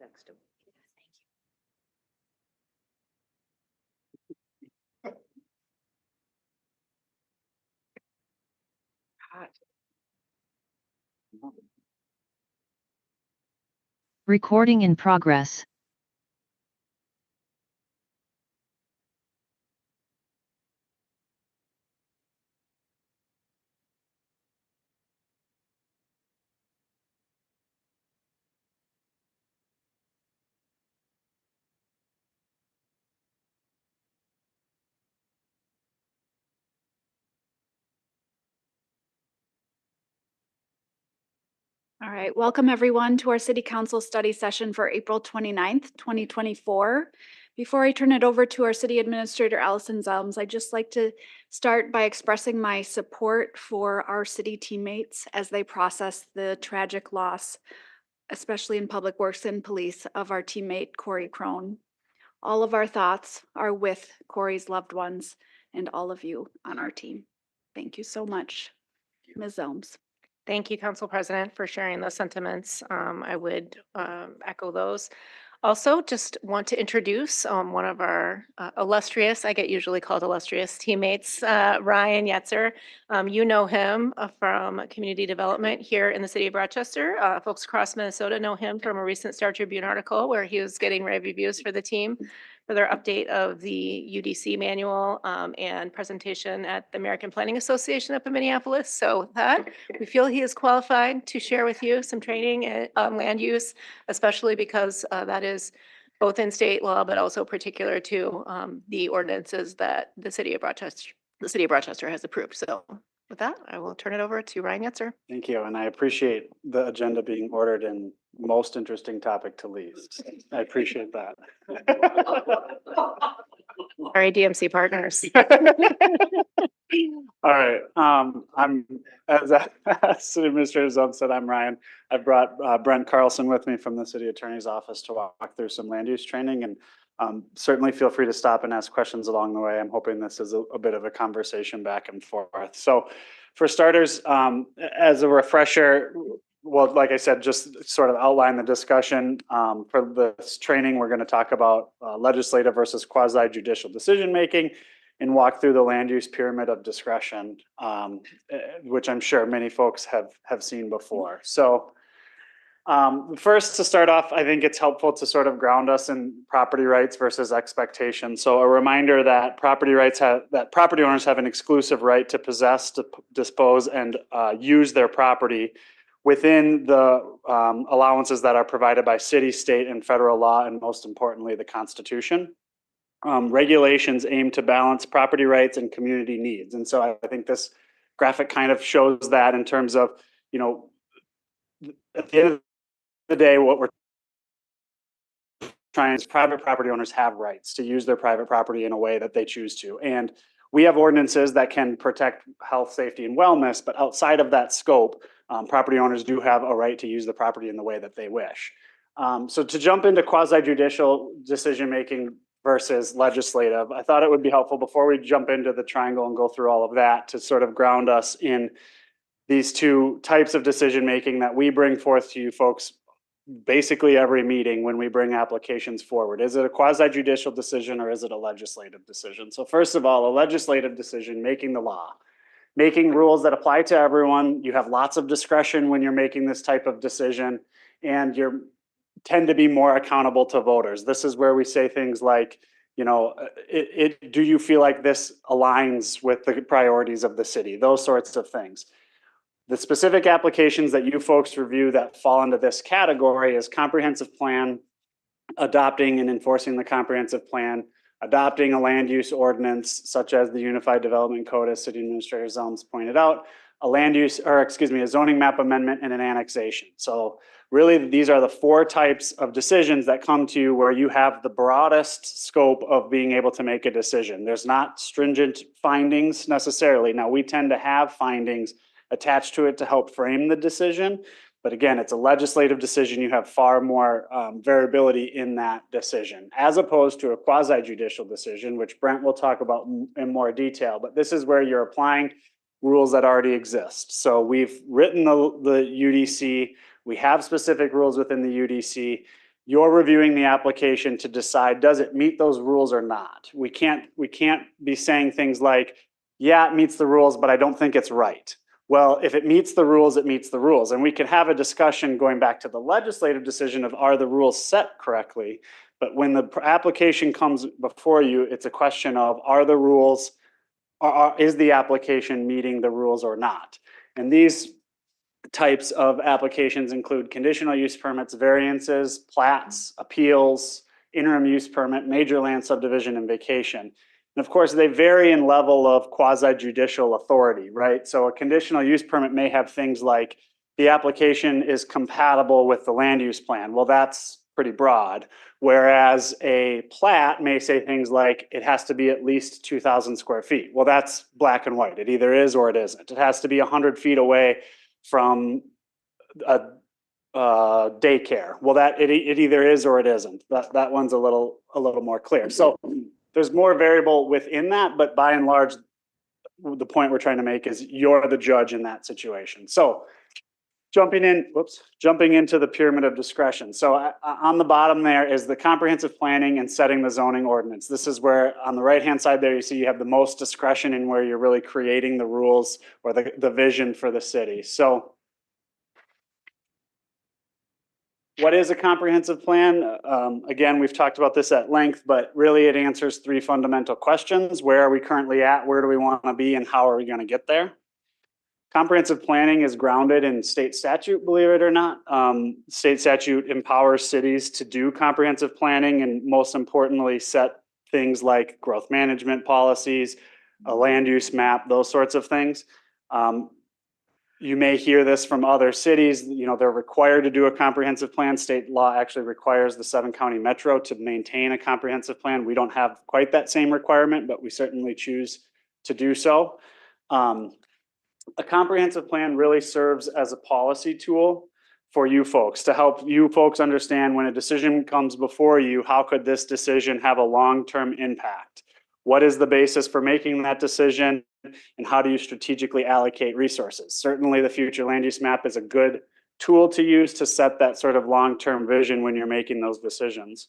Next to Recording in progress. All right, welcome everyone to our City Council study session for April 29th, 2024. Before I turn it over to our City Administrator, Allison Zelms, I'd just like to start by expressing my support for our city teammates as they process the tragic loss, especially in Public Works and Police, of our teammate, Corey Crone. All of our thoughts are with Corey's loved ones and all of you on our team. Thank you so much, Ms. Zelms. Thank you, Council President, for sharing those sentiments. I would echo those. Also, just want to introduce one of our illustrious, I get usually called illustrious teammates, Ryan Yetzer. You know him from community development here in the city of Rochester. Folks across Minnesota know him from a recent Star Tribune article where he was getting rave reviews for the team for their update of the UDC manual and presentation at the American Planning Association up in Minneapolis. So with that, we feel he is qualified to share with you some training on land use, especially because that is both in state law, but also particular to the ordinances that the city of Rochester has approved. So with that, I will turn it over to Ryan Yetzer. Thank you, and I appreciate the agenda being ordered in most interesting topic to least. I appreciate that. Sorry, DMC partners. All right, I'm, as City Administrator Zub said, I'm Ryan. I brought Brent Carlson with me from the City Attorney's Office to walk through some land use training, and certainly feel free to stop and ask questions along the way. I'm hoping this is a bit of a conversation back and forth. So for starters, as a refresher, well, like I said, just sort of outline the discussion. For this training, we're going to talk about legislative versus quasi-judicial decision-making and walk through the land use pyramid of discretion, which I'm sure many folks have seen before. So first, to start off, I think it's helpful to sort of ground us in property rights versus expectation. So a reminder that property owners have an exclusive right to possess, to dispose, and use their property within the allowances that are provided by city, state, and federal law, and most importantly, the Constitution. Regulations aim to balance property rights and community needs. And so I think this graphic kind of shows that in terms of, you know, at the end of the day, what we're trying is private property owners have rights to use their private property in a way that they choose to. And we have ordinances that can protect health, safety, and wellness, but outside of that scope, property owners do have a right to use the property in the way that they wish. So to jump into quasi-judicial decision-making versus legislative, I thought it would be helpful before we jump into the triangle and go through all of that to sort of ground us in these two types of decision-making that we bring forth to you folks basically every meeting when we bring applications forward. Is it a quasi-judicial decision or is it a legislative decision? So first of all, a legislative decision, making the law. Making rules that apply to everyone. You have lots of discretion when you're making this type of decision, and you tend to be more accountable to voters. This is where we say things like, you know, do you feel like this aligns with the priorities of the city? Those sorts of things. The specific applications that you folks review that fall into this category is comprehensive plan, adopting and enforcing the comprehensive plan, adopting a land use ordinance such as the Unified Development Code, as City Administrator Zelms pointed out, a zoning map amendment, and an annexation. So really, these are the four types of decisions that come to you where you have the broadest scope of being able to make a decision. There's not stringent findings necessarily. Now, we tend to have findings attached to it to help frame the decision. But again, it's a legislative decision. You have far more variability in that decision, as opposed to a quasi-judicial decision, which Brent will talk about in more detail. But this is where you're applying rules that already exist. So we've written the UDC. We have specific rules within the UDC. You're reviewing the application to decide, does it meet those rules or not? We can't be saying things like, yeah, it meets the rules, but I don't think it's right. Well, if it meets the rules, it meets the rules. And we could have a discussion going back to the legislative decision of, are the rules set correctly? But when the application comes before you, it's a question of, are the rules, is the application meeting the rules or not? And these types of applications include conditional use permits, variances, plats, appeals, interim use permit, major land subdivision, and vacation. And of course, they vary in level of quasi-judicial authority, right? So a conditional use permit may have things like the application is compatible with the land use plan. Well, that's pretty broad. Whereas a plat may say things like it has to be at least 2,000 square feet. Well, that's black and white. It either is or it isn't. It has to be 100 feet away from a daycare. Well, that it either is or it isn't. That one's a little more clear. So there's more variable within that, but by and large, the point we're trying to make is you're the judge in that situation. So jumping into the pyramid of discretion. So on the bottom there is the comprehensive planning and setting the zoning ordinance. This is where on the right-hand side there, you see you have the most discretion in where you're really creating the rules or the vision for the city. So what is a comprehensive plan? Again, we've talked about this at length, but really it answers three fundamental questions. Where are we currently at? Where do we want to be? And how are we going to get there? Comprehensive planning is grounded in state statute, believe it or not. State statute empowers cities to do comprehensive planning and most importantly, set things like growth management policies, a land use map, those sorts of things. You may hear this from other cities, you know, they're required to do a comprehensive plan. State law actually requires the 7-county metro to maintain a comprehensive plan. We don't have quite that same requirement, but we certainly choose to do so. A comprehensive plan really serves as a policy tool for you folks to help you folks understand when a decision comes before you, how could this decision have a long-term impact? What is the basis for making that decision? And how do you strategically allocate resources? Certainly the future land use map is a good tool to use to set that sort of long-term vision when you're making those decisions.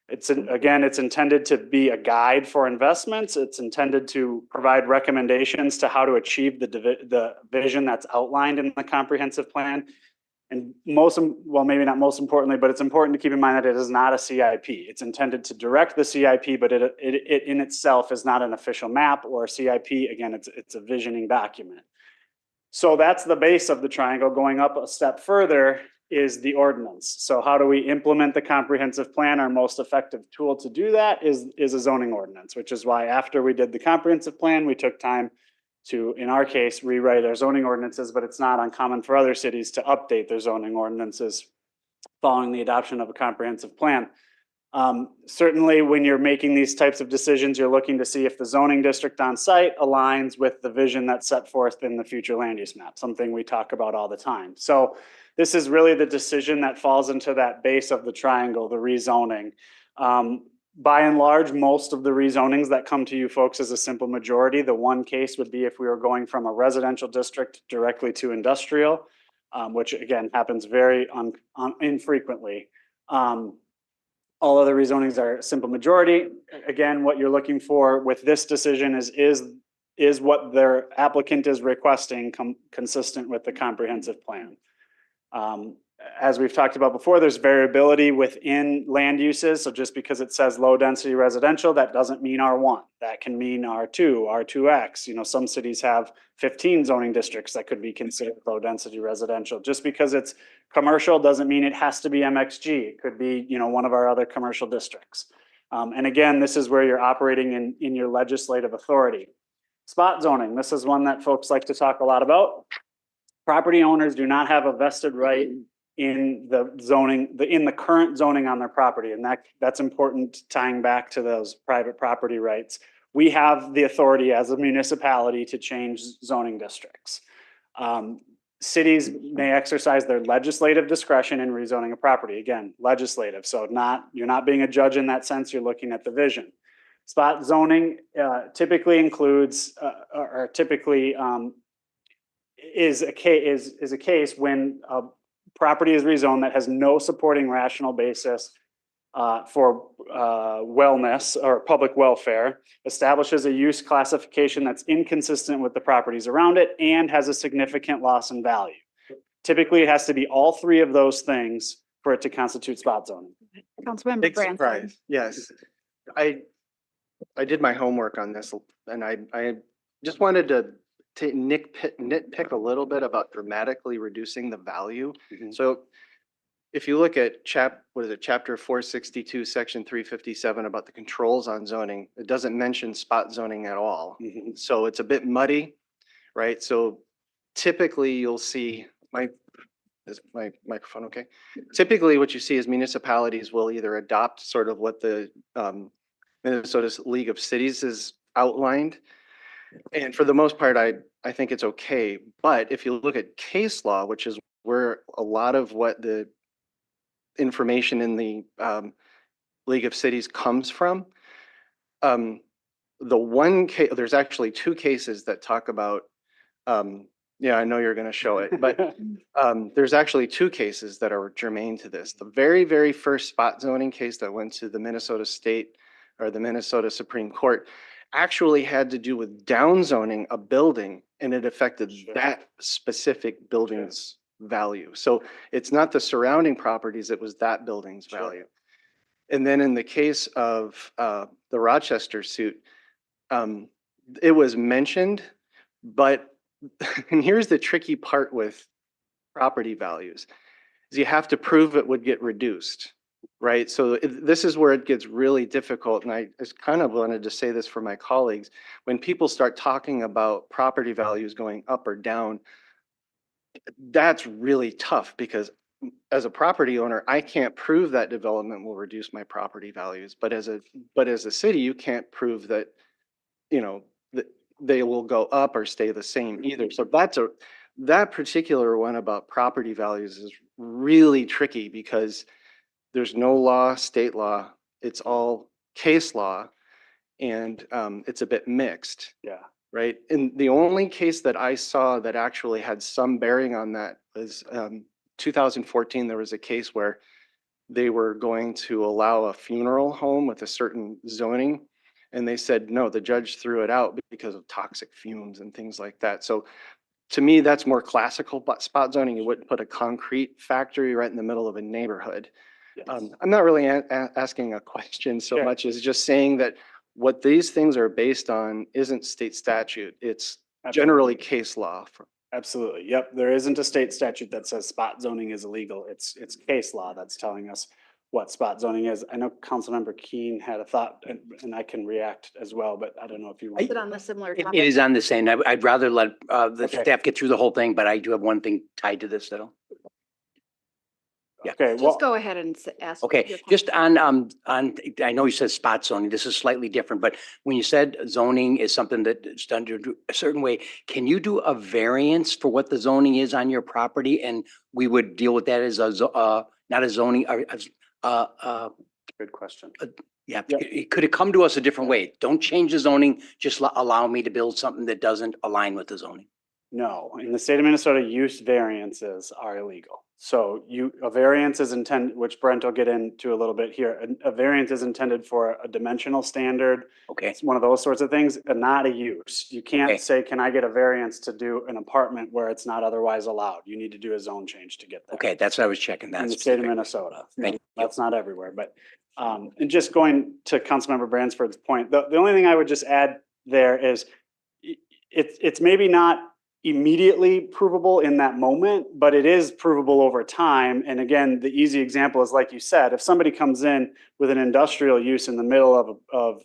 Again, it's intended to be a guide for investments. It's intended to provide recommendations to how to achieve the vision that's outlined in the comprehensive plan. And well, maybe not most importantly, but it's important to keep in mind that it is not a CIP. It's intended to direct the CIP, but it in itself is not an official map or a CIP. Again, it's a visioning document. So that's the base of the triangle. Going up a step further is the ordinance. So how do we implement the comprehensive plan? Our most effective tool to do that is a zoning ordinance, which is why after we did the comprehensive plan, we took time to, in our case, rewrite our zoning ordinances, but it's not uncommon for other cities to update their zoning ordinances following the adoption of a comprehensive plan. Certainly when you're making these types of decisions, you're looking to see if the zoning district on site aligns with the vision that's set forth in the future land use map, something we talk about all the time. So this is really the decision that falls into that base of the triangle, the rezoning. By and large, most of the rezonings that come to you folks is a simple majority. The one case would be if we were going from a residential district directly to industrial, which again happens very infrequently. All other rezonings are simple majority. Again, what you're looking for with this decision is what their applicant is requesting consistent with the comprehensive plan. As we've talked about before, there's variability within land uses. So just because it says low density residential, that doesn't mean R1. That can mean R2, R2X. You know, some cities have 15 zoning districts that could be considered low density residential. Just because it's commercial doesn't mean it has to be MXG. It could be, you know, one of our other commercial districts. And again, this is where you're operating in your legislative authority. Spot zoning, this is one that folks like to talk a lot about. Property owners do not have a vested right in the zoning, in the current zoning on their property. And that's important tying back to those private property rights. We have the authority as a municipality to change zoning districts. Cities may exercise their legislative discretion in rezoning a property. Again, legislative. So you're not being a judge in that sense, you're looking at the vision. Spot zoning typically includes, is a case when a property is rezoned that has no supporting rational basis for wellness or public welfare, establishes a use classification that's inconsistent with the properties around it, and has a significant loss in value. Typically, it has to be all three of those things for it to constitute spot zoning. Councilmember Big Branson. surprise, yes. I did my homework on this and I just wanted to nitpick a little bit about dramatically reducing the value. Mhm. So if you look at chapter 462, section 357 about the controls on zoning, it doesn't mention spot zoning at all. Mhm. So it's a bit muddy, right? So typically you'll see is my microphone okay? Typically, what you see is municipalities will either adopt sort of what the Minnesota's League of Cities is outlined. And for the most part, I think it's okay. But if you look at case law, which is where a lot of what the information in the League of Cities comes from, the one case, there's actually two cases that talk about, yeah, I know you're going to show it, but there's actually two cases that are germane to this. The very, very first spot zoning case that went to the Minnesota State or the Minnesota Supreme Court actually had to do with downzoning a building, and it affected that specific building's value. So it's not the surrounding properties, it was that building's value. And then in the case of the Rochester suit, it was mentioned, but and here's the tricky part with property values, is you have to prove it would get reduced, right? So this is where it gets really difficult. And I just kind of wanted to say this for my colleagues. When people start talking about property values going up or down, that's really tough because as a property owner, I can't prove that development will reduce my property values. But as a city, you can't prove that, you know, that they will go up or stay the same either. So that particular one about property values is really tricky because there's no law, state law, it's all case law, and it's a bit mixed. Yeah. Right. And the only case that I saw that actually had some bearing on that was 2014. There was a case where they were going to allow a funeral home with a certain zoning. And they said, no, the judge threw it out because of toxic fumes and things like that. So to me, that's more classical spot zoning. You wouldn't put a concrete factory right in the middle of a neighborhood. Yes. I'm not really asking a question so much as just saying that what these things are based on isn't state statute. It's generally case law. Absolutely. Yep. There isn't a state statute that says spot zoning is illegal. It's case law that's telling us what spot zoning is. I know Councilmember Keen had a thought and I can react as well, but I don't know if you want. Is it on the similar It topic? is on the same. I'd rather let the Okay. staff get through the whole thing, but I do have one thing tied to this though. Yeah. Okay, well, Just go ahead and ask. Okay, your just question. I know you said spot zoning. This is slightly different, but when you said zoning is something that's done a certain way, can you do a variance for what the zoning is on your property? And we would deal with that as not a zoning, good question. yeah, Yep. could it come to us a different way? Don't change the zoning, just allow me to build something that doesn't align with the zoning. No, in the state of Minnesota, use variances are illegal. So a variance is intended, which Brent will get into a little bit here. A variance is intended for a dimensional standard. Okay, It's one of those sorts of things, and not a use. You Okay. can't say, can I get a variance to do an apartment where it's not otherwise allowed? You need to do a zone change to get there. okay, that's what I was checking. In That the state of specific. Minnesota. Thank you. That's not everywhere, but, and just going to Councilmember Bransford's point, the only thing I would just add there is it's maybe not immediately provable in that moment, but it is provable over time. And again, the easy example is like you said, if somebody comes in with an industrial use in the middle of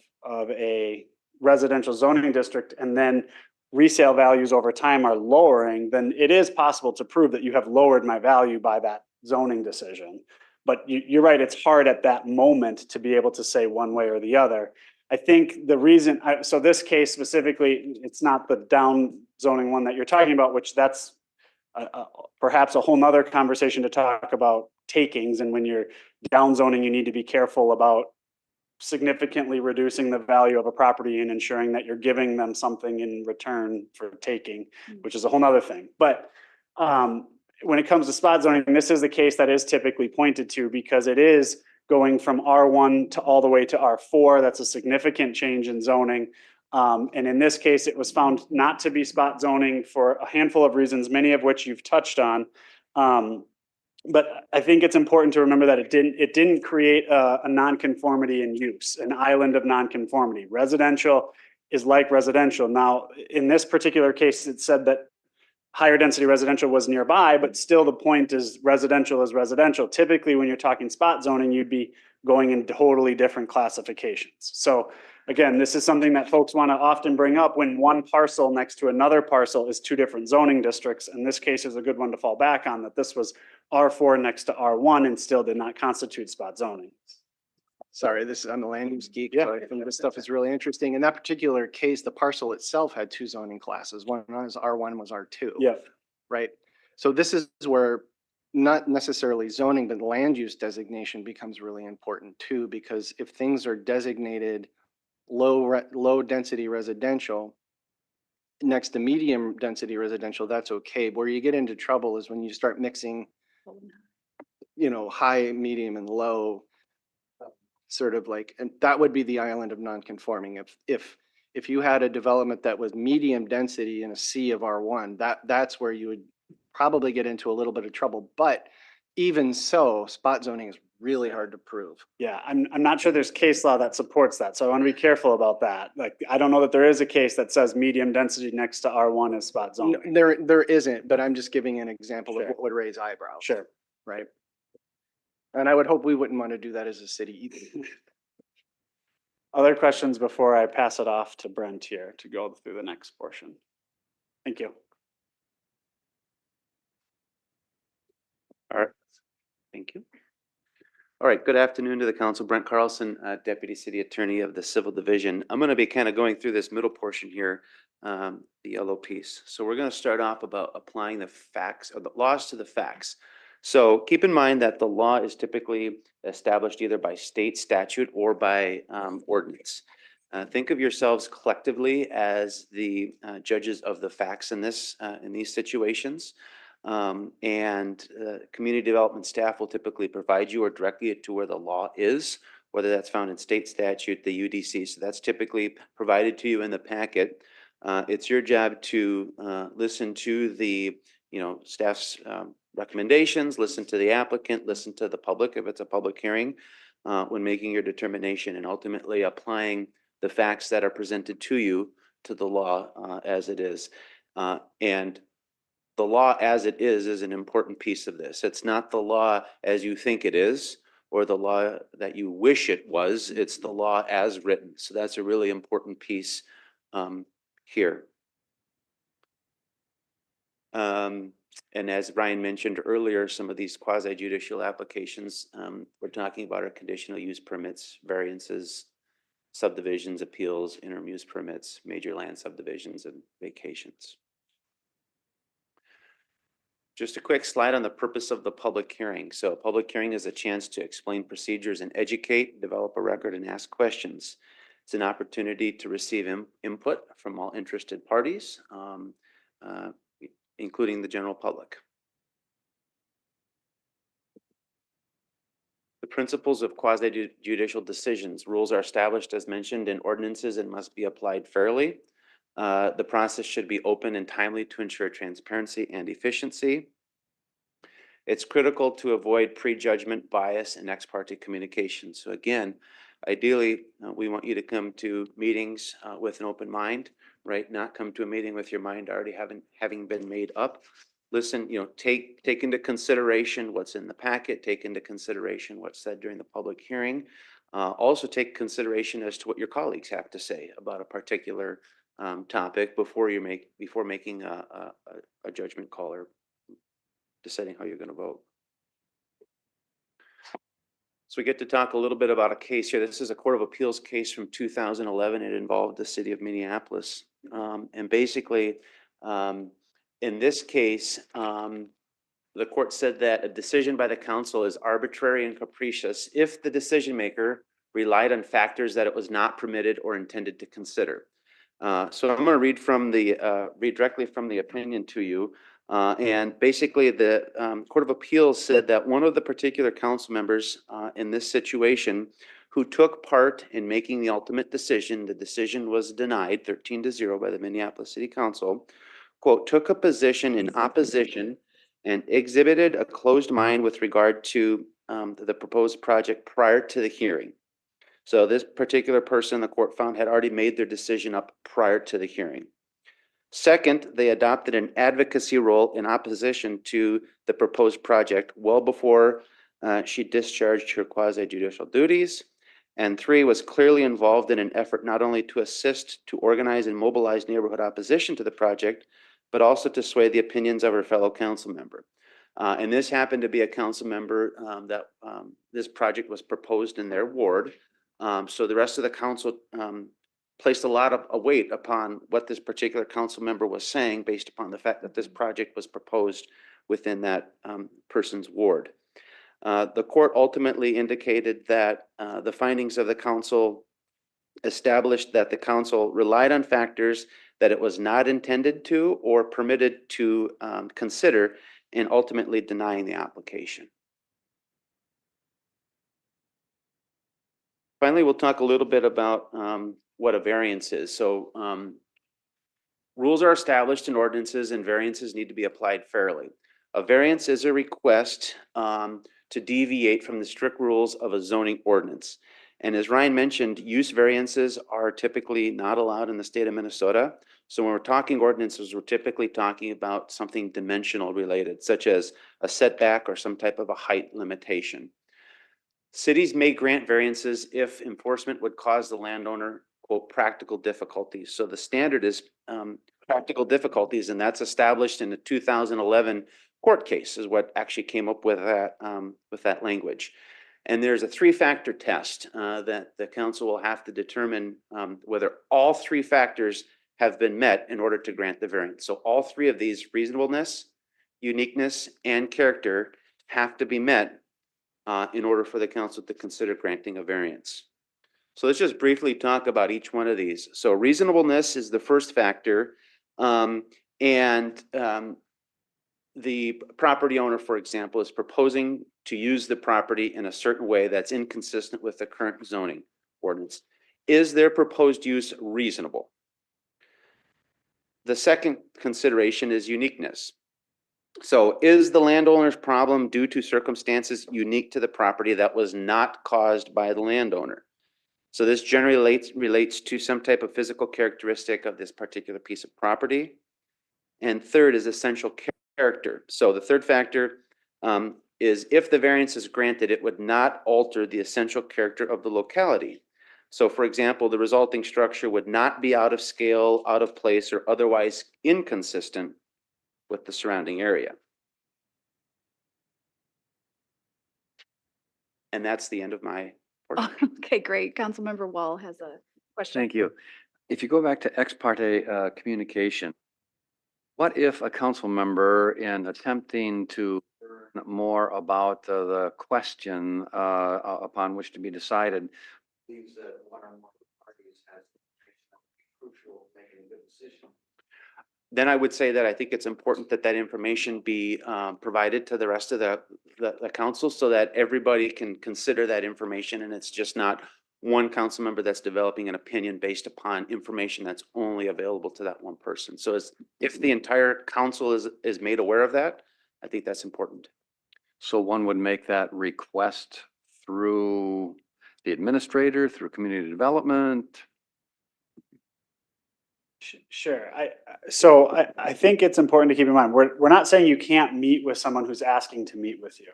a residential zoning district and then resale values over time are lowering, then it is possible to prove that you have lowered my value by that zoning decision. But you're right, it's hard at that moment to be able to say one way or the other. I think the reason, so this case specifically, it's not the down zoning one that you're talking about, which that's perhaps a whole nother conversation to talk about takings. And when you're down zoning, you need to be careful about significantly reducing the value of a property and ensuring that you're giving them something in return for taking, which is a whole nother thing. But when it comes to spot zoning, this is the case that is typically pointed to because it is going from R1 to all the way to R4. That's a significant change in zoning. And in this case, it was found not to be spot zoning for a handful of reasons, many of which you've touched on. But I think it's important to remember that it didn't create a nonconformity in use, an island of nonconformity. Residential is like residential. Now, in this particular case, it said that higher density residential was nearby, but still the point is residential is residential. Typically, when you're talking spot zoning, you'd be going in totally different classifications. So again, this is something that folks want to often bring up when one parcel next to another parcel is two different zoning districts. And this case is a good one to fall back on, that this was R4 next to R1 and still did not constitute spot zoning. Sorry, this is, I'm a land use geek, Yeah. so I think this stuff is really interesting. In that particular case, the parcel itself had two zoning classes. One was R1, was R2. Yeah. Right? So this is where not necessarily zoning, but land use designation becomes really important too, because if things are designated low density residential next to medium density residential, that's okay. Where you get into trouble is when you start mixing, high, medium, and low, sort of like, and that would be the island of non-conforming. If you had a development that was medium density in a C of R1, that's where you would probably get into a little bit of trouble. But even so, spot zoning is really hard to prove. Yeah, I'm not sure there's case law that supports that, so I want to be careful about that. Like, I don't know that there is a case that says medium density next to R1 is spot No, zoning. there isn't, but I'm just giving an example of Sure. what would raise eyebrows. Sure. Right? And I would hope we wouldn't want to do that as a city either. Other questions before I pass it off to Brent here to go through the next portion? Thank you. All right, thank you. All right, good afternoon to the council. Brent Carlson, Deputy City Attorney of the Civil Division. I'm going to be kind of going through this middle portion here, the yellow piece. So we're going to start off about applying the facts or the laws to the facts. So keep in mind that the law is typically established either by state statute or by ordinance. Think of yourselves collectively as the judges of the facts in these situations. Community development staff will typically provide you or direct you to where the law is, whether that's found in state statute, the UDC. So that's typically provided to you in the packet. It's your job to listen to the staff's recommendations, listen to the applicant, listen to the public if it's a public hearing when making your determination, and ultimately applying the facts that are presented to you to the law as it is. And the law as it is an important piece of this. It's not the law as you think it is or the law that you wish it was. It's the law as written. So that's a really important piece here. And as Ryan mentioned earlier, some of these quasi-judicial applications we're talking about are conditional use permits, variances, subdivisions, appeals, interim use permits, major land subdivisions, and vacations. Just a quick slide on the purpose of the public hearing. So a public hearing is a chance to explain procedures and educate, develop a record, and ask questions. It's an opportunity to receive input from all interested parties, including the general public. The principles of quasi-judicial decisions. Rules are established, as mentioned, in ordinances and must be applied fairly. The process should be open and timely to ensure transparency and efficiency. It's critical to avoid prejudgment, bias, and ex parte communication. So again, ideally, we want you to come to meetings with an open mind, right? Not come to a meeting with your mind already having been made up. Listen, take into consideration what's in the packet, take into consideration what's said during the public hearing. Also take consideration as to what your colleagues have to say about a particular topic before making a judgment call or deciding how you're going to vote. So we get to talk a little bit about a case here. This is a Court of Appeals case from 2011. It involved the city of Minneapolis. And basically, in this case, the court said that a decision by the council is arbitrary and capricious if the decision maker relied on factors that it was not permitted or intended to consider. So I'm going to read directly from the opinion to you. And basically, the Court of Appeals said that one of the particular council members in this situation who took part in making the ultimate decision, the decision was denied 13-0 by the Minneapolis City Council, quote, took a position in opposition and exhibited a closed mind with regard to the proposed project prior to the hearing. So this particular person, the court found, had already made their decision up prior to the hearing. Second, they adopted an advocacy role in opposition to the proposed project well before she discharged her quasi-judicial duties. And three, was clearly involved in an effort not only to assist to organize and mobilize neighborhood opposition to the project, but also to sway the opinions of her fellow council member. And this happened to be a council member that this project was proposed in their ward. So the rest of the council placed a lot of weight upon what this particular council member was saying based upon the fact that this project was proposed within that person's ward. The court ultimately indicated that the findings of the council established that the council relied on factors that it was not intended to or permitted to consider in ultimately denying the application. Finally, we'll talk a little bit about what a variance is. So rules are established in ordinances and variances need to be applied fairly. A variance is a request to deviate from the strict rules of a zoning ordinance. And as Ryan mentioned, use variances are typically not allowed in the state of Minnesota. So when we're talking ordinances, we're typically talking about something dimensional related, such as a setback or some type of a height limitation. Cities may grant variances if enforcement would cause the landowner, quote, practical difficulties. So the standard is practical difficulties, and that's established in a 2011 court case is what actually came up with that language. And there's a three-factor test that the council will have to determine whether all three factors have been met in order to grant the variance. So all three of these, reasonableness, uniqueness, and character, have to be met in order for the council to consider granting a variance. So let's just briefly talk about each one of these. So reasonableness is the first factor. The property owner, for example, is proposing to use the property in a certain way that's inconsistent with the current zoning ordinance. Is their proposed use reasonable? The second consideration is uniqueness. So is the landowner's problem due to circumstances unique to the property that was not caused by the landowner? So this generally relates to some type of physical characteristic of this particular piece of property. And third is essential character. So the third factor is if the variance is granted, it would not alter the essential character of the locality. So for example, the resulting structure would not be out of scale, out of place, or otherwise inconsistent with the surrounding area. And that's the end of my portion. Okay, great. Councilmember Wall has a question. Thank you. If you go back to ex parte communication, what if a council member, in attempting to learn more about the question upon which to be decided, believes that one or more parties has information that would be crucial in making a good decision? Then I would say that I think it's important that that information be provided to the rest of the council so that everybody can consider that information, and it's just not one council member that's developing an opinion based upon information that's only available to that one person. So if the entire council is made aware of that, I think that's important. So one would make that request through the administrator, through community development? Sure. I think it's important to keep in mind, we're not saying you can't meet with someone who's asking to meet with you.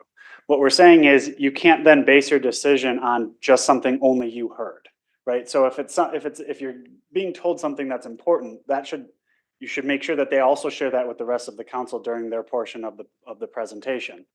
What we're saying is you can't then base your decision on just something only you heard, right? So if you're being told something that's important, you should make sure that they also share that with the rest of the council during their portion of the presentation.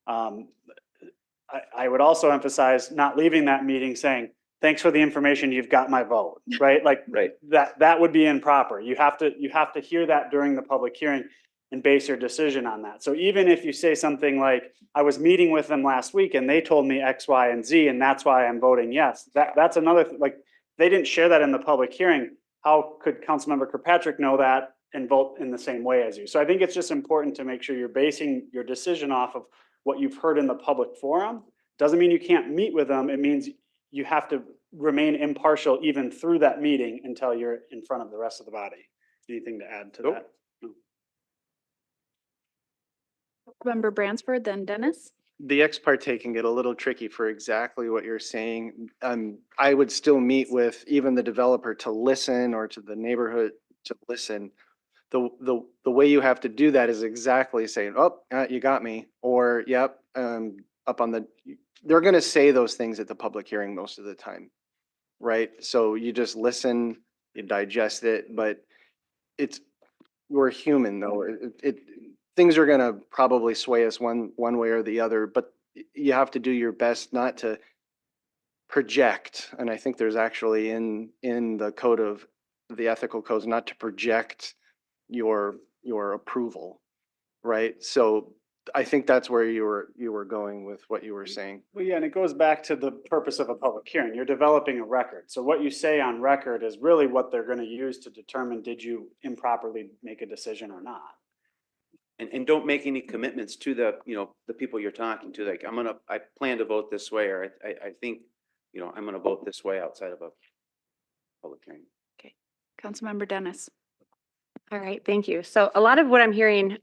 I would also emphasize not leaving that meeting saying, thanks for the information, you've got my vote, right? Like Right. that would be improper. You have to hear that during the public hearing and base your decision on that. So even if you say something like, I was meeting with them last week and they told me X, Y, and Z, and that's why I'm voting yes. That's another, like, they didn't share that in the public hearing. How could Councilmember Kirkpatrick know that and vote in the same way as you. So I think it's just important to make sure you're basing your decision off of what you've heard in the public forum. Doesn't mean you can't meet with them. It means you have to remain impartial even through that meeting until you're in front of the rest of the body. Anything to add to Nope. that? Member Bransford, then Dennis. The ex parte can get a little tricky for exactly what you're saying. I would still meet with even the developer to listen, or to the neighborhood to listen. The way you have to do that is exactly saying, oh, you got me, or yep, up on the, they're gonna say those things at the public hearing most of the time, right? So you just listen, you digest it, but we're human though. Things are gonna probably sway us one way or the other, but you have to do your best not to project. And I think there's actually in the code of the ethical codes, not to project your approval, right? So I think that's where you were going with what you were saying. Well, yeah, and it goes back to the purpose of a public hearing. You're developing a record. So what you say on record is really what they're going to use to determine did you improperly make a decision or not. And don't make any commitments to the, the people you're talking to, like, I plan to vote this way, or I think, I'm gonna vote this way outside of a public hearing. Councilmember Dennis. All right, thank you. So a lot of what I'm hearing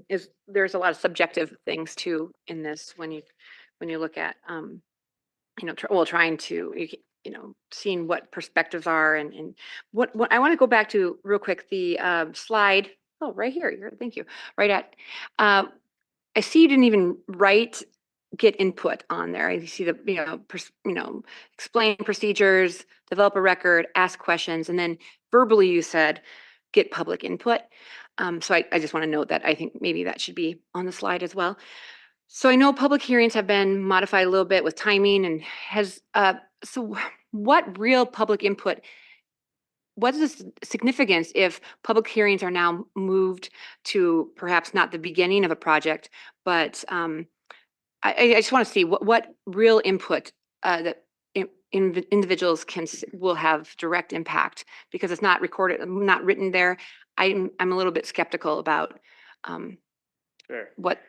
is there's a lot of subjective things too in this when you look at trying to seeing what perspectives are and what I want to go back to real quick the slide. Oh, right here. Thank you. Right at I see you didn't even get input on there. I see the explain procedures, develop a record, ask questions, and then verbally you said get public input. So I just want to note that I think maybe that should be on the slide as well. So I know public hearings have been modified a little bit with timing and so what real public input, what is the significance if public hearings are now moved to perhaps not the beginning of a project, but I just want to see what real input that individuals will have direct impact, because it's not recorded, not written there. I'm a little bit skeptical about Sure. what.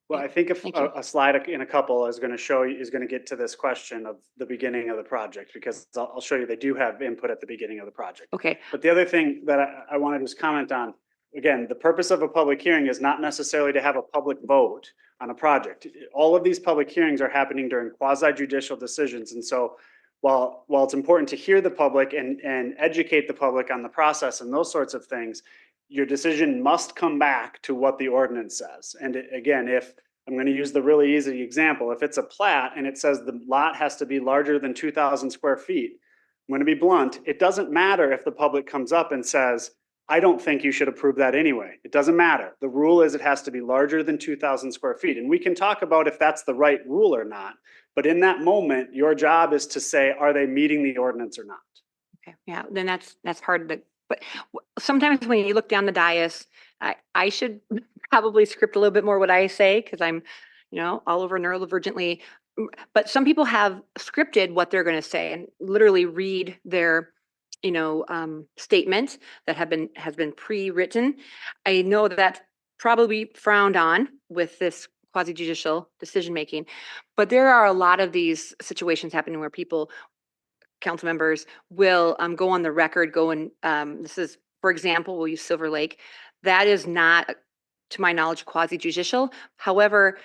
Well, I think if Thank you. a slide in a couple is going to get to this question of the beginning of the project, because I'll show you they do have input at the beginning of the project. Okay. But the other thing that I want to just comment on, again, the purpose of a public hearing is not necessarily to have a public vote on a project. All of these public hearings are happening during quasi-judicial decisions. And so while it's important to hear the public and educate the public on the process and those sorts of things, your decision must come back to what the ordinance says. And again, if I'm going to use the really easy example, if it's a plat and it says the lot has to be larger than 2,000 square feet, I'm going to be blunt. It doesn't matter if the public comes up and says, I don't think you should approve that anyway. It doesn't matter. The rule is it has to be larger than 2,000 square feet. And we can talk about if that's the right rule or not. But in that moment, your job is to say, are they meeting the ordinance or not? Okay. Yeah. Then that's hard to. But sometimes when you look down the dais, I should probably script a little bit more what I say, because I'm, all over neurodivergently. But some people have scripted what they're going to say and literally read their, statement that has been pre-written. I know that that's probably frowned on with this quasi-judicial decision making, but there are a lot of these situations happening where council members will go on the record, this is, for example, we'll use Silver Lake. That is not, to my knowledge, quasi-judicial. However,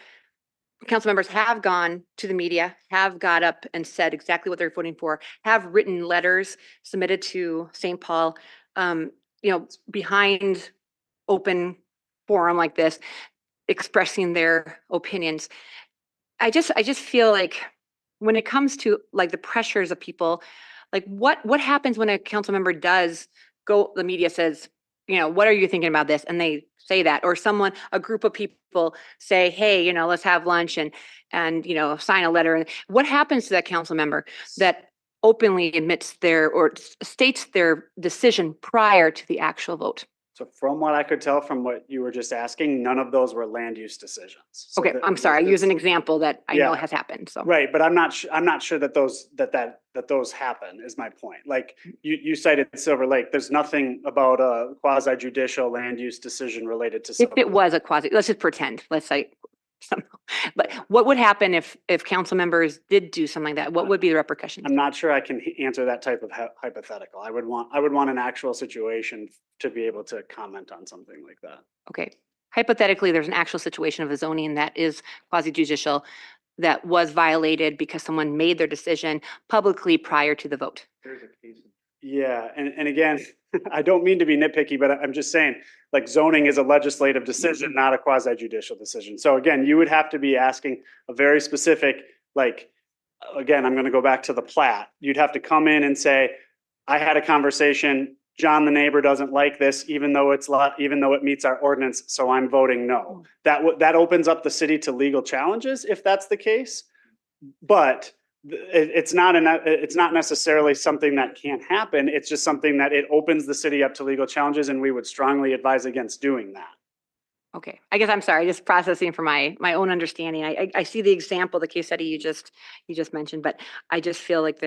council members have gone to the media, have got up and said exactly what they're voting for, have written letters submitted to St. Paul, behind open forum like this, expressing their opinions. I just feel like when it comes to like the pressures of people, like what happens when a council member does go, the media says, what are you thinking about this? And they say that, or a group of people say, hey, let's have lunch and sign a letter. And what happens to that council member that openly admits or states their decision prior to the actual vote? So from what I could tell from what you were just asking, none of those were land use decisions. So Okay, the- I'm sorry, I use an it's- example that I know Yeah. has happened, so. Right, but I'm not sure that those happen, is my point. Like, you cited Silver Lake, there's nothing about a quasi judicial land use decision related to. If Silver it Lake. was a quasi, let's just pretend, let's say somehow. But Yeah. what would happen if council members did do something like that? What would be the repercussions? I'm not sure I can answer that type of hypothetical. I would want an actual situation to be able to comment on something like that. Okay, hypothetically, there's an actual situation of a zoning that is quasi judicial that was violated because someone made their decision publicly prior to the vote. Yeah, and again, I don't mean to be nitpicky, but I'm just saying, like, zoning is a legislative decision, not a quasi judicial decision. So again, you would have to be asking a very specific, like, again, I'm gonna go back to the plat. You'd have to come in and say, I had a conversation, John, the neighbor, doesn't like this, even though even though it meets our ordinance, so I'm voting no. That opens up the city to legal challenges if that's the case. But it's not necessarily something that can't happen. It's just something that it opens the city up to legal challenges, and we would strongly advise against doing that. Okay, I guess I'm sorry, just processing for my own understanding. I see the example, the case study you just mentioned, but I just feel like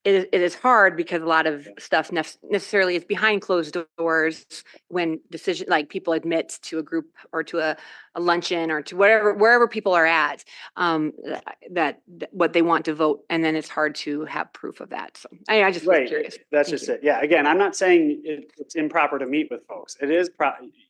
it is hard because a lot of stuff necessarily is behind closed doors when like people admit to a group or to a luncheon or to wherever people are at, that what they want to vote, and then it's hard to have proof of that. So I just was Right, curious. that's Thank just you. it. Yeah, again, I'm not saying it's improper to meet with folks. It is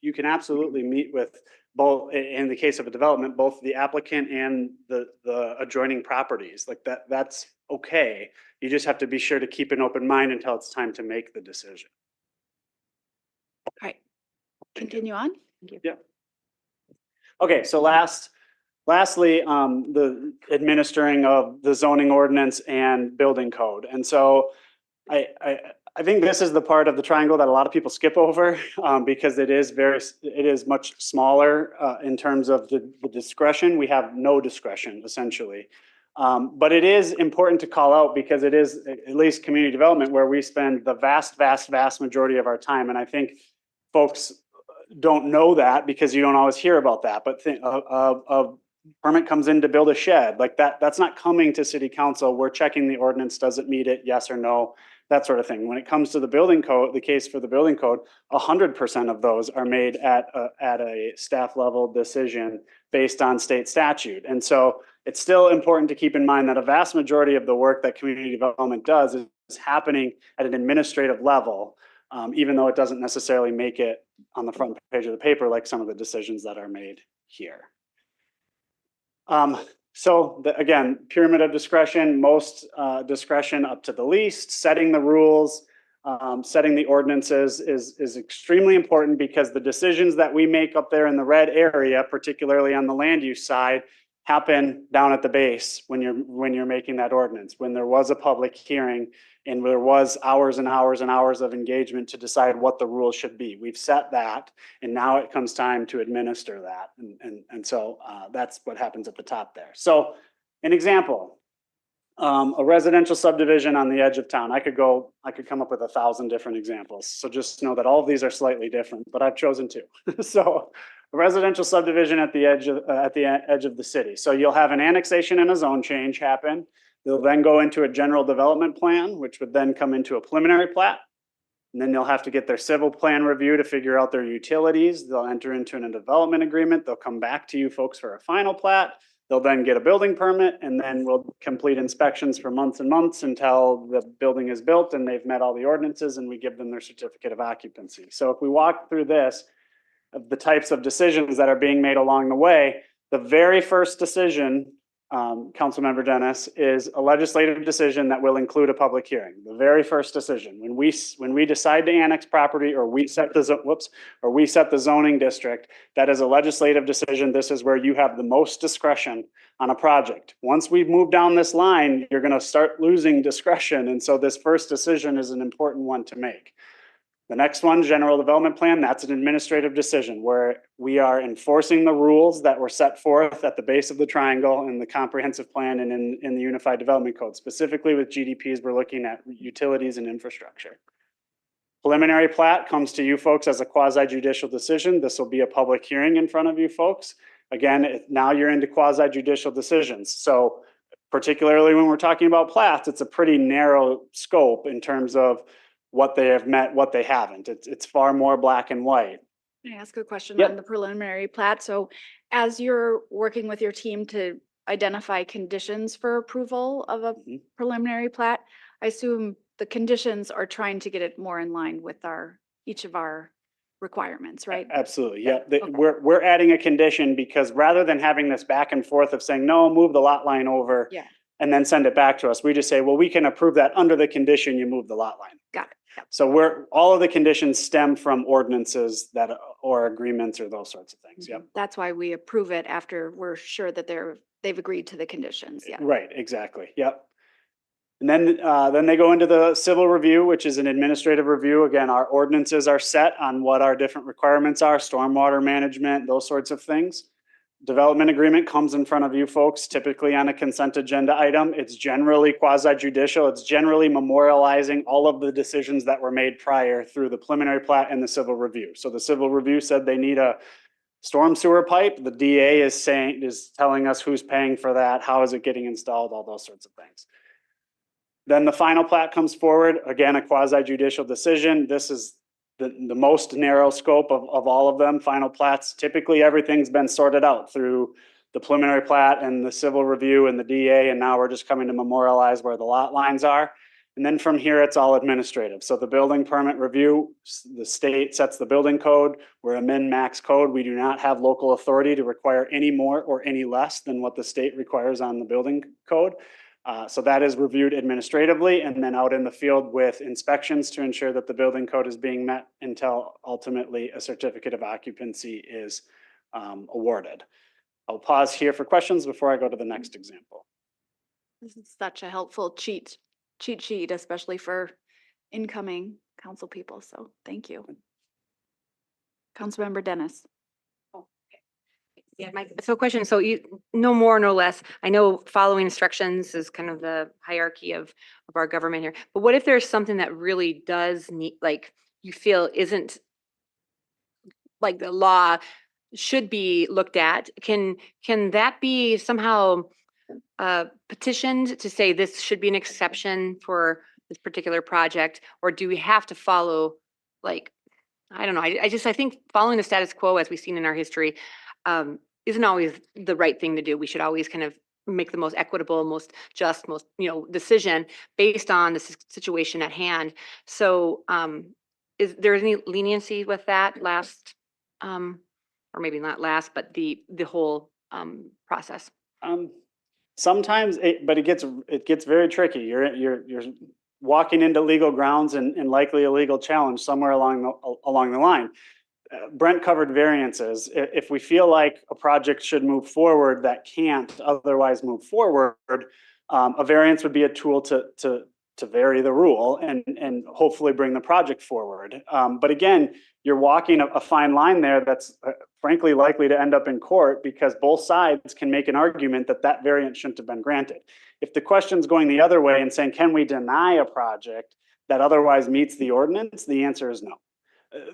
you can absolutely meet with both, in the case of a development, both the applicant and the adjoining properties. Like that's okay. You just have to be sure to keep an open mind until it's time to make the decision. All right, continue on. Okay, so lastly, the administering of the zoning ordinance and building code. And so I think this is the part of the triangle that a lot of people skip over, because it is much smaller in terms of the discretion. We have no discretion essentially. But it is important to call out because it is at least community development where we spend the vast majority of our time. And I think folks don't know that because you don't always hear about that. But a permit comes in to build a shed, like that's not coming to city council. We're checking the ordinance, does it meet it, yes or no, that sort of thing. When it comes to the building code, the case for the building code, 100% of those are made at a staff level decision based on state statute. And so it's still important to keep in mind that a vast majority of the work that community development does is happening at an administrative level, even though it doesn't necessarily make it on the front page of the paper like some of the decisions that are made here. Again, pyramid of discretion, most discretion up to the least, setting the rules, setting the ordinances is extremely important because the decisions that we make up there in the red area, particularly on the land use side, happen down at the base when you're making that ordinance. When there was a public hearing and there was hours and hours and hours of engagement to decide what the rules should be. We've set that, and now it comes time to administer that. And so that's what happens at the top there. So an example, a residential subdivision on the edge of town. I could come up with 1,000 different examples. So just know that all of these are slightly different, but I've chosen two. So a residential subdivision at the edge of the city. So you'll have an annexation and a zone change happen. They'll then go into a general development plan, which would then come into a preliminary plat. And then they'll have to get their civil plan review to figure out their utilities. They'll enter into a development agreement. They'll come back to you folks for a final plat. They'll then get a building permit, and then we'll complete inspections for months and months until the building is built and they've met all the ordinances, and we give them their certificate of occupancy. So if we walk through this, of the types of decisions that are being made along the way, the very first decision, Councilmember Dennis, is a legislative decision that will include a public hearing. The very first decision, when we decide to annex property or we set the zoning district, that is a legislative decision. This is where you have the most discretion on a project. Once we move down this line, you're going to start losing discretion, and so this first decision is an important one to make. The next one, general development plan, that's an administrative decision where we are enforcing the rules that were set forth at the base of the triangle in the comprehensive plan and in the unified development code. Specifically with GDPs, we're looking at utilities and infrastructure. Preliminary plat comes to you folks as a quasi judicial decision. This will be a public hearing in front of you folks. Again, now you're into quasi judicial decisions. So particularly when we're talking about plats, it's a pretty narrow scope in terms of what they have met, what they haven't. It's far more black and white. Can I ask a question Yep. on the preliminary plat? So as you're working with your team to identify conditions for approval of a Mhm. preliminary plat, I assume the conditions are trying to get it more in line with each of our requirements, right? Absolutely, Yeah, yeah. The- okay. We're adding a condition because rather than having this back and forth of saying, no, move the lot line over. Yeah. And then send it back to us, we just say, well, we can approve that under the condition you move the lot line. Got it. Yep. So all of the conditions stem from ordinances or agreements or those sorts of things, yep. That's why we approve it after we're sure that they've agreed to the conditions. Yeah. Right, exactly, yep. And then they go into the civil review, which is an administrative review. Again, our ordinances are set on what our different requirements are, stormwater management, those sorts of things. Development agreement comes in front of you folks, typically on a consent agenda item. It's generally quasi judicial. It's generally memorializing all of the decisions that were made prior through the preliminary plat and the civil review. So the civil review said they need a storm sewer pipe. The DA is telling us who's paying for that, how is it getting installed, all those sorts of things. Then the final plat comes forward, again, a quasi judicial decision. This is the most narrow scope of all of them, final plats. Typically, everything's been sorted out through the preliminary plat and the civil review and the DA, and now we're just coming to memorialize where the lot lines are. And then from here, it's all administrative. So the building permit review, the state sets the building code. We're a min-max code. We do not have local authority to require any more or any less than what the state requires on the building code. So that is reviewed administratively and then out in the field with inspections to ensure that the building code is being met until ultimately a certificate of occupancy is awarded. I'll pause here for questions before I go to the next example. This is such a helpful cheat sheet, especially for incoming council people. So thank you. Councilmember Dennis. Yeah, question, so you, no more, no less. I know following instructions is kind of the hierarchy of our government here, but what if there's something that really does need, like, you feel isn't, like, the law should be looked at? Can that be somehow petitioned to say this should be an exception for this particular project? Or do we have to follow, like, I don't know, I think following the status quo as we've seen in our history isn't always the right thing to do. We should always kind of make the most equitable, most just, most, decision based on the situation at hand. So is there any leniency with that last, or maybe not last, but the whole process? Sometimes, but it gets very tricky. You're walking into legal grounds and likely a legal challenge somewhere along the line. Brent covered variances. If we feel like a project should move forward that can't otherwise move forward, a variance would be a tool to vary the rule and hopefully bring the project forward. But again, you're walking a fine line there that's frankly likely to end up in court because both sides can make an argument that variance shouldn't have been granted. If the question's going the other way and saying, can we deny a project that otherwise meets the ordinance? The answer is no.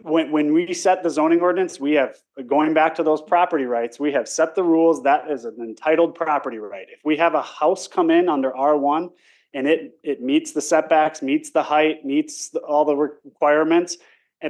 When we set the zoning ordinance, we have, going back to those property rights, we have set the rules. That is an entitled property right. If we have a house come in under R1 and it meets the setbacks, meets the height, meets all the requirements,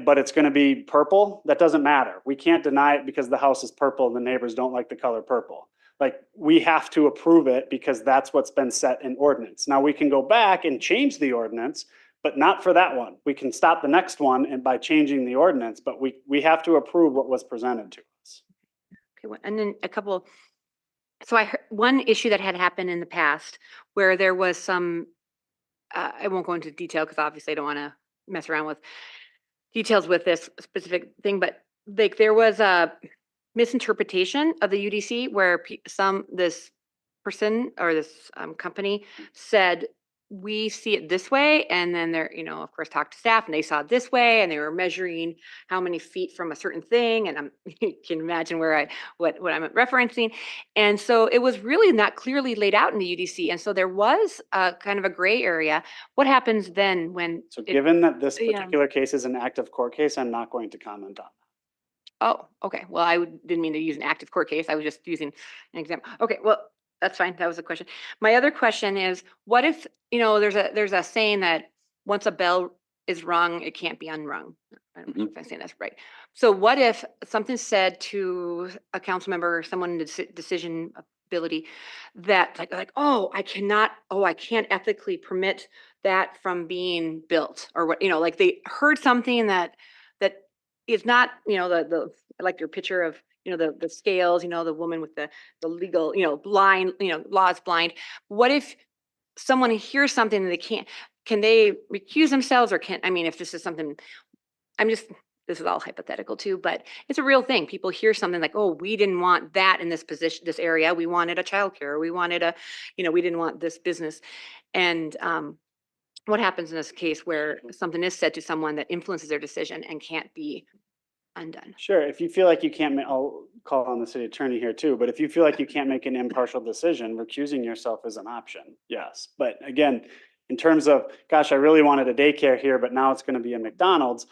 but it's going to be purple, that doesn't matter. We can't deny it because the house is purple and the neighbors don't like the color purple. Like, we have to approve it because that's what's been set in ordinance. Now we can go back and change the ordinance, but not for that one. We can stop the next one and by changing the ordinance, but we have to approve what was presented to us. Okay, and then a couple, so I heard one issue that had happened in the past where there was some, I won't go into detail because obviously I don't want to mess around with details with this specific thing, but like there was a misinterpretation of the UDC where this person or this company said we see it this way, and then they're, of course, talk to staff and they saw it this way, and they were measuring how many feet from a certain thing. And you can imagine what I'm referencing. And so it was really not clearly laid out in the UDC. And so there was kind of a gray area. What happens then when? So given that this Yeah. particular case is an active court case, I'm not going to comment on that. Oh, okay. Well, didn't mean to use an active court case. I was just using an example. Okay, well, that's fine. That was a question. My other question is, what if, there's a saying that once a bell is rung, it can't be unrung. I don't know if I'm saying that's right. So what if something's said to a council member or someone in decision ability that like, I can't ethically permit that from being built, or what, like they heard something that is not, I like your picture of, the scales, the woman with the legal, blind, law is blind. What if someone hears something that can they recuse themselves, or if this is something, this is all hypothetical too, but it's a real thing. People hear something like, oh, we didn't want that in this position, this area. We wanted a childcare, or we wanted we didn't want this business. And, what happens in this case where something is said to someone that influences their decision and can't be undone? Sure, if you feel like you can't, I'll call on the city attorney here too, but if you feel like you can't make an impartial decision, recusing yourself is an option, yes. But again, in terms of, gosh, I really wanted a daycare here, but now it's gonna be a McDonald's.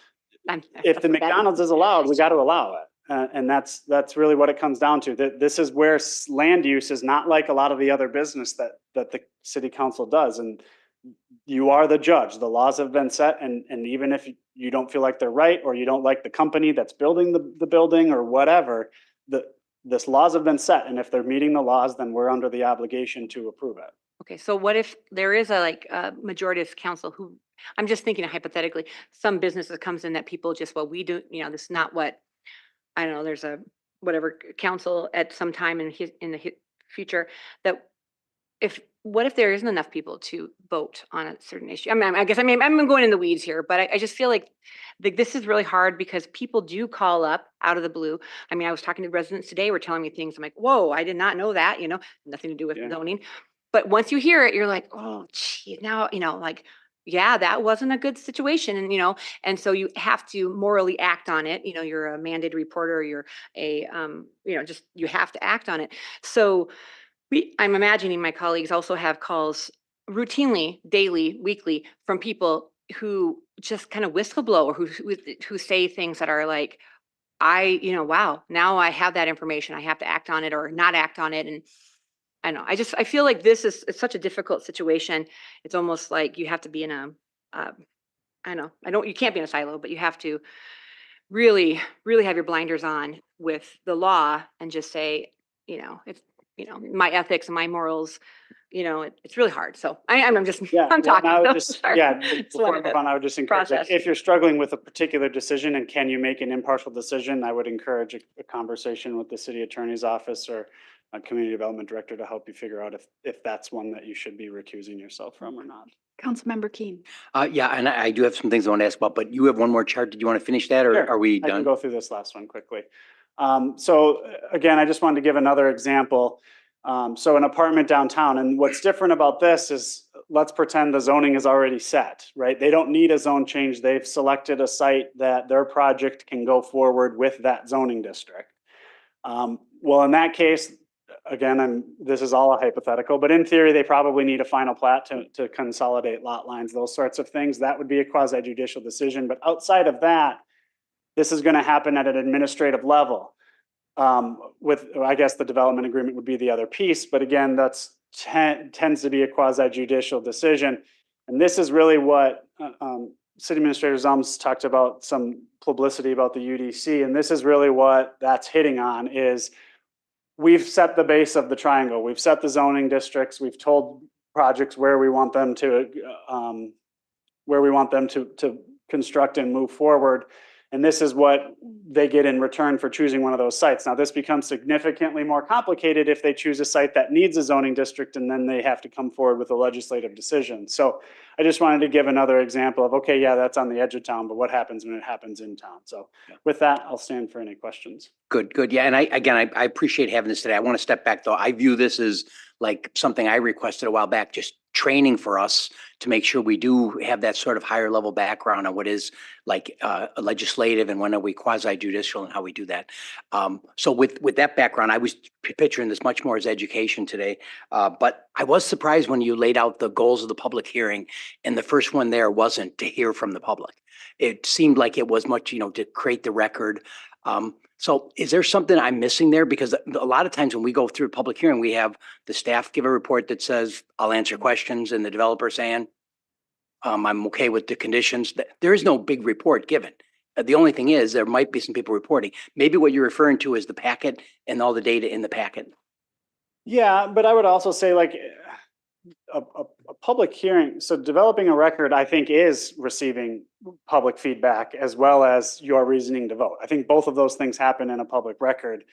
If the McDonald's is allowed, we gotta allow it. And that's really what it comes down to. This is where land use is not like a lot of the other business that the city council does. And you are the judge. The laws have been set, and even if you don't feel like they're right, or you don't like the company that's building the building or whatever, this laws have been set, and if they're meeting the laws, then we're under the obligation to approve it. Okay, so what if there is a majority of council who, I'm just thinking hypothetically, some businesses comes in that people just, well, we do, this is not what, I don't know, there's a whatever council at some time in the future that what if there isn't enough people to vote on a certain issue? I guess I'm going in the weeds here, but I just feel like this is really hard because people do call up out of the blue. I was talking to residents today, were telling me things. I'm like, whoa, I did not know that, nothing to do with zoning. But once you hear it, you're like, oh, gee, now, yeah, that wasn't a good situation. And, and so you have to morally act on it. You're a mandated reporter, you're a, you have to act on it. So I'm imagining my colleagues also have calls routinely, daily, weekly, from people who just kind of whistleblow, or who say things that are like, wow, now I have that information, I have to act on it or not act on it. And I know, I feel like it's such a difficult situation. It's almost like you have to be in you can't be in a silo, but you have to really, really have your blinders on with the law and just say, it's, my ethics and my morals, it's really hard. So I'm just, I'm talking. I would just encourage, if you're struggling with a particular decision and can you make an impartial decision, I would encourage a conversation with the city attorney's office or a community development director to help you figure out if that's one that you should be recusing yourself from or not. Councilmember Keen. Yeah, and I do have some things I want to ask about, but you have one more chart. Did you want to finish that, or Sure. are we I can done? go through this last one quickly. So again, I just wanted to give another example. So an apartment downtown, and what's different about this is, let's pretend the zoning is already set, right? They don't need a zone change. They've selected a site that their project can go forward with that zoning district. Well, in that case, again, this is all a hypothetical, but in theory, they probably need a final plat to consolidate lot lines, those sorts of things. That would be a quasi judicial decision. But outside of that, this is going to happen at an administrative level. I guess the development agreement would be the other piece, but again, that's tends to be a quasi judicial decision. And this is really what City Administrator Zums talked about, some publicity about the UDC. And this is really what that's hitting on is, we've set the base of the triangle. We've set the zoning districts. We've told projects where we want them to construct and move forward. And this is what they get in return for choosing one of those sites. Now, this becomes significantly more complicated if they choose a site that needs a zoning district, and then they have to come forward with a legislative decision. So I just wanted to give another example of, okay, yeah, that's on the edge of town, but what happens when it happens in town? So with that, I'll stand for any questions. Good. Yeah, and I appreciate having this today. I want to step back though. I view this as like something I requested a while back, just training for us to make sure we do have that sort of higher level background on what is like legislative and when are we quasi judicial and how we do that. So with that background, I was picturing this much more as education today. But I was surprised when you laid out the goals of the public hearing, and the first one there wasn't to hear from the public. It seemed like it was much, to create the record. So is there something I'm missing there? Because a lot of times when we go through a public hearing, we have the staff give a report that says, I'll answer questions, and the developer saying, I'm okay with the conditions. There is no big report given. The only thing is there might be some people reporting. Maybe what you're referring to is the packet and all the data in the packet. Yeah, but I would also say like a public hearing, so developing a record, I think, is receiving public feedback as well as your reasoning to vote. I think both of those things happen in a public record.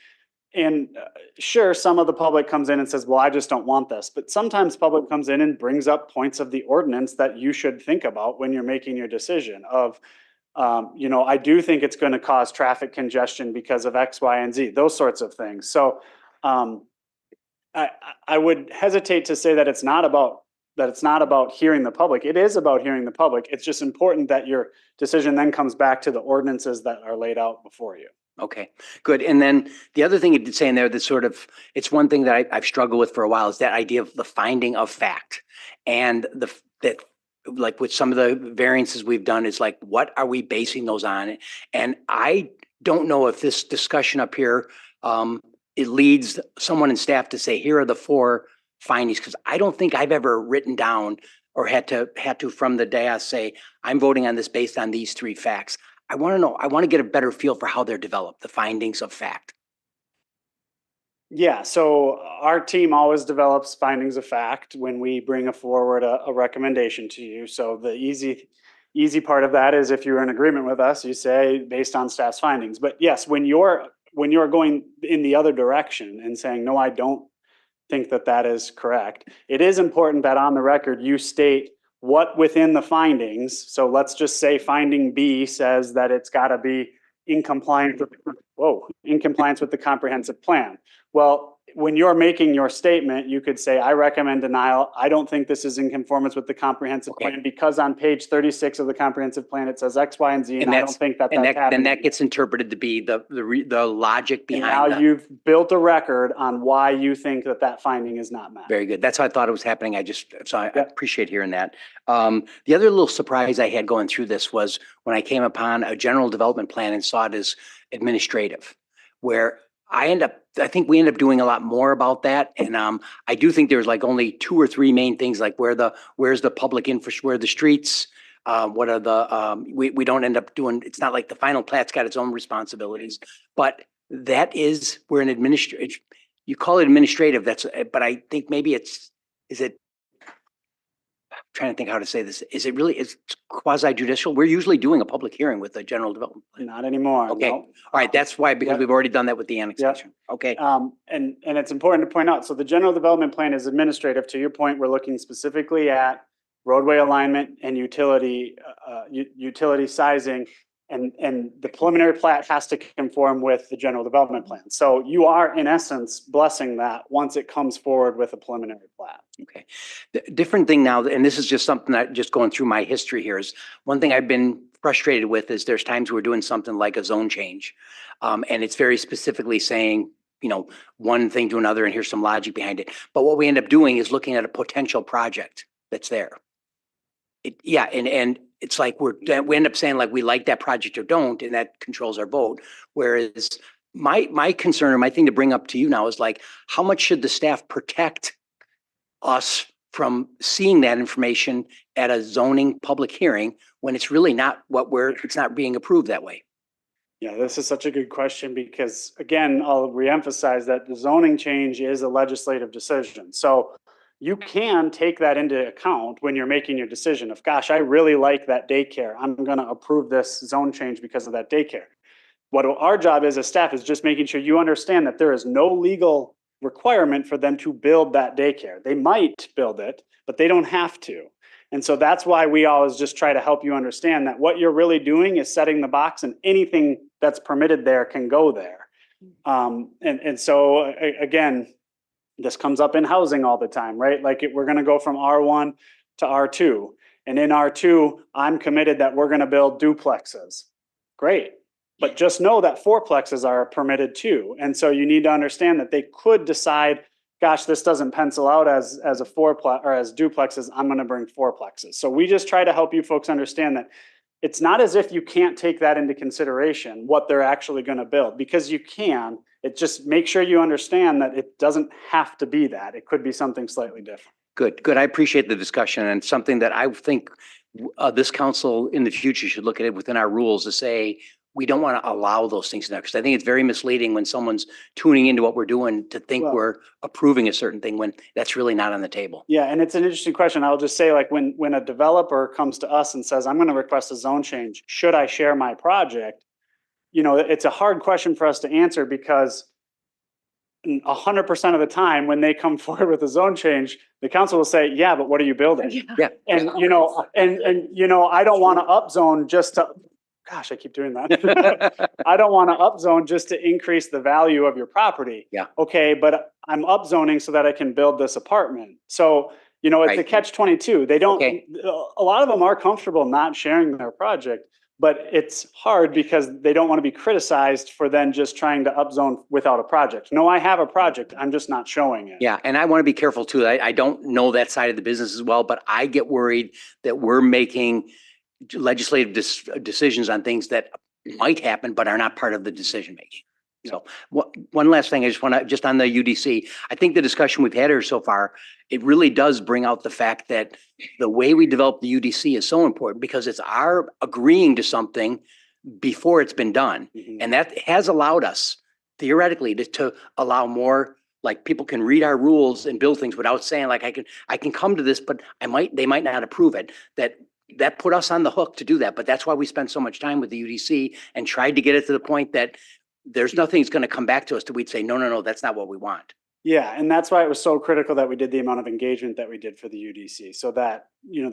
And sure, some of the public comes in and says, well, I just don't want this. But sometimes public comes in and brings up points of the ordinance that you should think about when you're making your decision of, I do think it's going to cause traffic congestion because of X, Y, and Z, those sorts of things. So I would hesitate to say that it's not about hearing the public. It is about hearing the public. It's just important that your decision then comes back to the ordinances that are laid out before you. Okay, good. And then the other thing you did say in there that sort of, it's one thing that I've struggled with for a while is that idea of the finding of fact. And that like with some of the variances we've done is like, what are we basing those on? And I don't know if this discussion up here, it leads someone in staff to say, here are the 4 findings, because I don't think I've ever written down or had to from the dais say, I'm voting on this based on these 3 facts. I want to know, I want to get a better feel for how they're developed, the findings of fact. Yeah, so our team always develops findings of fact when we bring forward a recommendation to you. So the easy part of that is if you're in agreement with us, you say based on staff's findings. But yes, when you're going in the other direction and saying, no, I don't think that is correct, it is important that on the record you state what within the findings. So let's just say finding B says that it's got to be in compliance with the comprehensive plan. Well, when you're making your statement, you could say, I recommend denial. I don't think this is in conformance with the comprehensive plan because on page 36 of the comprehensive plan, it says X, Y, and Z, and I don't think that's happening. And that gets interpreted to be the logic behind and now you've built a record on why you think that finding is not met. Very good. That's how I thought it was happening. I appreciate hearing that. The other little surprise I had going through this was when I came upon a general development plan and saw it as administrative, where I think we end up doing a lot more about that. And I do think there's like only 2 or 3 main things, like where's the public infrastructure, where are the streets, what are the, we don't end up doing, it's not like the final plat's got its own responsibilities, but that is where an administrative, you call it administrative, but I think maybe is it, I'm trying to think how to say this. Is it really, is quasi judicial? We're usually doing a public hearing with a general development plan. Not anymore. Okay. No. All right. That's why, because we've already done that with the annexation. Okay. And it's important to point out, so the general development plan is administrative. To your point, we're looking specifically at roadway alignment and utility sizing, and the preliminary plat has to conform with the general development plan. So you are in essence blessing that once it comes forward with a preliminary plat. Okay. The different thing now, and this is just something that just going through my history here, is one thing I've been frustrated with is there's times we're doing something like a zone change. And it's very specifically saying, one thing to another, and here's some logic behind it. But what we end up doing is looking at a potential project that's there. And it's like we end up saying like we like that project or don't, and that controls our vote. Whereas my concern or my thing to bring up to you now is like, how much should the staff protect us from seeing that information at a zoning public hearing when it's really not it's not being approved that way? Yeah, this is such a good question because again, I'll reemphasize that the zoning change is a legislative decision. So you can take that into account when you're making your decision of, gosh, I really like that daycare. I'm going to approve this zone change because of that daycare. What our job is as staff is just making sure you understand that there is no legal requirement for them to build that daycare. They might build it, but they don't have to. And so that's why we always just try to help you understand that what you're really doing is setting the box, and anything that's permitted there can go there. And so again, This comes up in housing all the time, right? Like we're going to go from R1 to R2. And in R2, I'm committed that we're going to build duplexes. Great. But just know that fourplexes are permitted too. And so you need to understand that they could decide, gosh, this doesn't pencil out as a fourplex or as duplexes. I'm going to bring fourplexes. So we just try to help you folks understand that it's not as if you can't take that into consideration, what they're actually going to build, because you can. It just make sure you understand that it doesn't have to be that. It could be something slightly different. Good, good. I appreciate the discussion, and something that I think this council in the future should look at it within our rules to say, we don't want to allow those things now, because I think it's very misleading when someone's tuning into what we're doing to think Well- we're approving a certain thing when that's really not on the table. Yeah, and it's an interesting question. I'll just say, like, when a developer comes to us and says, I'm going to request a zone change, should I share my project? You know, it's a hard question for us to answer because 100% of the time when they come forward with a zone change, the council will say, yeah, but what are you building? Yeah. And, you know, I don't want to upzone just to, gosh, I keep doing that. I don't want to upzone just to increase the value of your property. Yeah. Okay, but I'm upzoning so that I can build this apartment. So, you know, it's a Right. catch-22. They don't, Okay. a lot of them are comfortable not sharing their project, but it's hard because they don't want to be criticized for then just trying to upzone without a project. No, I have a project. I'm just not showing it. Yeah, and I want to be careful too. I don't know that side of the business as well, but I get worried that we're making legislative decisions on things that might happen, but are not part of the decision making. So one last thing, I just want to, just on the UDC, I think the discussion we've had here so far, it really does bring out the fact that the way we develop the UDC is so important because it's our agreeing to something before it's been done. Mhm. And that has allowed us theoretically to allow more, like people can read our rules and build things without saying like, I can come to this, but they might not approve it. That put us on the hook to do that. But that's why we spent so much time with the UDC and tried to get it to the point that there's nothing that's going to come back to us till we'd say, no, that's not what we want. Yeah, and that's why it was so critical that we did the amount of engagement that we did for the UDC, so that, you know,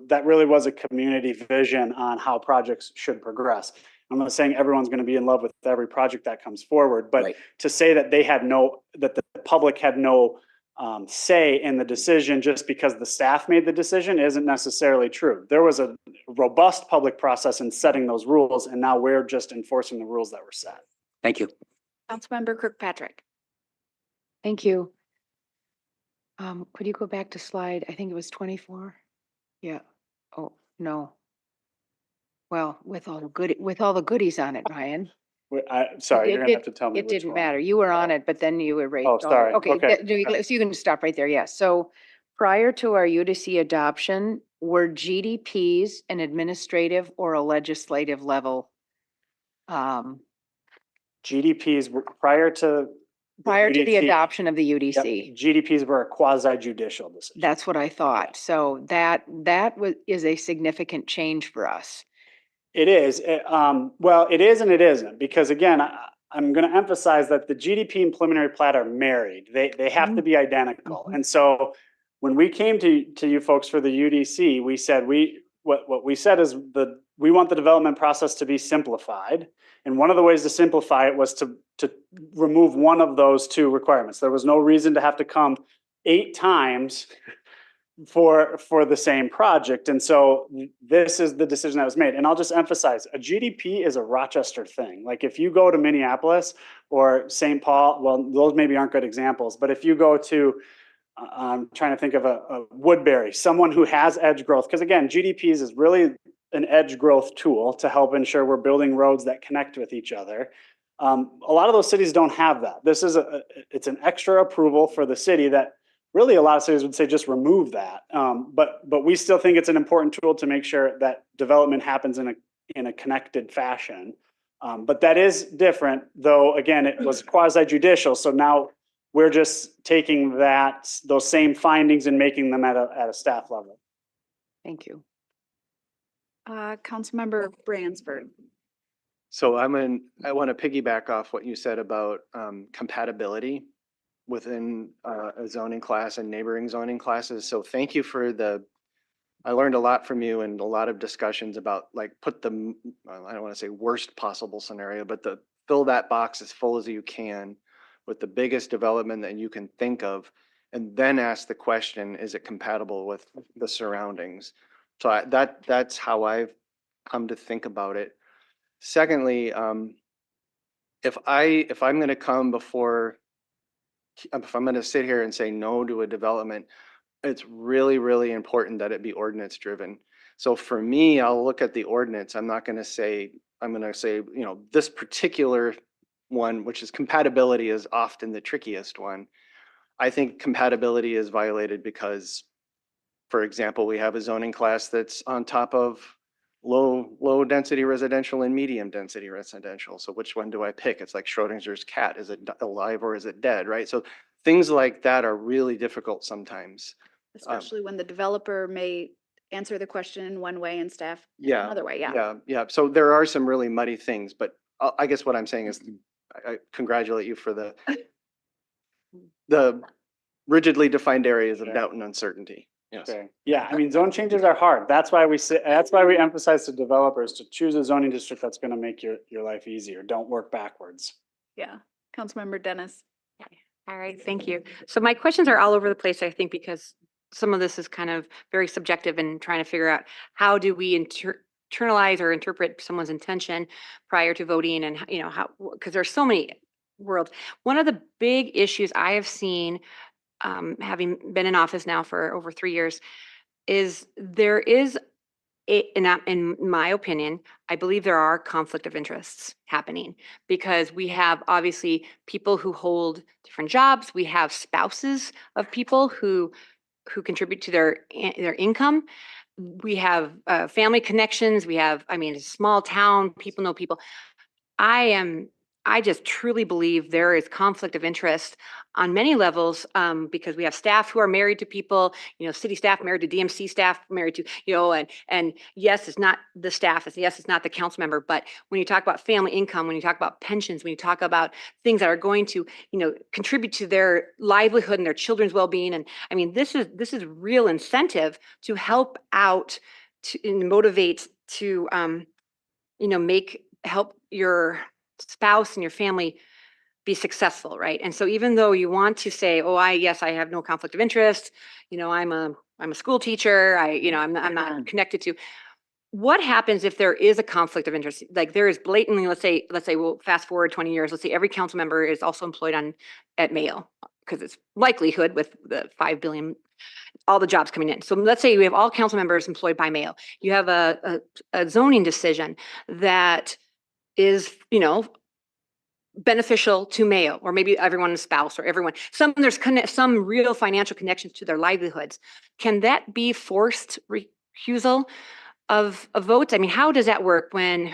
that really was a community vision on how projects should progress. I'm not saying everyone's going to be in love with every project that comes forward, but Right. to say that that the public had no say in the decision just because the staff made the decision isn't necessarily true. There was a robust public process in setting those rules, and now we're just enforcing the rules that were set. Thank you. Councilmember Kirkpatrick. Thank you. Could you go back to slide, I think it was 24? Yeah. Oh, no. Well, with all the goodies on it, Ryan. Sorry, It you're gonna did- have to tell me It which didn't one. matter. You were on it, but then you erased. Oh, all the- sorry. Okay, Okay. so you can stop right there. Yes. So prior to our UDC adoption, were GDPs an administrative or a legislative level? GDPs were prior to. Prior to the UDC adoption of the Yep, UDC? GDPs were a quasi judicial decision. That's what I thought. So that is a significant change for us. It is, well, it is and it isn't, because again, I'm gonna emphasize that the GDP and preliminary plat are married. They have to be identical. Mhm. And so when we came to you folks for the UDC, we said, what we said is we want the development process to be simplified. And one of the ways to simplify it was to remove one of those two requirements. There was no reason to have to come 8 times for the same project. And so this is the decision that was made. And I'll just emphasize, a GDP is a Rochester thing. Like if you go to Minneapolis or St. Paul, well, those maybe aren't good examples, but if you go to, I'm trying to think of a Woodbury, someone who has edge growth, because again, GDPs is really an edge growth tool to help ensure we're building roads that connect with each other. A lot of those cities don't have that. This is it's an extra approval for the city that really a lot of cities would say just remove that. But we still think it's an important tool to make sure that development happens in a connected fashion. But that is different, though, again, it was quasi judicial. So now we're just taking those same findings and making them at a staff level. Thank you. Councilmember Bransford. So I want to piggyback off what you said about compatibility within a zoning class and neighboring zoning classes. So thank you for I learned a lot from you and a lot of discussions about like I don't want to say worst possible scenario, but fill that box as full as you can with the biggest development that you can think of, and then ask the question, is it compatible with the surroundings? So that's how I've come to think about it. Secondly, if I'm going to come before, if I'm going to sit here and say no to a development, it's really, really important that it be ordinance driven. So for me, I'll look at the ordinance. I'm not going to say, I'm going to say, you know, this particular one, which is compatibility, is often the trickiest one. I think compatibility is violated because, for example, we have a zoning class that's on top of low density residential and medium density residential. So which one do I pick? It's like Schrodinger's cat. Is it alive or is it dead, right? So things like that are really difficult sometimes. Especially when the developer may answer the question in one way and staff in Yeah. another way, yeah. Yeah. So there are some really muddy things, but I guess what I'm saying is I congratulate you for the rigidly defined areas of Sure. doubt and uncertainty. Yes. Okay. Yeah, I mean, zone changes are hard. That's why we emphasize to developers to choose a zoning district that's gonna make your life easier. Don't work backwards. Yeah. Councilmember Dennis. All right, thank you. So my questions are all over the place, I think, because some of this is kind of very subjective and trying to figure out how do we internalize or interpret someone's intention prior to voting and, you know, how, because there's so many worlds. One of the big issues I have seen, having been in office now for over 3 years, is there is in my opinion, I believe there are conflict of interests happening because we have obviously people who hold different jobs. We have spouses of people who contribute to their income. We have family connections. We have, I mean, it's a small town. People know people. I just truly believe there is conflict of interest on many levels, because we have staff who are married to people, you know, city staff married to DMC staff married to, you know, and yes, it's not the staff, yes, it's not the council member, but when you talk about family income, when you talk about pensions, when you talk about things that are going to, you know, contribute to their livelihood and their children's well-being, and I mean, this is real incentive to help out and motivate to, you know, help your spouse and your family be successful, right? And so even though you want to say, oh, I have no conflict of interest, you know, I'm a school teacher, I'm not connected to. What happens if there is a conflict of interest? Like there is blatantly, let's say we'll fast forward 20 years, let's say every council member is also employed at Mayo, because it's likelihood with the 5 billion, all the jobs coming in. So let's say we have all council members employed by Mayo. You have a zoning decision that is, you know, beneficial to Mayo, or maybe everyone's spouse or everyone. There's some real financial connections to their livelihoods. Can that be forced recusal of votes? I mean, how does that work when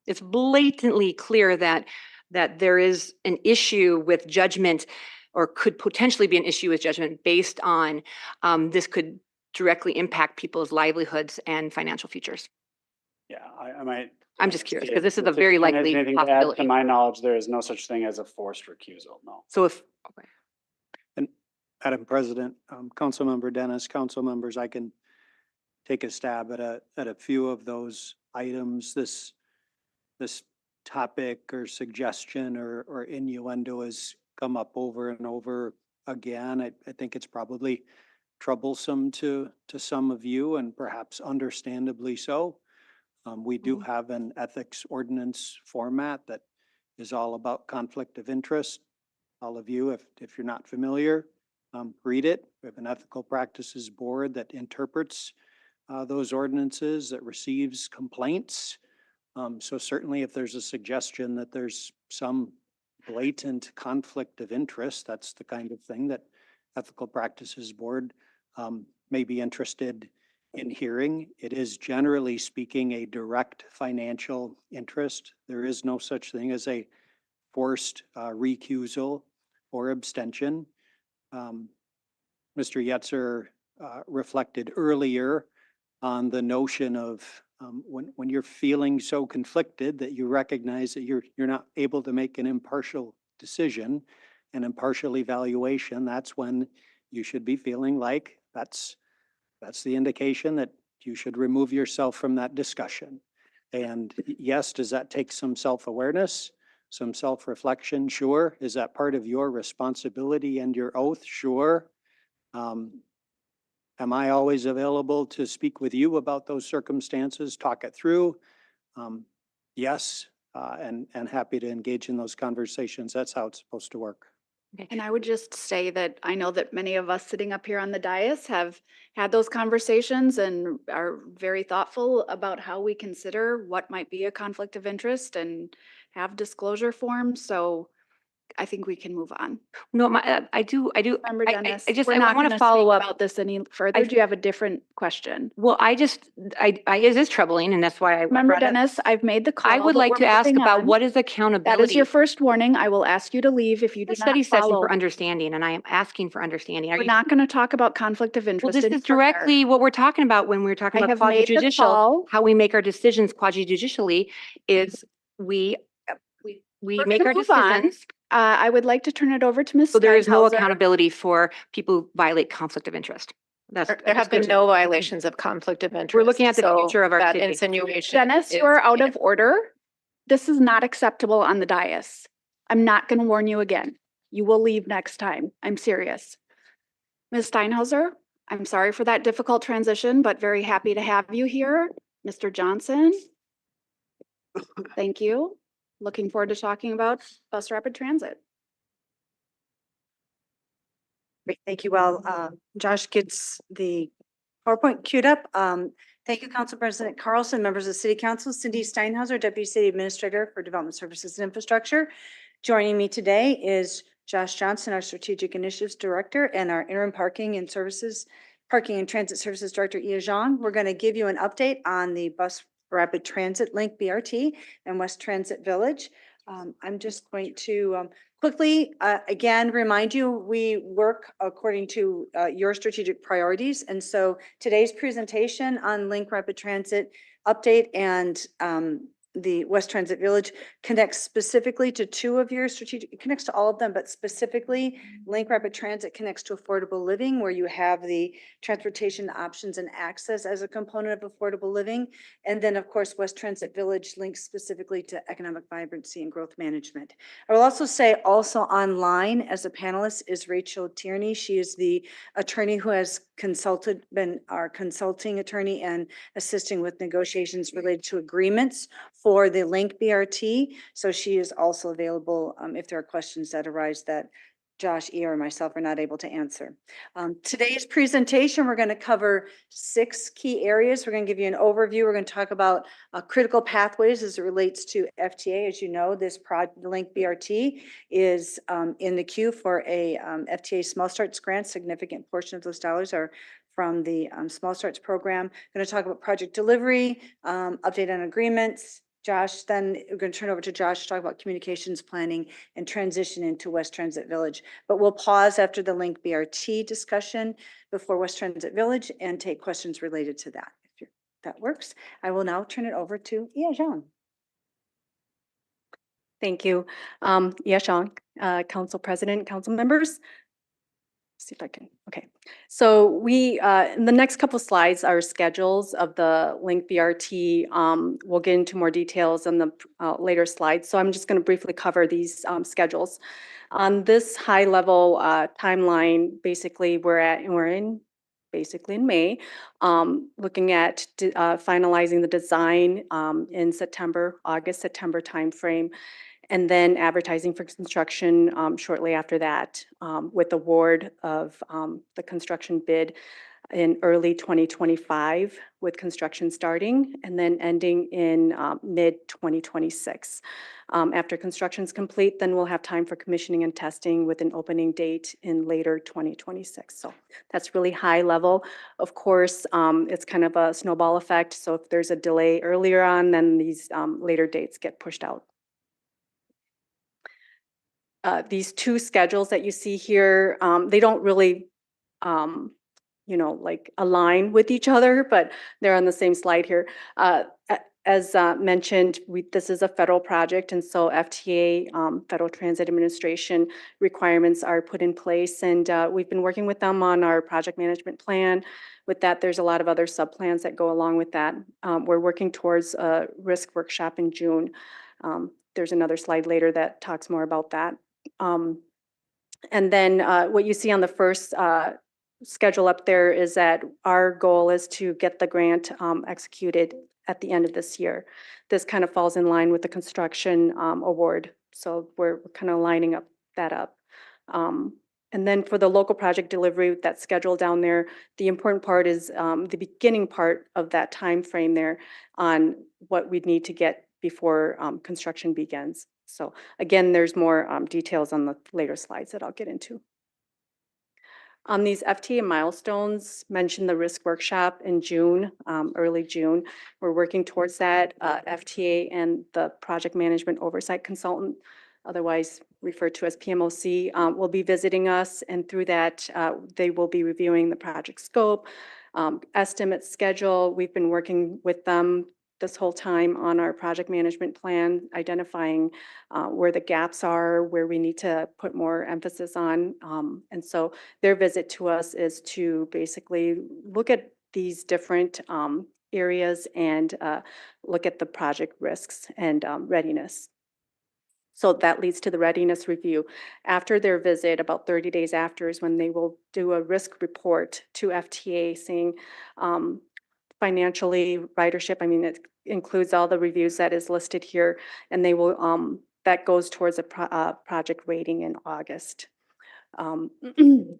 it's blatantly clear that there is an issue with judgment, or could potentially be an issue with judgment based on this could directly impact people's livelihoods and financial futures? Yeah, I might. I'm just curious, see because this is if a very Ken has likely anything to add. To possibility. my knowledge, there is no such thing as a forced recusal, no. So Madam President, Councilmember Dennis, council members, I can take a stab at a few of those items. This topic or suggestion or innuendo has come up over and over again. I think it's probably troublesome to some of you, and perhaps understandably so. We do have an ethics ordinance format that is all about conflict of interest. All of you, if you're not familiar, read it. We have an ethical practices board that interprets those ordinances, that receives complaints. So certainly if there's a suggestion that there's some blatant conflict of interest, that's the kind of thing that ethical practices board may be interested in hearing. It is generally speaking a direct financial interest. There is no such thing as a forced recusal or abstention. Mr. Yetzer reflected earlier on the notion of when you're feeling so conflicted that you recognize that you're not able to make an impartial decision, an impartial evaluation, that's when you should be feeling like that's the indication that you should remove yourself from that discussion. And yes, does that take some self-awareness? some self-reflection? Sure. Is that part of your responsibility and your oath? Sure. Am I always available to speak with you about those circumstances, talk it through? Yes, and happy to engage in those conversations. That's how it's supposed to work. And I would just say that I know that many of us sitting up here on the dais have had those conversations and are very thoughtful about how we consider what might be a conflict of interest and have disclosure forms. So I think we can move on. No, I do. Remember, I Dennis, just, we're I not want going to follow up. about this any further. Do you have a different question? Well, it is troubling, and that's why I Remember, brought it. Dennis, I've made the call. I would but like we're to ask moving about on. what is That accountability? is your first warning. I will ask you to leave if you do A not study session follow. for understanding, and I am asking for understanding. Are We're you? not going to talk about conflict of Well, interest. this any is further. directly what we're talking about when we're talking I about have made the quasi-judicial, call. how we make our decisions quasi-judicially is we We're make gonna our move on. decisions. I would like to turn it over to Ms. So there is no Steinhauser. accountability for people who violate conflict of interest. There have been no violations of conflict of interest. We're looking at the so future of our that city. insinuation. Dennis, is you are out made. of order. This is not acceptable on the dais. I'm not going to warn you again. You will leave next time. I'm serious. Ms. Steinhauser, I'm sorry for that difficult transition, but very happy to have you here. Mr. Johnson. Thank you. Looking forward to talking about bus rapid transit. Great, thank you. Well, Josh gets the PowerPoint queued up. Thank you, Council President Carlson, members of the City Council, Cindy Steinhauser, Deputy City Administrator for Development Services and Infrastructure. Joining me today is Josh Johnson, our Strategic Initiatives Director, and our Interim Parking and Transit Services Director, Ia Zhang. We're going to give you an update on the Bus Rapid Transit Link BRT and West Transit Village. I'm just going to quickly, again, remind you, we work according to your strategic priorities. And so today's presentation on Link Rapid Transit update and the West Transit Village connects specifically to two of your strategic, it connects to all of them, but specifically Link Rapid Transit connects to affordable living, where you have the transportation options and access as a component of affordable living. And then, of course, West Transit Village links specifically to economic vibrancy and growth management. I will also say also online as a panelist is Rachel Tierney. She is the attorney who has been our consulting attorney and assisting with negotiations related to agreements for the Link BRT. So she is also available if there are questions that arise that Josh, E, or myself are not able to answer. Today's presentation, we're going to cover 6 key areas. We're going to give you an overview. We're going to talk about critical pathways as it relates to FTA. As you know, this Link BRT is in the queue for a FTA Small Starts grant. Significant portion of those dollars are from the Small Starts program. I'm going to talk about project delivery, update on agreements. Josh, then we're going to turn over to Josh to talk about communications planning and transition into West Transit Village. But we'll pause after the Link BRT discussion before West Transit Village and take questions related to that. If that works, I will now turn it over to Ia Zhang. Thank you. Ia Zhang, Council President, Council members. See if I can, okay. So we, in the next couple slides are schedules of the Link BRT. We'll get into more details on the later slides. So I'm just going to briefly cover these schedules. On this high level timeline, basically we're in May, looking at finalizing the design in August, September timeframe. And then advertising for construction shortly after that, with award of the construction bid in early 2025, with construction starting and then ending in mid 2026. After construction is complete, then we'll have time for commissioning and testing with an opening date in later 2026. So that's really high level. Of course, it's kind of a snowball effect. So if there's a delay earlier on, then these later dates get pushed out. These two schedules that you see here, they don't really, like align with each other, but they're on the same slide here. As mentioned, this is a federal project, and so FTA, Federal Transit Administration requirements are put in place, and we've been working with them on our project management plan. With that, there's a lot of other sub-plans that go along with that. We're working towards a risk workshop in June. There's another slide later that talks more about that. And then what you see on the first schedule up there is that our goal is to get the grant executed at the end of this year. This kind of falls in line with the construction award. So we're kind of lining up that up. And then for the local project delivery, that schedule down there, the important part is the beginning part of that time frame there on what we'd need to get before construction begins. So again, there's more details on the later slides that I'll get into. On these FTA milestones, mentioned the risk workshop in June, early June. We're working towards that. FTA and the project management oversight consultant, otherwise referred to as PMOC, will be visiting us, and through that, they will be reviewing the project scope, estimate schedule. We've been working with them this whole time on our project management plan, identifying where the gaps are, where we need to put more emphasis on. And so their visit to us is to basically look at these different areas and look at the project risks and readiness. So that leads to the readiness review. After their visit, about 30 days after, is when they will do a risk report to FTA saying financially, ridership, I mean, it includes all the reviews that is listed here, and they will, that goes towards a project rating in August.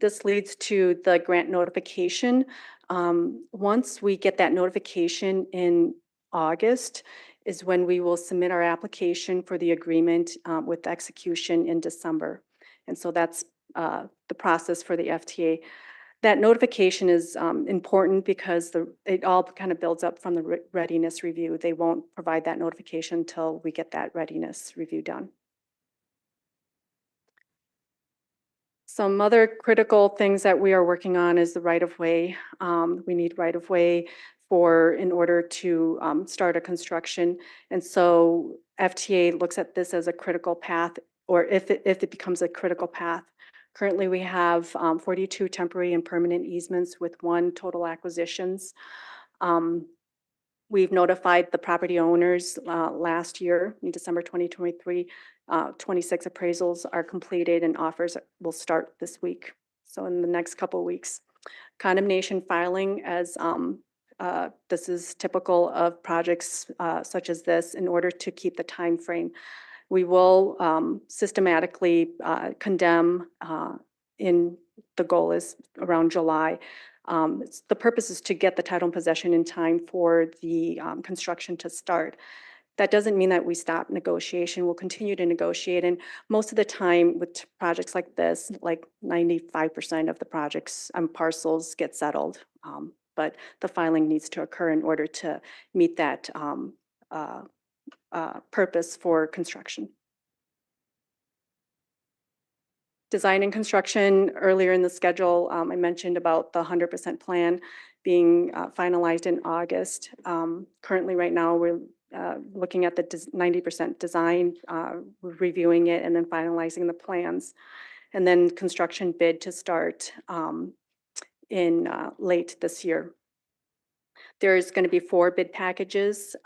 This leads to the grant notification. Once we get that notification in August is when we will submit our application for the agreement with execution in December. And so that's the process for the FTA. That notification is important because it all kind of builds up from the readiness review. They won't provide that notification until we get that readiness review done. Some other critical things that we are working on is the right-of-way. We need right-of-way in order to start a construction. And so FTA looks at this as a critical path, or if it becomes a critical path. Currently, we have 42 temporary and permanent easements with 1 total acquisitions. We've notified the property owners last year, in December 2023, 26 appraisals are completed and offers will start this week. So in the next couple of weeks. Condemnation filing, as this is typical of projects such as this, in order to keep the time frame. We will systematically condemn the goal is around July. The purpose is to get the title and possession in time for the construction to start. That doesn't mean that we stop negotiation. We'll continue to negotiate. And most of the time with projects like this, like 95% of the projects parcels get settled. But the filing needs to occur in order to meet that purpose for construction. Design and construction, earlier in the schedule, I mentioned about the 100% plan being finalized in August. Currently, right now, we're looking at the 90% design, reviewing it, and then finalizing the plans. And then construction bid to start in late this year. There's going to be 4 bid packages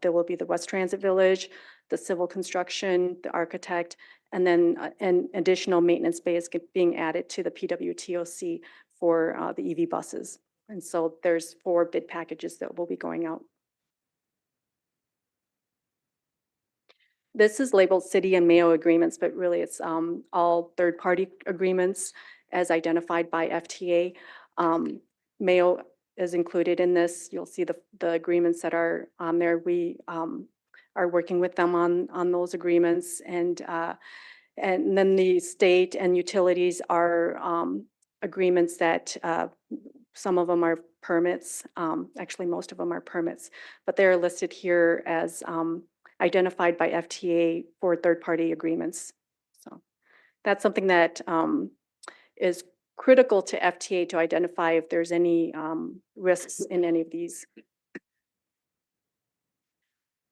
there will be the West Transit Village, the civil construction, the architect, and then an additional maintenance space being added to the PWTOC for the EV buses. And so there's 4 bid packages that will be going out. This is labeled city and Mayo agreements, but really it's all third-party agreements as identified by FTA. Mayo is included in this. You'll see the agreements that are on there. We are working with them on those agreements, and then the state and utilities are agreements that some of them are permits. Actually, most of them are permits, but they're listed here as identified by FTA for third-party agreements. So that's something that is critical to FTA to identify if there's any risks in any of these.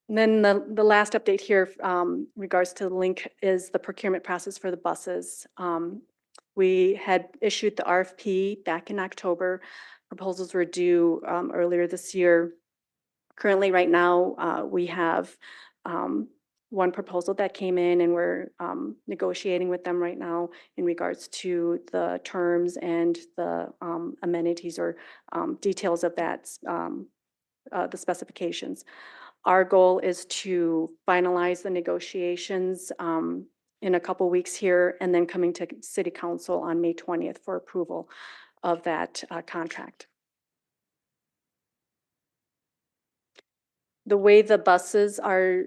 And then the last update here regards to the link is the procurement process for the buses. We had issued the RFP back in October. Proposals were due earlier this year. Currently, right now, we have one proposal that came in, and we're negotiating with them right now in regards to the terms and the amenities or details of that, the specifications. Our goal is to finalize the negotiations in a couple weeks here, and then coming to City Council on May 20th for approval of that contract. The way the buses are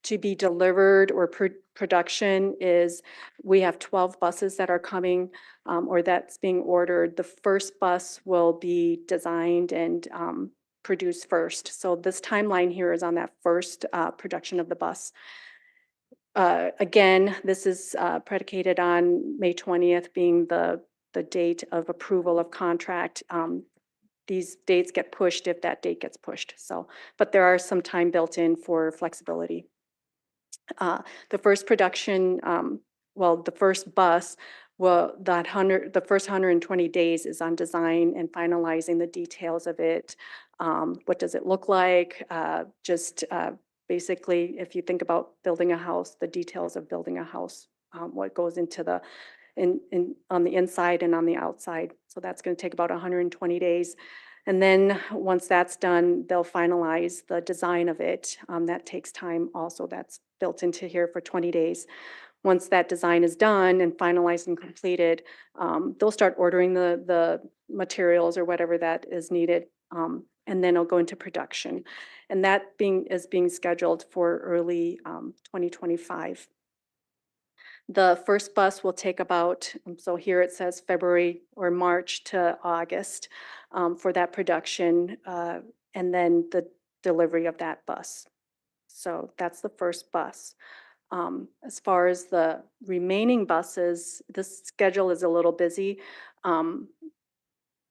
to be delivered or production is we have 12 buses that are coming or that's being ordered. The first bus will be designed and produced first. So this timeline here is on that first production of the bus. Again, this is predicated on May 20th being the date of approval of contract. These dates get pushed if that date gets pushed. So, but there are some time built in for flexibility. The first production, the first bus, the first 120 days is on design and finalizing the details of it. What does it look like? Basically, if you think about building a house, the details of building a house, what goes into the on the inside and on the outside. So that's going to take about 120 days. And then once that's done, they'll finalize the design of it. That takes time also. That's built into here for 20 days. Once that design is done and finalized and completed, they'll start ordering the materials or whatever that is needed. And then it'll go into production. And that is being scheduled for early 2025. The first bus will take about, so here it says February or March to August for that production, and then the delivery of that bus. So that's the first bus. As far as the remaining buses, this schedule is a little busy.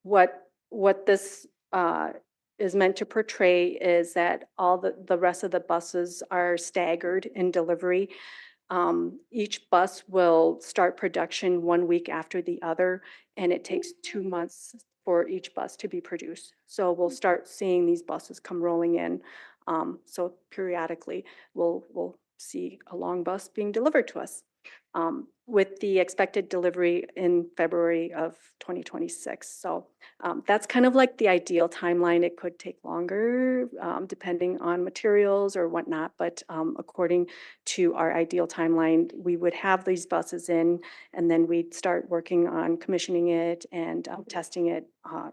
What this is meant to portray is that all the rest of the buses are staggered in delivery. Each bus will start production 1 week after the other, and it takes 2 months for each bus to be produced. So we'll start seeing these buses come rolling in. So periodically, we'll see a long bus being delivered to us with the expected delivery in February of 2026. So that's kind of like the ideal timeline. It could take longer depending on materials or whatnot, but according to our ideal timeline, we would have these buses in, and then we'd start working on commissioning it and testing it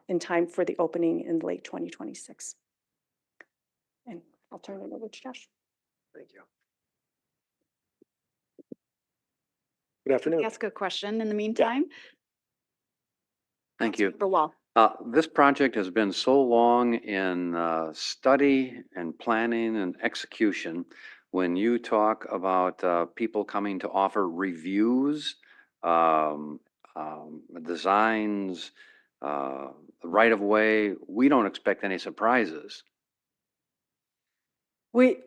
in time for the opening in late 2026. And I'll turn it over to Josh. Thank you. Good afternoon. Ask a question in the meantime. Thank you. Member Wall. This project has been so long in study and planning and execution. When you talk about people coming to offer reviews, designs, right of way, we don't expect any surprises. We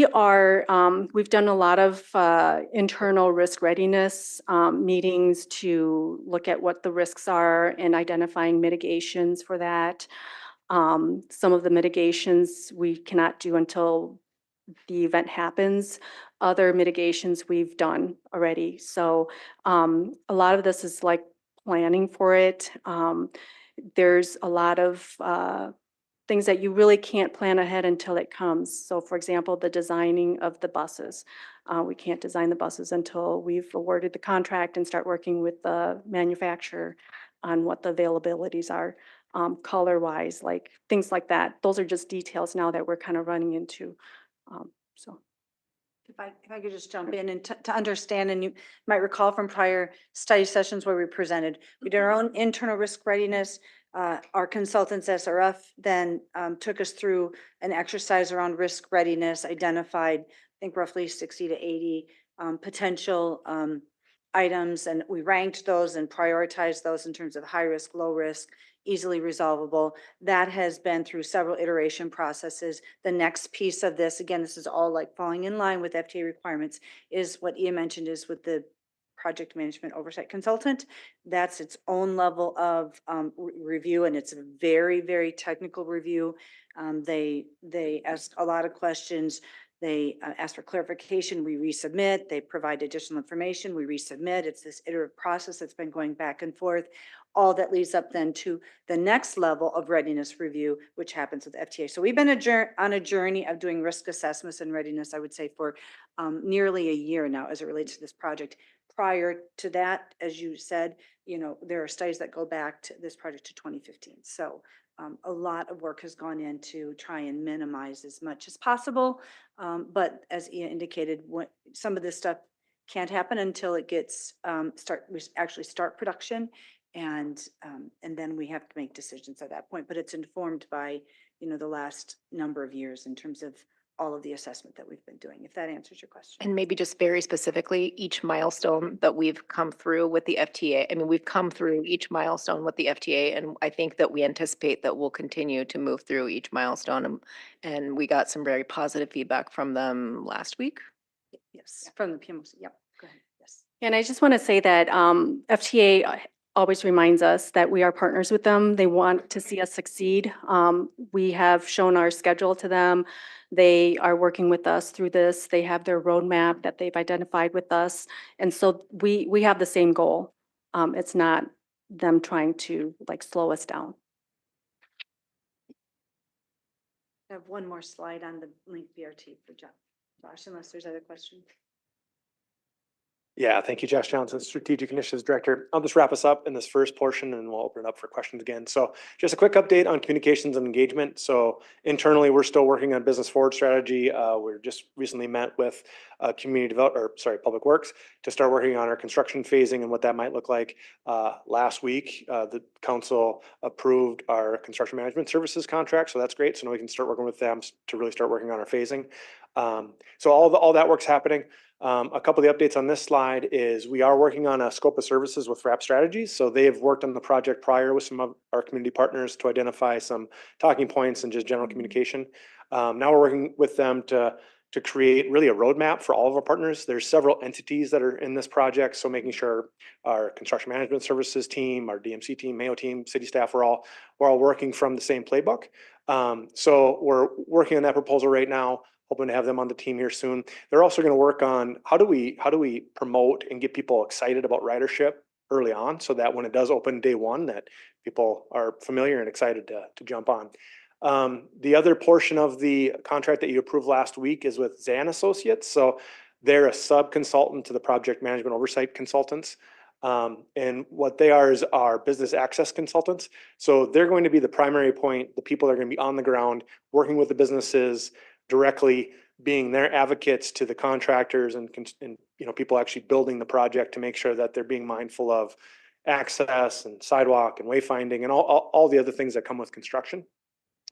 are, we've done a lot of internal risk readiness meetings to look at what the risks are and identifying mitigations for that. Some of the mitigations we cannot do until the event happens. Other mitigations we've done already. So a lot of this is like planning for it. There's a lot of things that you really can't plan ahead until it comes. So for example, the designing of the buses. We can't design the buses until we've awarded the contract and start working with the manufacturer on what the availabilities are, color-wise, like things like that. Those are just details now that we're kind of running into. So. If I could just jump in and to understand, and you might recall from prior study sessions where we presented, we did our own internal risk readiness. Our consultants, SRF, then took us through an exercise around risk readiness, identified, I think, roughly 60 to 80 potential items, and we ranked those and prioritized those in terms of high risk, low risk, easily resolvable. That has been through several iteration processes. The next piece of this, again, this is all like falling in line with FTA requirements, is what Ia mentioned, is with the project management oversight consultant. That's its own level of review, and it's a very, very technical review. They ask a lot of questions They ask for clarification, we resubmit. They provide additional information, we resubmit. It's this iterative process that's been going back and forth. All that leads up then to the next level of readiness review, which happens with FTA. So we've been on a journey of doing risk assessments and readiness, I would say, for nearly a year now as it relates to this project. Prior to that, as you said, there are studies that go back to this project to 2015. So a lot of work has gone in to try and minimize as much as possible. But as Ia indicated, some of this stuff can't happen until it gets we actually start production, and then we have to make decisions at that point. But it's informed by the last number of years in terms of all of the assessment that we've been doing, if that answers your question. And maybe just very specifically, each milestone that we've come through with the FTA, I mean, we've come through each milestone with the FTA, and I think that we anticipate that we'll continue to move through each milestone. And we got some very positive feedback from them last week. Yes, from the PMOC. Yep, go ahead. Yes. And I just want to say that FTA always reminds us that we are partners with them. They want to see us succeed. We have shown our schedule to them. They are working with us through this. They have their roadmap that they've identified with us. And so we have the same goal. It's not them trying to slow us down. I have one more slide on the link BRT for Josh, unless there's other questions. Yeah, thank you, Josh Johnson, Strategic Initiatives Director. I'll just wrap us up in this first portion and we'll open it up for questions again. So just a quick update on communications and engagement. So internally, we're still working on business forward strategy. We're just recently met with Public Works to start working on our construction phasing and what that might look like. Last week, the council approved our construction management services contract. So that's great. So now we can start working with them to really start working on our phasing. So all that work's happening. A couple of the updates on this slide is we are working on a scope of services with RAP Strategies. So they have worked on the project prior with some of our community partners to identify some talking points and just general communication. Now we're working with them to create really a roadmap for all of our partners. There's several entities that are in this project. So making sure our construction management services team, our DMC team, Mayo team, city staff, we're all working from the same playbook. So we're working on that proposal right now, hoping to have them on the team here soon. They're also going to work on how do we promote and get people excited about ridership early on, so that when it does open day one, that people are familiar and excited to jump on. The other portion of the contract that you approved last week is with Zan Associates. So they're a sub-consultant to the project management oversight consultants. And what they are is our business access consultants. So they're going to be the primary point, the people that are going to be on the ground, working with the businesses, directly being their advocates to the contractors and people actually building the project to make sure that they're being mindful of access and sidewalk and wayfinding and all the other things that come with construction.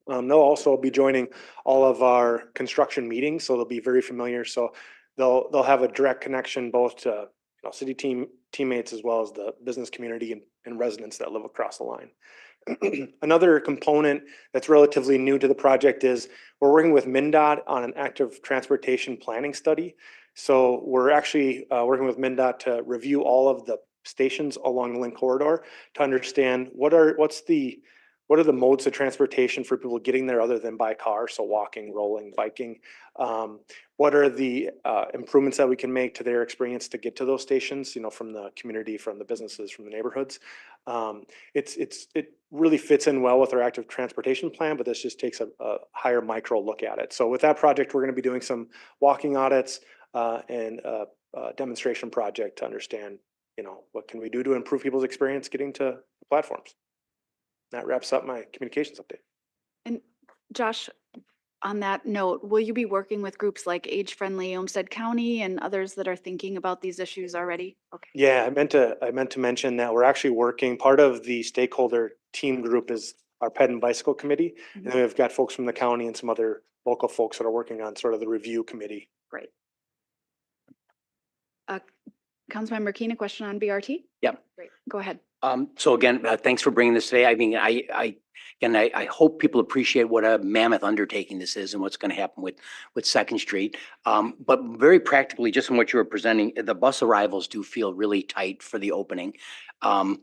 They'll also be joining all of our construction meetings, so they'll be very familiar. So they'll have a direct connection both to city teammates as well as the business community and residents that live across the line. Another component that's relatively new to the project is we're working with MnDOT on an active transportation planning study. So we're actually working with MnDOT to review all of the stations along the link corridor to understand what are the modes of transportation for people getting there other than by car, so walking, rolling, biking. What are the improvements that we can make to their experience to get to those stations, from the community, from the businesses, from the neighborhoods. It really fits in well with our active transportation plan, but this just takes a higher micro look at it. So with that project, we're going to be doing some walking audits and a demonstration project to understand, what can we do to improve people's experience getting to the platforms. That wraps up my communications update. And Josh, on that note, will you be working with groups like Age Friendly Olmsted County and others that are thinking about these issues already? Okay. Yeah, I meant to mention that we're actually working, part of the stakeholder team group is our Ped and Bicycle Committee. And then we've got folks from the county and some other local folks that are working on sort of the review committee. Great. Councilmember Keen, a question on BRT? Yep. Great, go ahead. So again, thanks for bringing this today. I mean, I hope people appreciate what a mammoth undertaking this is and what's going to happen with Second Street. But very practically, just from what you were presenting, the bus arrivals do feel really tight for the opening. I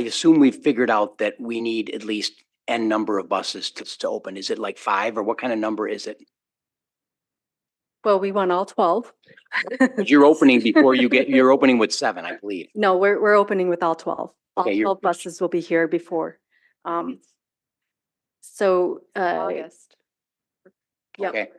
assume we've figured out that we need at least N number of buses to open. Is it like 5 or what kind of number is it? Well, we want all 12. But you're opening before you're opening with 7, I believe. No, we're opening with all 12. All Okay, you're- 12 buses will be here before. So, August. yeah, Okay,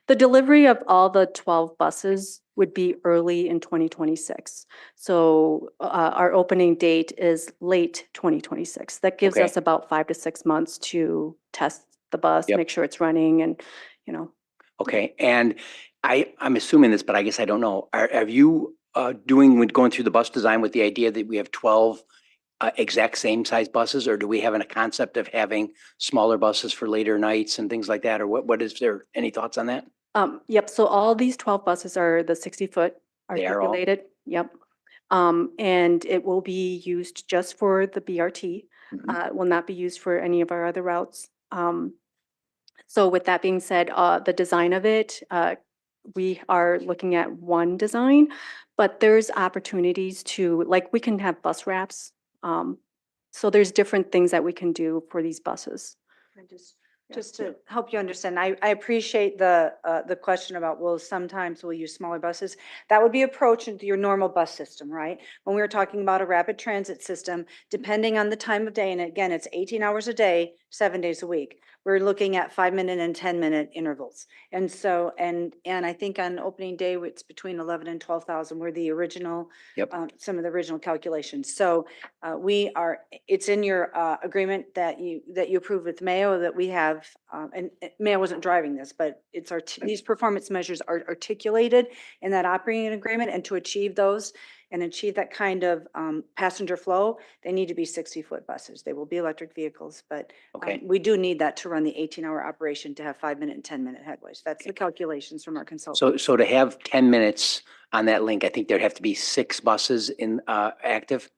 the delivery of all the 12 buses would be early in 2026. So, our opening date is late 2026. That gives Okay. us about 5 to 6 months to test the bus, Yep. make sure it's running and, you know. okay. And I'm assuming this, but I guess I don't know. Are you going through the bus design with the idea that we have 12 exact same size buses, or do we have a concept of having smaller buses for later nights and things like that? Or what is there, any thoughts on that? Yep, so all these 12 buses are the 60-foot They are all? articulated, yep. And it will be used just for the BRT. Mhm. It will not be used for any of our other routes. So with that being said, the design of it, we are looking at one design, but there's opportunities to, like, we can have bus wraps. So there's different things that we can do for these buses. Just to help you understand, I appreciate the question about, well, sometimes we'll use smaller buses. That would be approach into your normal bus system, right? When we were talking about a rapid transit system, depending on the time of day, and again, it's 18 hours a day, 7 days a week. We're looking at 5-minute and 10-minute intervals. And so, and I think on opening day, it's between 11 and 12,000 were the original, Yep. some of the original calculations. So it's in your agreement that you approved with Mayo that we have, and Mayo wasn't driving this, but it's these performance measures are articulated in that operating agreement, and to achieve those and achieve that kind of passenger flow, they need to be 60-foot buses. They will be electric vehicles, but Okay. we do need that to run the 18-hour operation to have 5-minute and 10-minute headways. That's the calculations from our consultant. So to have 10 minutes on that link, I think there'd have to be 6 buses in active.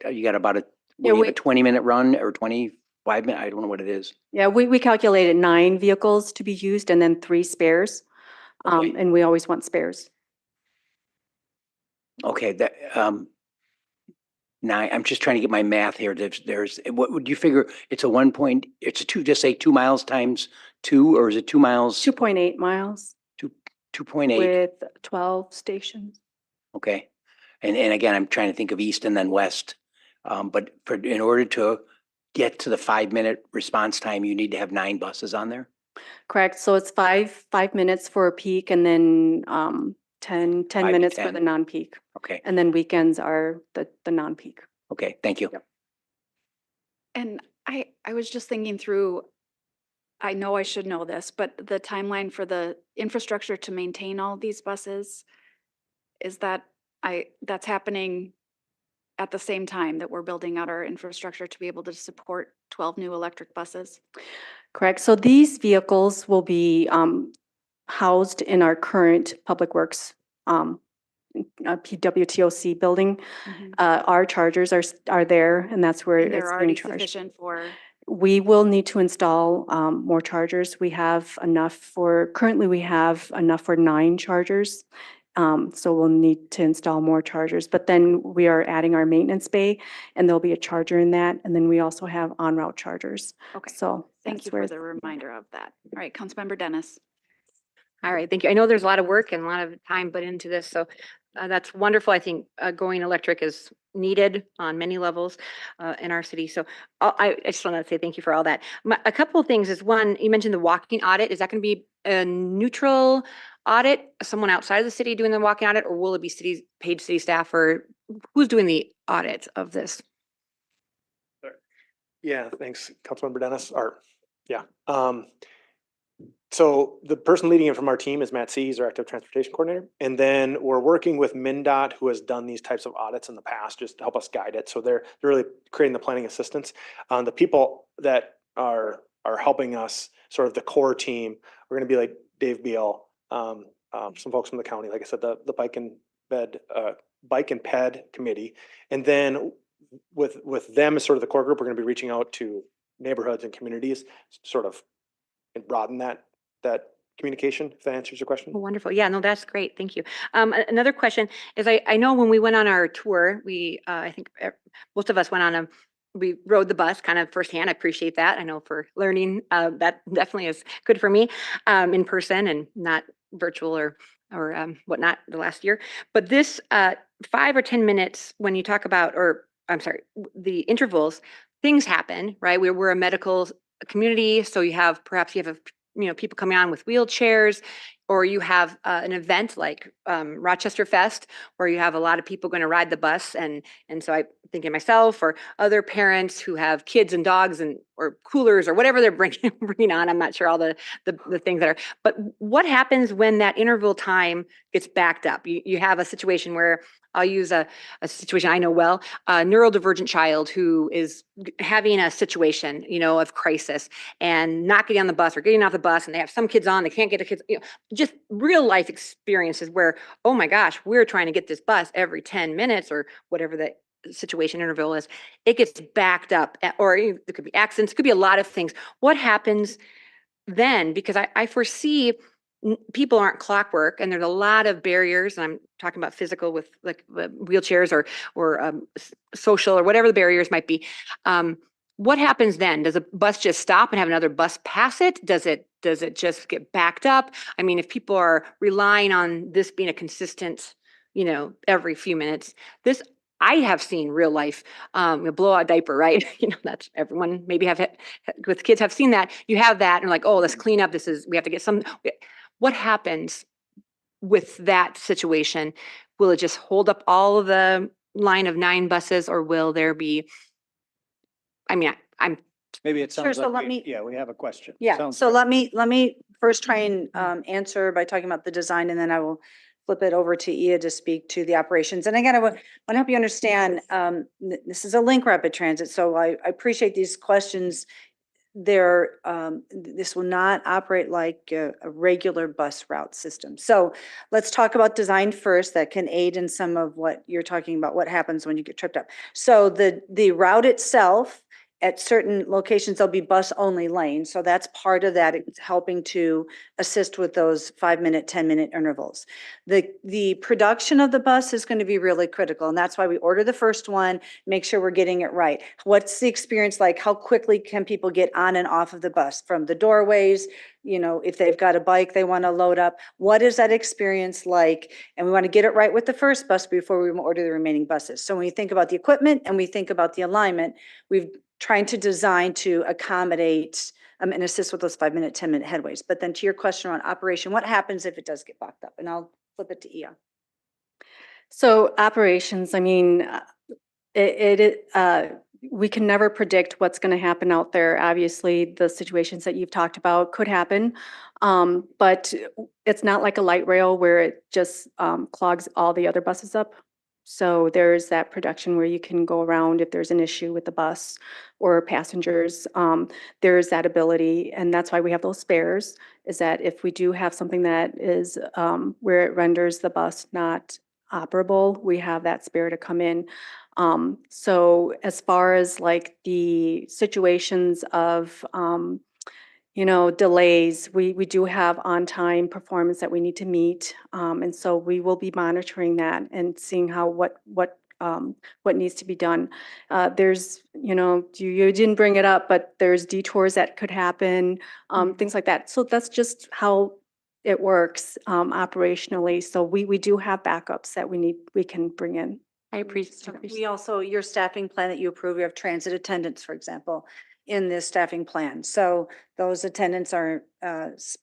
You got about Yeah, you have a 20-minute run or 25-minute, I don't know what it is. Yeah, we calculated 9 vehicles to be used and then 3 spares. Okay. And we always want spares. Okay, that, now I'm just trying to get my math here. What would you figure? It's a 2, just say 2 miles times 2, or is it 2 miles? 2.8 miles 2.8, with 12 stations. okay. And again, I'm trying to think of east and then west. But in order to get to the 5-minute response time, you need to have 9 buses on there? Correct. So it's 5 minutes for a peak and then 10 to minutes for 10. the non-peak. Okay, And then weekends are the non-peak. okay, thank you. Yep. And I was just thinking through, I know I should know this, but the timeline for the infrastructure to maintain all these buses, is that's happening at the same time that we're building out our infrastructure to be able to support 12 new electric buses? Correct. So these vehicles will be housed in our current Public Works PWTOC building. Our chargers are there, and that's where And they're it's being already charged. sufficient for, We will need to install more chargers. Currently we have enough for 9 chargers. So we'll need to install more chargers, but then we are adding our maintenance bay and there'll be a charger in that. And then we also have en route chargers. okay, So thank that's you where for the reminder of that. All right, Councilmember Dennis. All right, thank you. I know there's a lot of work and a lot of time put into this, so that's wonderful. I think going electric is needed on many levels in our city. So I just want to say thank you for all that. A couple of things is, one, you mentioned the walking audit. Is that going to be a neutral audit, someone outside of the city doing the walking audit, or will it be paid city staff, or who's doing the audit of this? Yeah, thanks, Councilmember Dennis, yeah. So the person leading it from our team is Matt C. He's our active transportation coordinator. And then we're working with MnDOT, who has done these types of audits in the past, just to help us guide it. So they're really creating the planning assistance. The people that are helping us, sort of the core team, we're gonna be like Dave Beal, some folks from the county, like I said, the Bike and Ped committee. And then with them as sort of the core group, we're gonna be reaching out to neighborhoods and communities, sort of, and broaden that communication, if that answers your question. Oh, wonderful. Yeah, no, that's great. Thank you. Another question is, I know when we went on our tour, I think most of us went on we rode the bus kind of firsthand. I appreciate that. I know for learning, that definitely is good for me, in person and not virtual or whatnot the last year. But this 5 or 10 minutes when you talk about, or I'm sorry, the intervals, things happen, right? We're a medical community, so perhaps you have people coming on with wheelchairs, or you have an event like Rochester Fest, where you have a lot of people going to ride the bus, and so I think of myself or other parents who have kids and dogs and or coolers or whatever they're bringing on. I'm not sure all the things that are. But what happens when that interval time gets backed up? You have a situation where I'll use a situation I know well, a neurodivergent child who is having a situation, of crisis and not getting on the bus or getting off the bus, and they have some kids on, they can't get the kids, just real life experiences where, oh my gosh, we're trying to get this bus every 10 minutes or whatever the situation interval is, it gets backed up, or there could be accidents, it could be a lot of things. What happens then? Because I foresee people aren't clockwork, and there's a lot of barriers, and I'm talking about physical with like wheelchairs or social or whatever the barriers might be. What happens then? Does a bus just stop and have another bus pass it? Does it just get backed up? I mean, if people are relying on this being a consistent, every few minutes, this I have seen real life, blow out diaper, right? That's everyone maybe with kids have seen that. You have that and like, oh, let's clean up. We have to get some. What happens with that situation? Will it just hold up all of the line of 9 buses, or will there be, I'm Maybe it Sure, sounds so like, let me- we have a question. Yeah, Sounds so like- let me first try and answer by talking about the design, and then I will flip it over to Ia to speak to the operations. And again, I want to help you understand, this is a link rapid transit, so I appreciate these questions. This will not operate like a regular bus route system. So let's talk about design first, that can aid in some of what you're talking about, what happens when you get tripped up. So the route itself, at certain locations, there'll be bus-only lanes. So that's part of that. It's helping to assist with those 5-minute, 10-minute intervals. The production of the bus is going to be really critical. And that's why we order the first one, make sure we're getting it right. What's the experience like? How quickly can people get on and off of the bus from the doorways? If they've got a bike they want to load up, what is that experience like? And we want to get it right with the first bus before we order the remaining buses. So when you think about the equipment and we think about the alignment, we've trying to design to accommodate and assist with those 5-minute, 10-minute headways. But then to your question around operation, what happens if it does get blocked up? And I'll flip it to Ia. So operations, we can never predict what's going to happen out there. Obviously, the situations that you've talked about could happen, but it's not like a light rail where it just clogs all the other buses up. So there's that production where you can go around if there's an issue with the bus or passengers. There's that ability, and that's why we have those spares, is that if we do have something that is where it renders the bus not operable, we have that spare to come in. So as far as like the situations of delays, we do have on-time performance that we need to meet. And so we will be monitoring that and seeing how what needs to be done. There's, you didn't bring it up, but there's detours that could happen, things like that. So that's just how it works operationally. So we do have backups that we can bring in. I appreciate. We also, your staffing plan that you approve, we have transit attendants, for example, in this staffing plan. So those attendants are, eyes,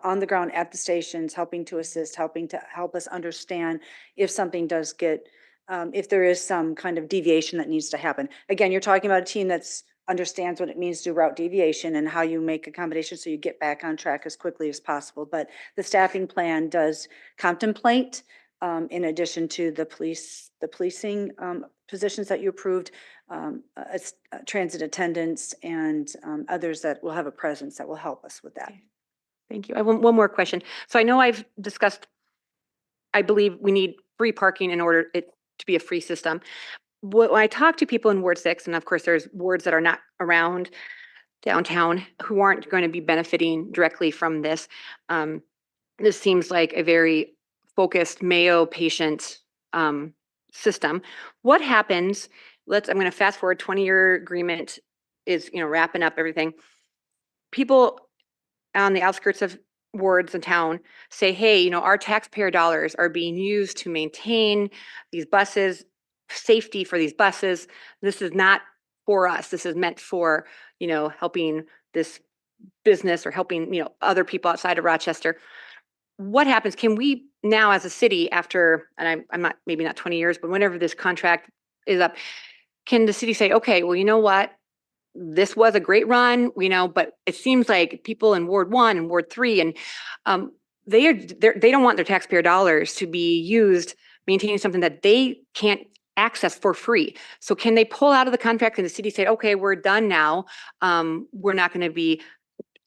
on the ground at the stations, helping to assist, helping to help us understand if something does get, if there is some kind of deviation that needs to happen. Again, you're talking about a team that's understands what it means to do route deviation and how you make accommodations so you get back on track as quickly as possible. But the staffing plan does contemplate, in addition to the policing positions that you approved, transit attendants and others that will have a presence that will help us with that. Thank you. I have one more question. So I know I've discussed, I believe we need free parking in order it to be a free system. When I talk to people in Ward 6, and of course there's wards that are not around downtown who aren't going to be benefiting directly from this, this seems like a very focused Mayo patient system. What happens, I'm going to fast forward, 20-year agreement is, wrapping up everything. People on the outskirts of wards and town say, hey, our taxpayer dollars are being used to maintain these buses, safety for these buses. This is not for us. This is meant for, helping this business or helping, other people outside of Rochester. What happens? Can we now as a city after, and I'm not, maybe not 20 years, but whenever this contract is up, can the city say, okay, well, you know what? This was a great run, but it seems like people in Ward 1 and Ward 3 and they don't want their taxpayer dollars to be used maintaining something that they can't access for free. So can they pull out of the contract and the city say, okay, we're done now. We're not going to be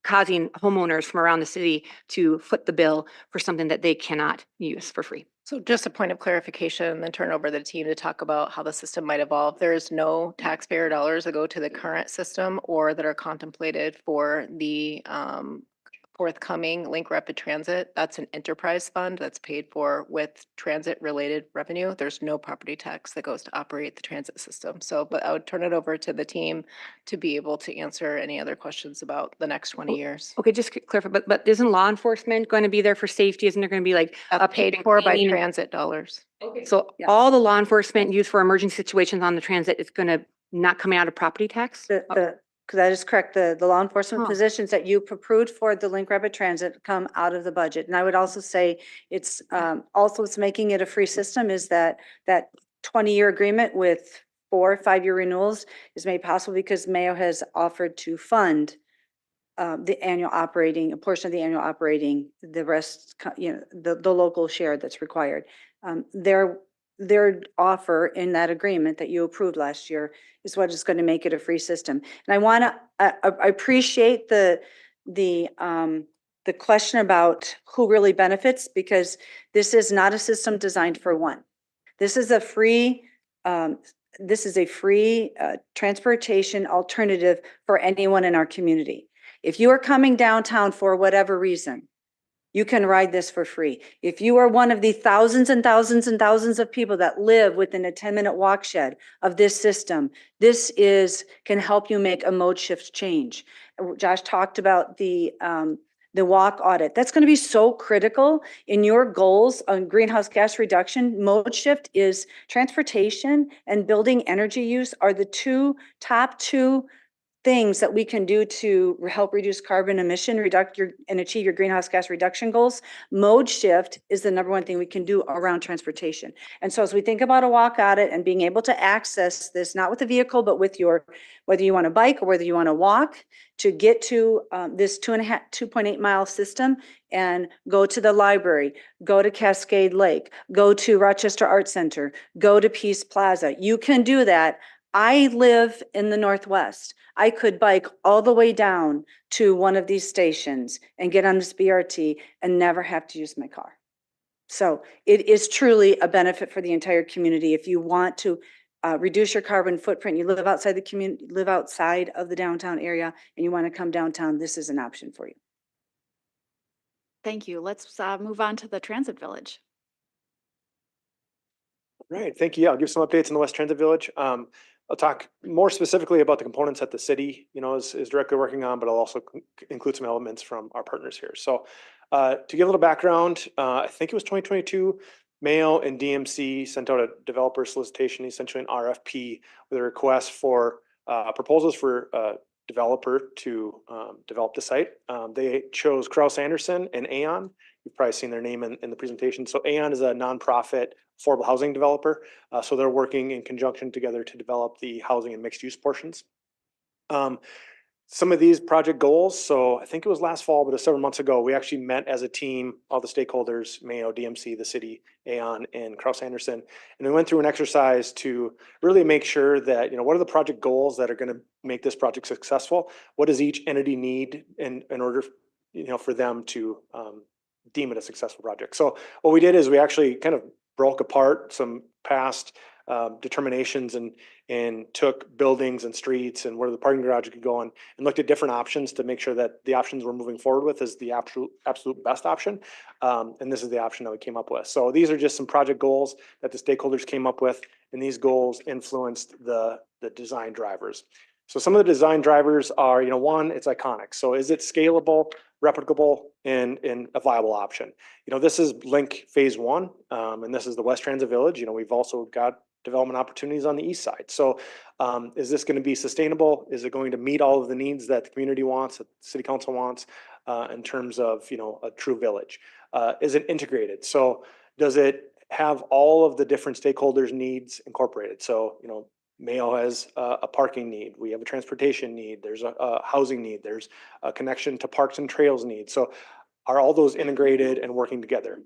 causing homeowners from around the city to foot the bill for something that they cannot use for free. So just a point of clarification, and then turn over the team to talk about how the system might evolve. There is no taxpayer dollars that go to the current system or that are contemplated for the forthcoming Link Rapid Transit. That's an enterprise fund that's paid for with transit-related revenue. There's no property tax that goes to operate the transit system. So, but I would turn it over to the team to be able to answer any other questions about the next 20 years. Okay, just to clarify, but isn't law enforcement going to be there for safety? Isn't there going to be like That's paid for by transit dollars. Okay, so Yes. all the law enforcement used for emergency situations on the transit is going to not coming out of property tax? Because that is correct, the law enforcement Oh. positions that you approved for the Link Rapid Transit come out of the budget. And I would also say it's also what's making it a free system is that 20-year agreement with 4 5-year renewals is made possible because Mayo has offered to fund the annual operating, a portion of the annual operating, the rest, the local share that's required. Their offer in that agreement that you approved last year is what is going to make it a free system. And I want to, I appreciate the question about who really benefits, because this is not a system designed for one. This is a free, transportation alternative for anyone in our community. If you are coming downtown for whatever reason, you can ride this for free. If you are one of the thousands and thousands and thousands of people that live within a 10-minute walk shed of this system, this can help you make a mode shift change. Josh talked about the walk audit. That's going to be so critical in your goals on greenhouse gas reduction. Mode shift is transportation and building energy use are the top two things that we can do to help reduce carbon emission, and achieve your greenhouse gas reduction goals. Mode shift is the number one thing we can do around transportation. And so as we think about a walk audit and being able to access this, not with a vehicle, but with whether you want to bike or whether you want to walk, to get to this 2.8 mile system and go to the library, go to Cascade Lake, go to Rochester Art Center, go to Peace Plaza. You can do that. I live in the Northwest. I could bike all the way down to one of these stations and get on this BRT and never have to use my car. So it is truly a benefit for the entire community. If you want to reduce your carbon footprint, you live outside the community, live outside of the downtown area, and you want to come downtown, this is an option for you. Thank you. Let's move on to the Transit Village. Right, thank you. Yeah, I'll give some updates on the West Transit Village. I'll talk more specifically about the components that the city, is directly working on, but I'll also include some elements from our partners here. So to give a little background, I think it was 2022, Mayo and DMC sent out a developer solicitation, essentially an RFP, with a request for proposals for a developer to develop the site. They chose Kraus Anderson and Aon. You've probably seen their name in the presentation. So Aon is a nonprofit affordable housing developer. So they're working in conjunction together to develop the housing and mixed use portions. Some of these project goals, so I think it was last fall, but several months ago, we actually met as a team, all the stakeholders, Mayo, DMC, the city, Aon, and Kraus Anderson. And we went through an exercise to really make sure that, what are the project goals that are going to make this project successful? What does each entity need in order, for them to deem it a successful project? So what we did is we actually kind of broke apart some past determinations and took buildings and streets and where the parking garage could go on and looked at different options to make sure that the options we're moving forward with is the absolute best option. And this is the option that we came up with. So these are just some project goals that the stakeholders came up with, and these goals influenced the design drivers. So some of the design drivers are, one, it's iconic. So is it scalable, replicable, and a viable option? This is Link Phase 1, and this is the West Transit Village. We've also got development opportunities on the east side. So is this going to be sustainable? Is it going to meet all of the needs that the community wants, that the city council wants, in terms of, a true village? Is it integrated? So does it have all of the different stakeholders' needs incorporated? So, Mayo has a parking need. We have a transportation need. There's a housing need. There's a connection to parks and trails need. So are all those integrated and working together?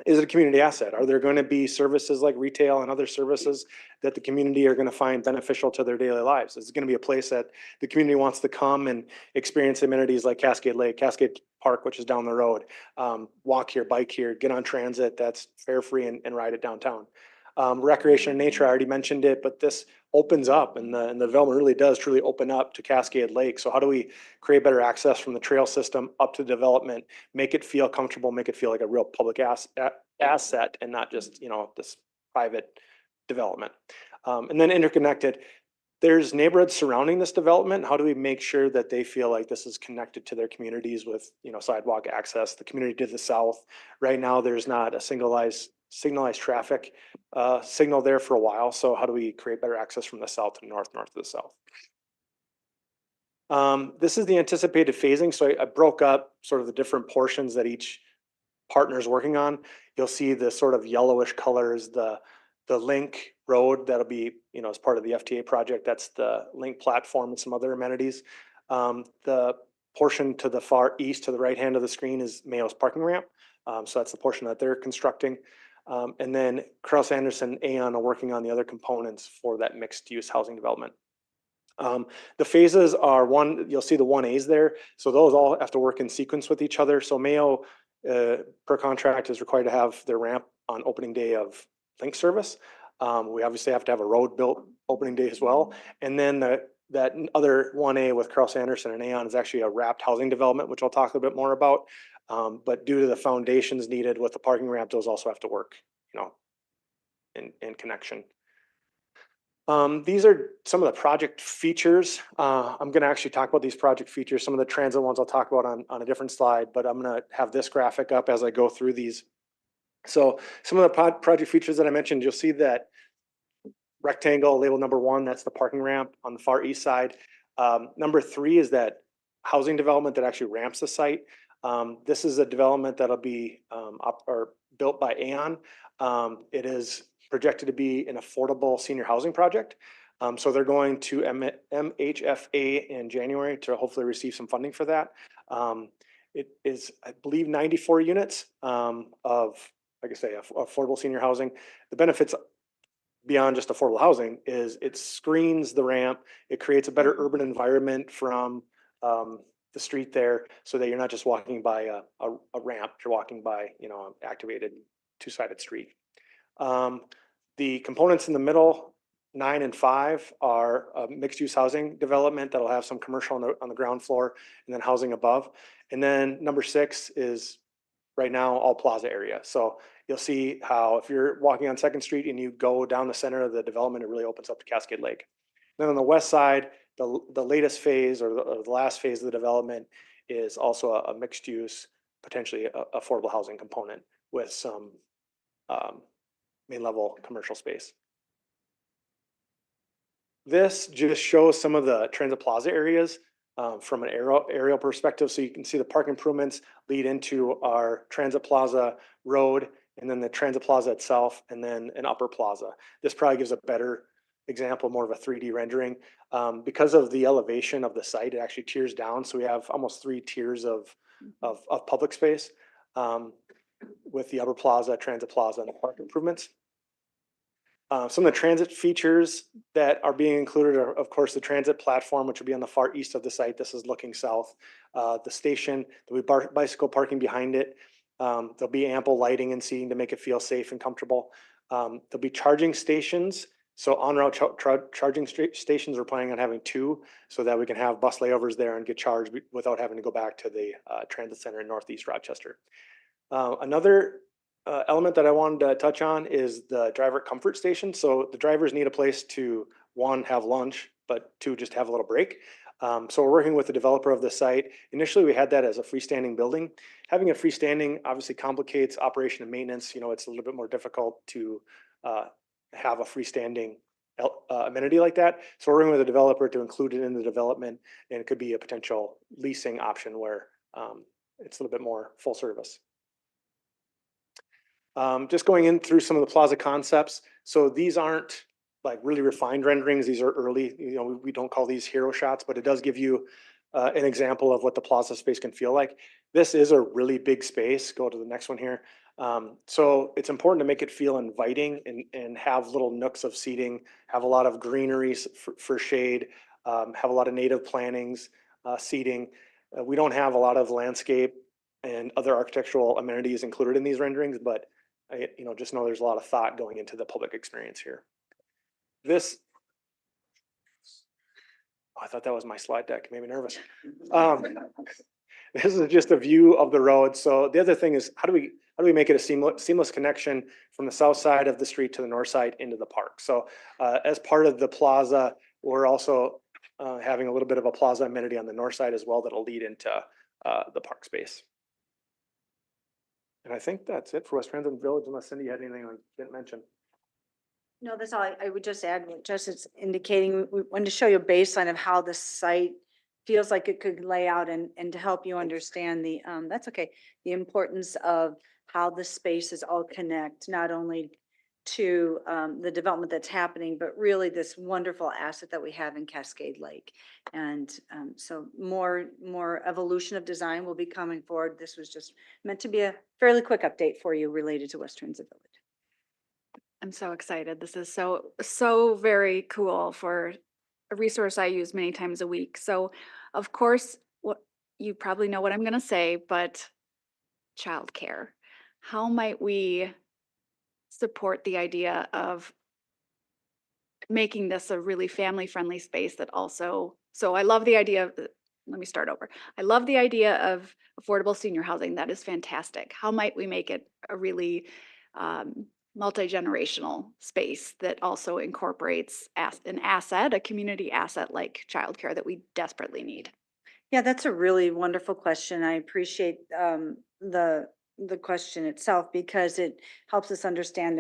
Is it a community asset? Are there going to be services like retail and other services that the community are going to find beneficial to their daily lives? Is it going to be a place that the community wants to come and experience amenities like Cascade Lake, Cascade Park, which is down the road, walk here, bike here, get on transit that's fare free and ride it downtown? Recreation and nature, I already mentioned it, but this opens up and the development really does truly open up to Cascade Lake. So how do we create better access from the trail system up to development, make it feel comfortable, make it feel like a real public asset and not just, this private development. And then interconnected, there's neighborhoods surrounding this development. How do we make sure that they feel like this is connected to their communities with, sidewalk access? The community to the south, right now, there's not a signalized traffic signal there for a while. So how do we create better access from the south to north, north to the south? This is the anticipated phasing. So I broke up sort of the different portions that each partner is working on. You'll see the sort of yellowish colors, the link road that'll be, as part of the FTA project. That's the link platform and some other amenities. The portion to the far east, to the right hand of the screen, is Mayo's parking ramp. So that's the portion that they're constructing. And then Krauss Anderson and Aon are working on the other components for that mixed use housing development. The phases are you'll see the 1As there. So those all have to work in sequence with each other. So Mayo, per contract, is required to have their ramp on opening day of link service. We obviously have to have a road built opening day as well. And then that other 1A with Krauss Anderson and Aon is actually a wrapped housing development, which I'll talk a little bit more about. But due to the foundations needed with the parking ramp, those also have to work, in connection. These are some of the project features. I'm going to actually talk about these project features. Some of the transit ones I'll talk about on a different slide, but I'm going to have this graphic up as I go through these. So some of the project features that I mentioned, you'll see that rectangle label number 1, that's the parking ramp on the far east side. Number 3 is that housing development that actually ramps the site. This is a development that'll be built by Aon. It is projected to be an affordable senior housing project. So they're going to MHFA in January to hopefully receive some funding for that. It is, I believe, 94 units of, like I say, affordable senior housing. The benefits beyond just affordable housing is it screens the ramp. It creates a better urban environment from the street there, so that you're not just walking by a ramp, you're walking by, an activated two-sided street. The components in the middle, 9 and 5, are a mixed-use housing development that'll have some commercial on the ground floor and then housing above. And then number 6 is right now all plaza area. So you'll see how if you're walking on 2nd Street and you go down the center of the development, it really opens up to Cascade Lake. Then on the west side, the latest phase or the last phase of the development is also a mixed use, potentially affordable housing component with some main level commercial space. This just shows some of the transit plaza areas from an aerial perspective. So you can see the park improvements lead into our transit plaza road, and then the transit plaza itself, and then an upper plaza. This probably gives a better example, more of a 3D rendering. Because of the elevation of the site, it actually tiers down. So we have almost 3 tiers of public space with the upper plaza, transit plaza, and the park improvements. Some of the transit features that are being included are, of course, the transit platform, which will be on the far east of the site. This is looking south. The station, there'll be bicycle parking behind it. There'll be ample lighting and seating to make it feel safe and comfortable. There'll be charging stations. So on route charging stations, we're planning on having 2 so that we can have bus layovers there and get charged without having to go back to the transit center in Northeast Rochester. Another element that I wanted to touch on is the driver comfort station. So the drivers need a place to, 1, have lunch, but 2, just have a little break. So we're working with the developer of the site. Initially, we had that as a freestanding building. Having it freestanding obviously complicates operation and maintenance. You know, it's a little bit more difficult to have a freestanding amenity like that. So we're working with a developer to include it in the development, and it could be a potential leasing option where it's a little bit more full service. Just going in through some of the plaza concepts. So these aren't like really refined renderings. These are early, you know, we don't call these hero shots, but it does give you an example of what the plaza space can feel like. This is a really big space. Go to the next one here. So it's important to make it feel inviting and have little nooks of seating, have a lot of greenery for shade, have a lot of native plantings, seating. We don't have a lot of landscape and other architectural amenities included in these renderings, but you know, just know there's a lot of thought going into the public experience here. This, oh, I thought that was my slide deck, made me nervous. This is just a view of the road. So the other thing is, how do we make it a seamless connection from the south side of the street to the north side into the park? So as part of the plaza, we're also having a little bit of a plaza amenity on the north side as well that'll lead into the park space. And I think that's it for West Transit Village, unless Cindy had anything I didn't mention. No, that's all. I would just add what Justin's indicating. We wanted to show you a baseline of how the site feels like it could lay out and to help you understand the, that's okay, the importance of how the spaces all connect, not only to the development that's happening, but really this wonderful asset that we have in Cascade Lake. And so more evolution of design will be coming forward. This was just meant to be a fairly quick update for you related to West Transit Village. I'm so excited. This is so very cool for a resource I use many times a week. So of course, what you probably know what I'm going to say, but childcare. How might we support the idea of making this a really family-friendly space that also, so I love the idea of, let me start over. I love the idea of affordable senior housing. That is fantastic. How might we make it a really multi-generational space that also incorporates an asset, a community asset like childcare that we desperately need? Yeah, that's a really wonderful question. I appreciate the question itself because it helps us understand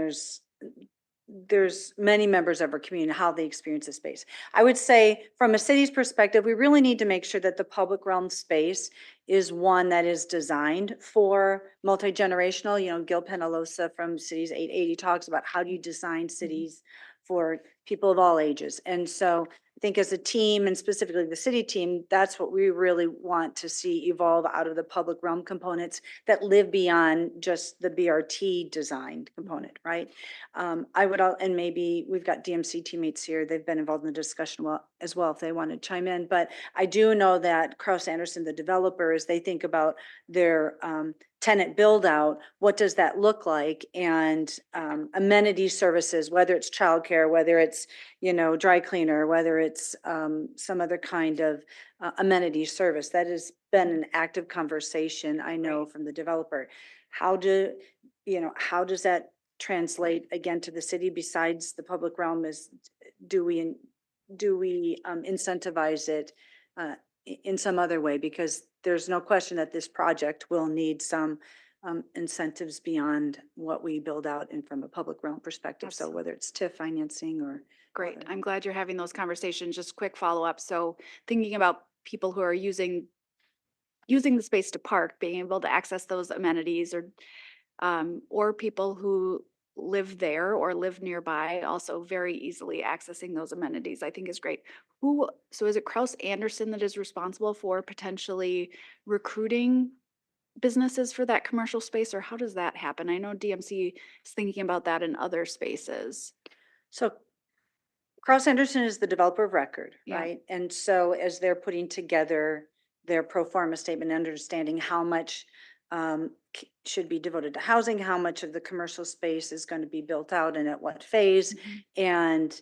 there's many members of our community, how they experience the space. I would say from a city's perspective, we really need to make sure that the public realm space is one that is designed for multi-generational. You know, Gil Penalosa from Cities 880 talks about how do you design cities for people of all ages. And so I think as a team, and specifically the city team, that's what we really want to see evolve out of the public realm components that live beyond just the BRT designed component, right? I would, and maybe we've got DMC teammates here, they've been involved in the discussion as well if they want to chime in, but I do know that Kraus Anderson, the developer, as they think about their tenant build out, what does that look like? And amenity services, whether it's childcare, whether it's, you know, dry cleaner, whether it's some other kind of amenity service, that has been an active conversation, I know, from the developer. How does that translate again to the city besides the public realm? Is do we incentivize it in some other way? Because there's no question that this project will need some incentives beyond what we build out and from a public realm perspective. So whether it's TIF financing or. Great. I'm glad you're having those conversations. Just quick follow-up. So thinking about people who are using the space to park, being able to access those amenities, or people who live there or live nearby, also very easily accessing those amenities, I think is great. So is it Kraus Anderson that is responsible for potentially recruiting businesses for that commercial space, or how does that happen? I know DMC is thinking about that in other spaces. So Kraus Anderson is the developer of record, Yeah. right? And so as they're putting together their pro forma statement, understanding how much should be devoted to housing, how much of the commercial space is going to be built out and at what phase. And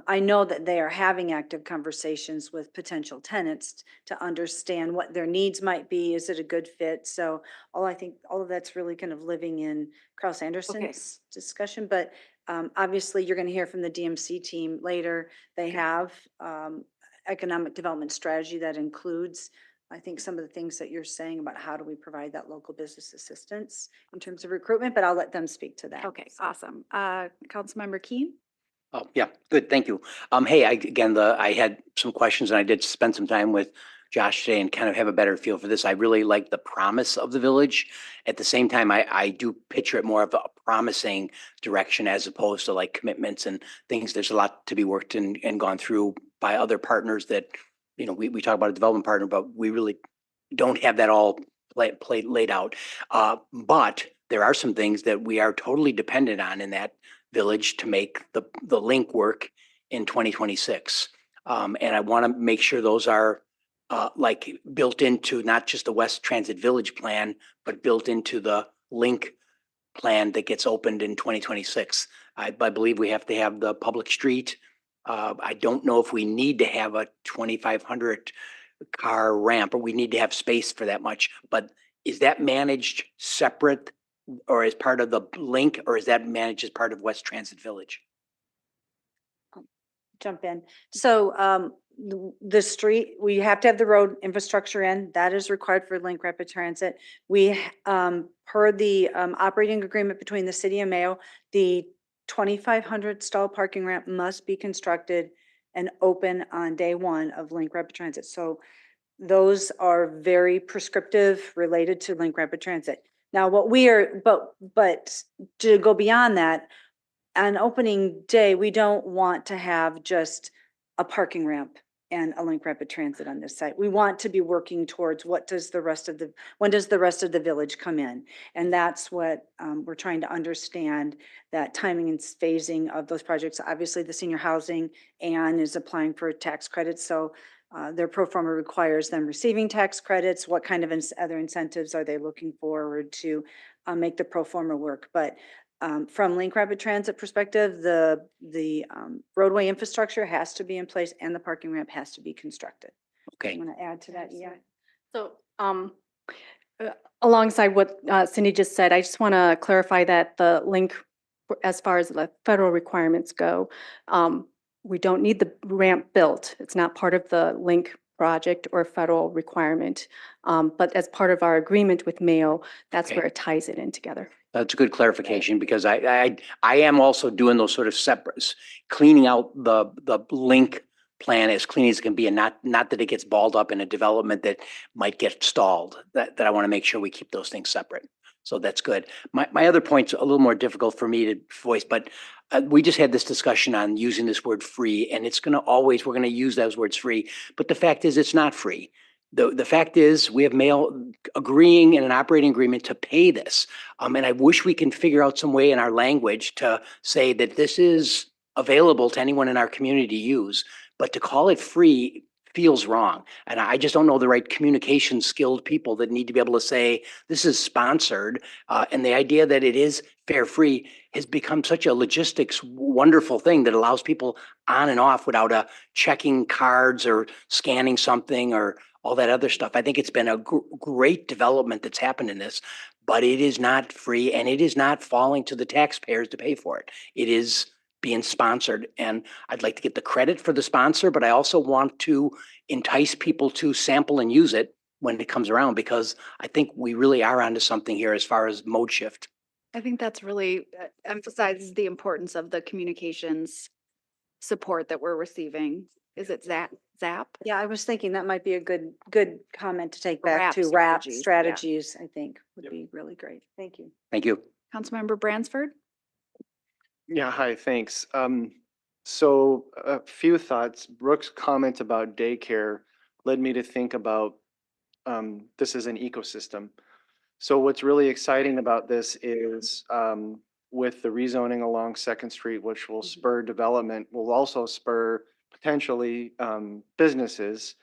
I know that they are having active conversations with potential tenants to understand what their needs might be. Is it a good fit? So I think all of that's really kind of living in Kraus Anderson's discussion, but obviously you're going to hear from the DMC team later. They have economic development strategy that includes, I think, some of the things that you're saying about how do we provide that local business assistance in terms of recruitment, but I'll let them speak to that. Okay, awesome. Councilmember Keen? Oh, yeah, good, thank you. Again, I had some questions and I did spend some time with Josh today and kind of have a better feel for this. I really like the promise of the village. At the same time, I do picture it more of a promising direction as opposed to like commitments and things. There's a lot to be worked and gone through by other partners that, you know, we talk about a development partner, but we really don't have that all laid out. But there are some things that we are totally dependent on in that village to make the link work in 2026. And I want to make sure those are like built into not just the West Transit Village plan, but built into the link plan that gets opened in 2026. I believe we have to have the public street. I don't know if we need to have a 2,500 car ramp, or we need to have space for that much, but is that managed separate or as part of the link, or is that managed as part of West Transit Village? Jump in. So the street, we have to have the road infrastructure in. That is required for Link Rapid Transit. We, per the operating agreement between the city and Mayo, the 2,500 stall parking ramp must be constructed and open on day one of Link Rapid Transit. So those are very prescriptive related to Link Rapid Transit. Now, what we are, but to go beyond that, on opening day, we don't want to have just a parking ramp and a Link Rapid Transit on this site. We want to be working towards when does the rest of the village come in? And that's what we're trying to understand, that timing and phasing of those projects. Obviously, the senior housing and is applying for tax credits. So their pro forma requires them receiving tax credits. What kind of other incentives are they looking forward to make the pro forma work? But from Link Rapid Transit perspective, the roadway infrastructure has to be in place and the parking ramp has to be constructed. Okay. I'm going to add to that. Yeah. So alongside what Cindy just said, I just want to clarify that the link, as far as the federal requirements go, we don't need the ramp built. It's not part of the link project or federal requirement. But as part of our agreement with Mayo, that's Okay. where it ties it in together. That's a good clarification, because I am also doing those sort of separates, cleaning out the link plan as clean as it can be, and not that it gets balled up in a development that might get stalled. That I want to make sure we keep those things separate. So that's good. My other point's a little more difficult for me to voice, but we just had this discussion on using this word free, and it's going to always, we're going to use those words free. But the fact is, it's not free. The fact is, we have Mayo agreeing in an operating agreement to pay this. And I wish we can figure out some way in our language to say that this is available to anyone in our community to use, but to call it free feels wrong. And I just don't know the right communication skilled people that need to be able to say, this is sponsored. And the idea that it is fare free has become such a logistics wonderful thing that allows people on and off without checking cards or scanning something or all that other stuff. I think it's been a great development that's happened in this, but it is not free and it is not falling to the taxpayers to pay for it. It is being sponsored, and I'd like to get the credit for the sponsor, but I also want to entice people to sample and use it when it comes around, because I think we really are onto something here as far as mode shift. I think that's really emphasizes the importance of the communications support that we're receiving. Is it ZAP? Yeah, I was thinking that might be a good comment to take back Wrap to wrap strategies, yeah. strategies, I think would be really great. Thank you. Thank you. Councilmember Bransford? Yeah, hi, thanks. So a few thoughts. Brooke's comment about daycare led me to think about this is an ecosystem. So what's really exciting about this is with the rezoning along Second Street, which will spur development, will also spur potentially businesses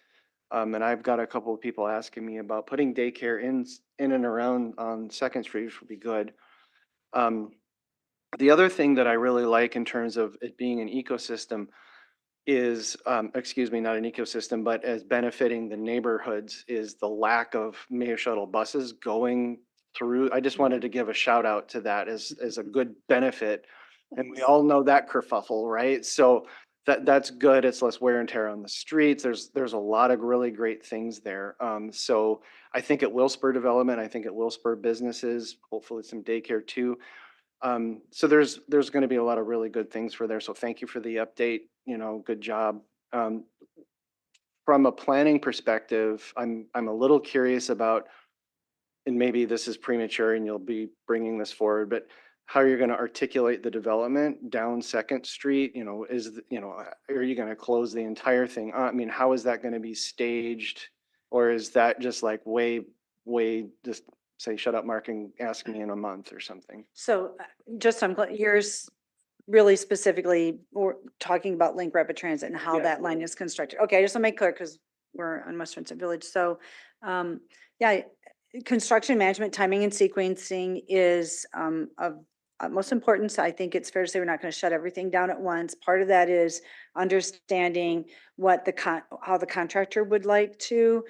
And I've got a couple of people asking me about putting daycare in and around on Second Street, which would be good. The other thing that I really like in terms of it being an ecosystem is, excuse me, not an ecosystem, but as benefiting the neighborhoods is the lack of Mayo Shuttle buses going through. I just wanted to give a shout out to that as a good benefit. And we all know that kerfuffle, right? So that's good. It's less wear and tear on the streets. There's a lot of really great things there. So I think it will spur development. I think it will spur businesses, hopefully some daycare too. So there's going to be a lot of really good things for there. So thank you for the update. Good job. From a planning perspective, I'm a little curious about, and maybe this is premature and you'll be bringing this forward, but how you're going to articulate the development down Second Street, are you going to close the entire thing? I mean, how is that going to be staged? Or is that just like way just say, shut up, Mark, and ask me in a month or something? So just I'm glad yours really specifically or talking about Link Rapid Transit and how that line is constructed. Okay, I just want to make clear because we're on West Vincent Village. So yeah, construction management, timing and sequencing is of utmost importance. I think it's fair to say we're not going to shut everything down at once. Part of that is understanding what how the contractor would like to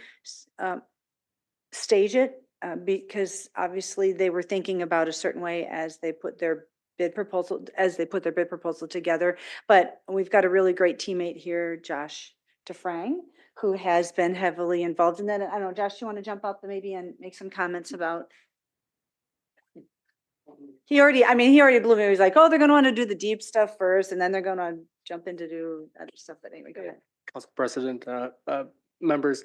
stage it. Because obviously they were thinking about a certain way as they put their bid proposal together. But we've got a really great teammate here, Josh DeFrang, who has been heavily involved in that. I don't know, Josh, you want to jump up maybe and make some comments about? He already blew me. He was like, oh, they're going to want to do the deep stuff first, and then they're going to jump into do other stuff. But anyway, go ahead. Council President, members,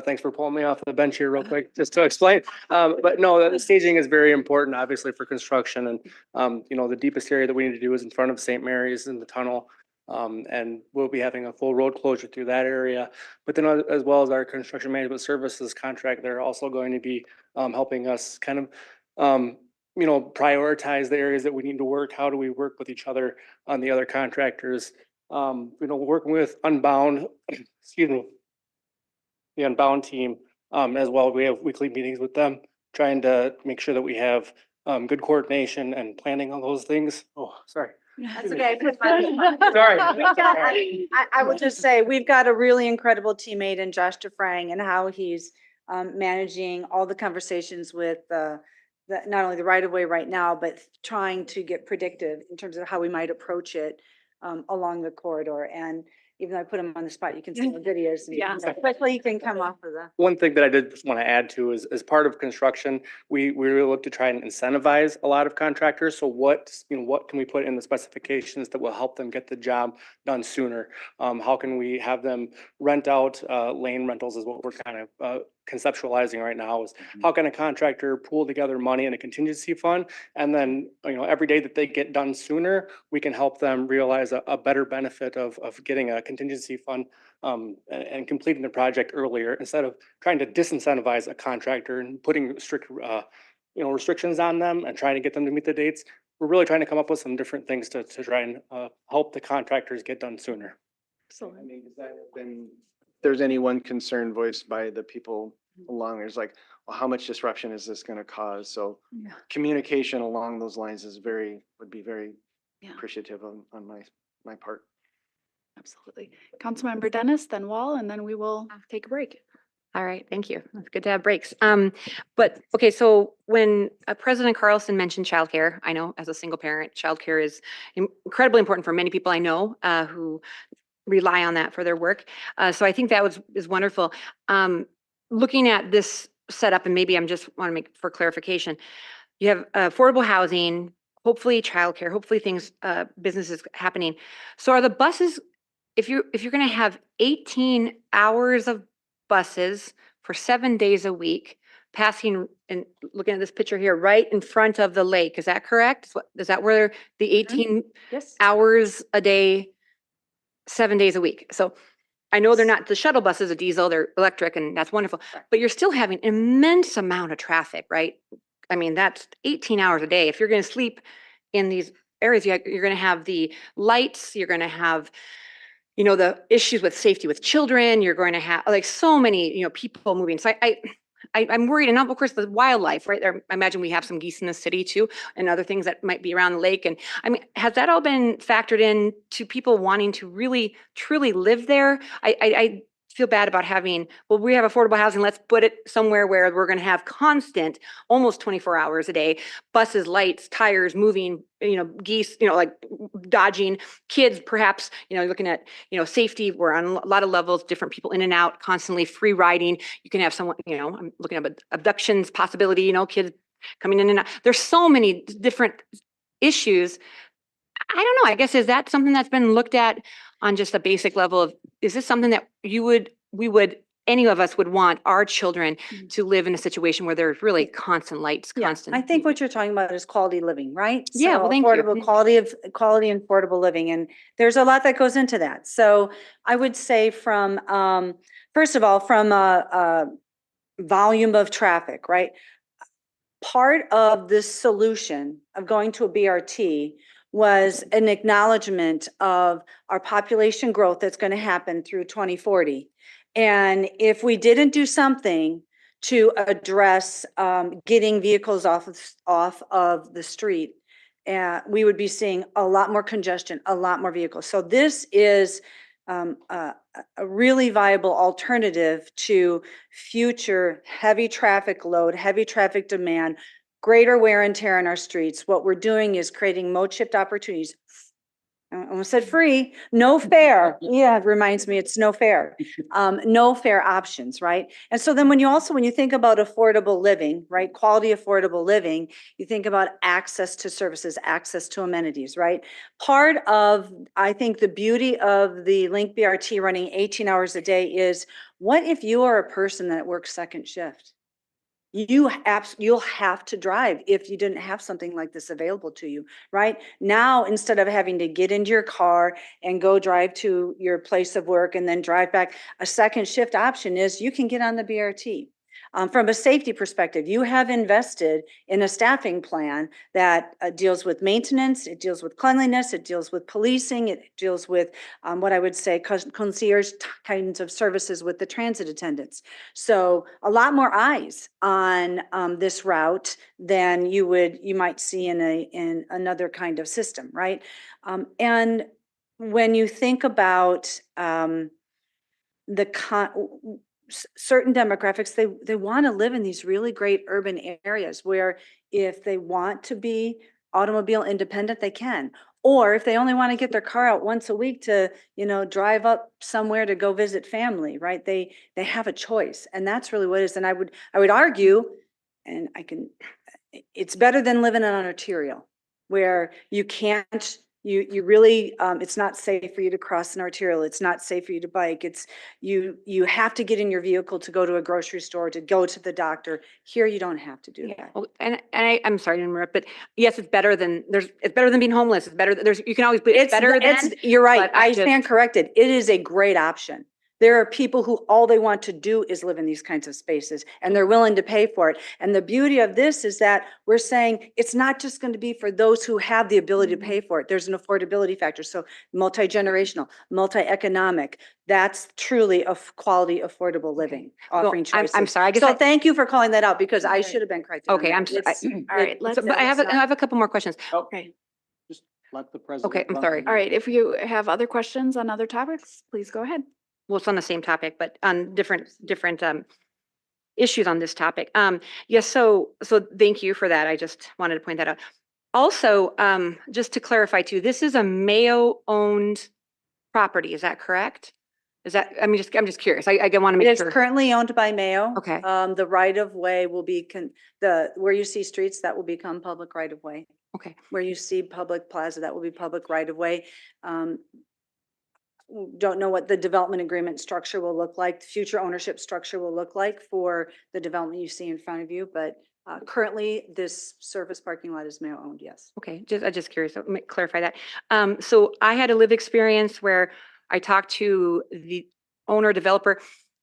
thanks for pulling me off the bench here real quick, just to explain. But no, the staging is very important, obviously, for construction. And, the deepest area that we need to do is in front of St. Mary's in the tunnel. And we'll be having a full road closure through that area. But then as well as our construction management services contract, they're also going to be helping us kind of, prioritize the areas that we need to work. How do we work with each other on the other contractors? Working with Unbound, excuse me, the Unbound team as well. We have weekly meetings with them, trying to make sure that we have good coordination and planning on those things. Oh, sorry. That's okay. Sorry. I will just say, we've got a really incredible teammate in Josh DeFrang and how he's managing all the conversations with not only the right of way right now, but trying to get predictive in terms of how we might approach it along the corridor. And even though I put him on the spot, you can see the videos. Yeah. Especially you can come off of the. One thing that I did want to add to is, as part of construction, we really look to try and incentivize a lot of contractors. So what can we put in the specifications that will help them get the job done sooner? How can we have them rent out lane rentals is what we're kind of conceptualizing right now. Is how can a contractor pool together money in a contingency fund, and then every day that they get done sooner, we can help them realize a better benefit of getting a contingency fund and completing the project earlier, instead of trying to disincentivize a contractor and putting strict restrictions on them and trying to get them to meet the dates. We're really trying to come up with some different things to try and help the contractors get done sooner. So I mean, there's any one concern voiced by the people along there's like, well, how much disruption is this going to cause? So communication along those lines would be very appreciative on my part. Absolutely. Councilmember Dennis, then Wall, and then we will take a break. All right, thank you. It's good to have breaks. But okay, so when President Carlson mentioned childcare, I know as a single parent, childcare is incredibly important for many people I know who rely on that for their work. So I think that is wonderful. Looking at this setup, and maybe I'm just want to make for clarification, you have affordable housing, hopefully childcare, hopefully things, businesses happening. So are the buses, if you're going to have 18 hours of buses for 7 days a week, passing and looking at this picture here, right in front of the lake, is that correct? Is that where the 18 hours a day, 7 days a week? So I know they're not the shuttle buses, a diesel, they're electric, and that's wonderful, but you're still having an immense amount of traffic, right? I mean, that's 18 hours a day. If you're going to sleep in these areas, you're going to have the lights, you're going to have, you know, the issues with safety with children, you're going to have like so many, you know, people moving. So I'm worried, and of course the wildlife, right there. I imagine we have some geese in the city too, and other things that might be around the lake. And I mean, has that all been factored in to people wanting to really truly live there? I feel bad about having, well, we have affordable housing, let's put it somewhere where we're going to have constant, almost 24 hours a day, buses, lights, tires moving, you know, geese, you know, like dodging, kids, perhaps, you know, looking at, you know, safety. We're on a lot of levels, different people in and out, constantly free riding. You can have someone, you know, I'm looking at abductions possibility, you know, kids coming in and out. There's so many different issues. I don't know, I guess, is that something that's been looked at on just a basic level of, is this something that we would, any of us would want our children to live in a situation where there's really constant lights, Yeah, constant? I think what you're talking about is quality living, right? Yeah, So well, thank you. affordable, quality and affordable living, and there's a lot that goes into that. So I would say from, first of all, from a volume of traffic, right? Part of this solution of going to a BRT was an acknowledgement of our population growth that's going to happen through 2040. And if we didn't do something to address getting vehicles off of the street, we would be seeing a lot more congestion, a lot more vehicles. So this is a really viable alternative to future heavy traffic load, heavy traffic demand, greater wear and tear on our streets. What we're doing is creating mode shift opportunities. I almost said free, no fare. Yeah, it reminds me, it's no fare. No fare options, right? And so then when you think about affordable living, right? Quality affordable living, you think about access to services, access to amenities, right? Part of, I think, the beauty of the Link BRT running 18 hours a day is, what if you are a person that works second shift? You'll have to drive if you didn't have something like this available to you, right? Now, instead of having to get into your car and go drive to your place of work and then drive back, a second shift option is you can get on the BRT. From a safety perspective, you have invested in a staffing plan that deals with maintenance, it deals with cleanliness, it deals with policing, it deals with what I would say concierge kinds of services with the transit attendants. So a lot more eyes on this route than you might see in another kind of system, right? And when you think about certain demographics, they want to live in these really great urban areas where if they want to be automobile independent, they can. Or if they only want to get their car out once a week to, you know, drive up somewhere to go visit family, right? They have a choice, and that's really what it is. And I would argue, and it's better than living on an arterial where you can't, you really, it's not safe for you to cross an arterial. It's not safe for you to bike. It's you have to get in your vehicle to go to a grocery store, to go to the doctor. Here, you don't have to do that. Oh, and I'm sorry to interrupt, but yes, it's better than being homeless. It's better. You can always, but it's better than. You're right. but I stand corrected. It is a great option. There are people who all they want to do is live in these kinds of spaces, and they're willing to pay for it. And the beauty of this is that we're saying it's not just going to be for those who have the ability to pay for it. There's an affordability factor. So multi-generational, multi-economic, that's truly a quality affordable living, offering choices. I'm sorry. I guess So thank you for calling that out, because I should have been corrected. on Okay, that. I'm sorry. It's- All right, let's. But I have a couple more questions. Okay. Just let the president. Okay, I'm run sorry. the All right, if you have other questions on other topics, please go ahead. Well, it's on the same topic, but on different issues on this topic. Yes, so thank you for that. I just wanted to point that out. Also, just to clarify too, this is a Mayo-owned property, is that correct? Is that, I'm just curious. I want to It make is sure. currently owned by Mayo. Okay. The right of way will be where you see streets, that will become public right of way. Okay. Where you see public plaza, that will be public right of way. Don't know what the development agreement structure will look like, the future ownership structure will look like for the development you see in front of you, but currently this surface parking lot is Mayo owned, yes. Okay, I'm just curious, so clarify that. So I had a live experience where I talked to the owner developer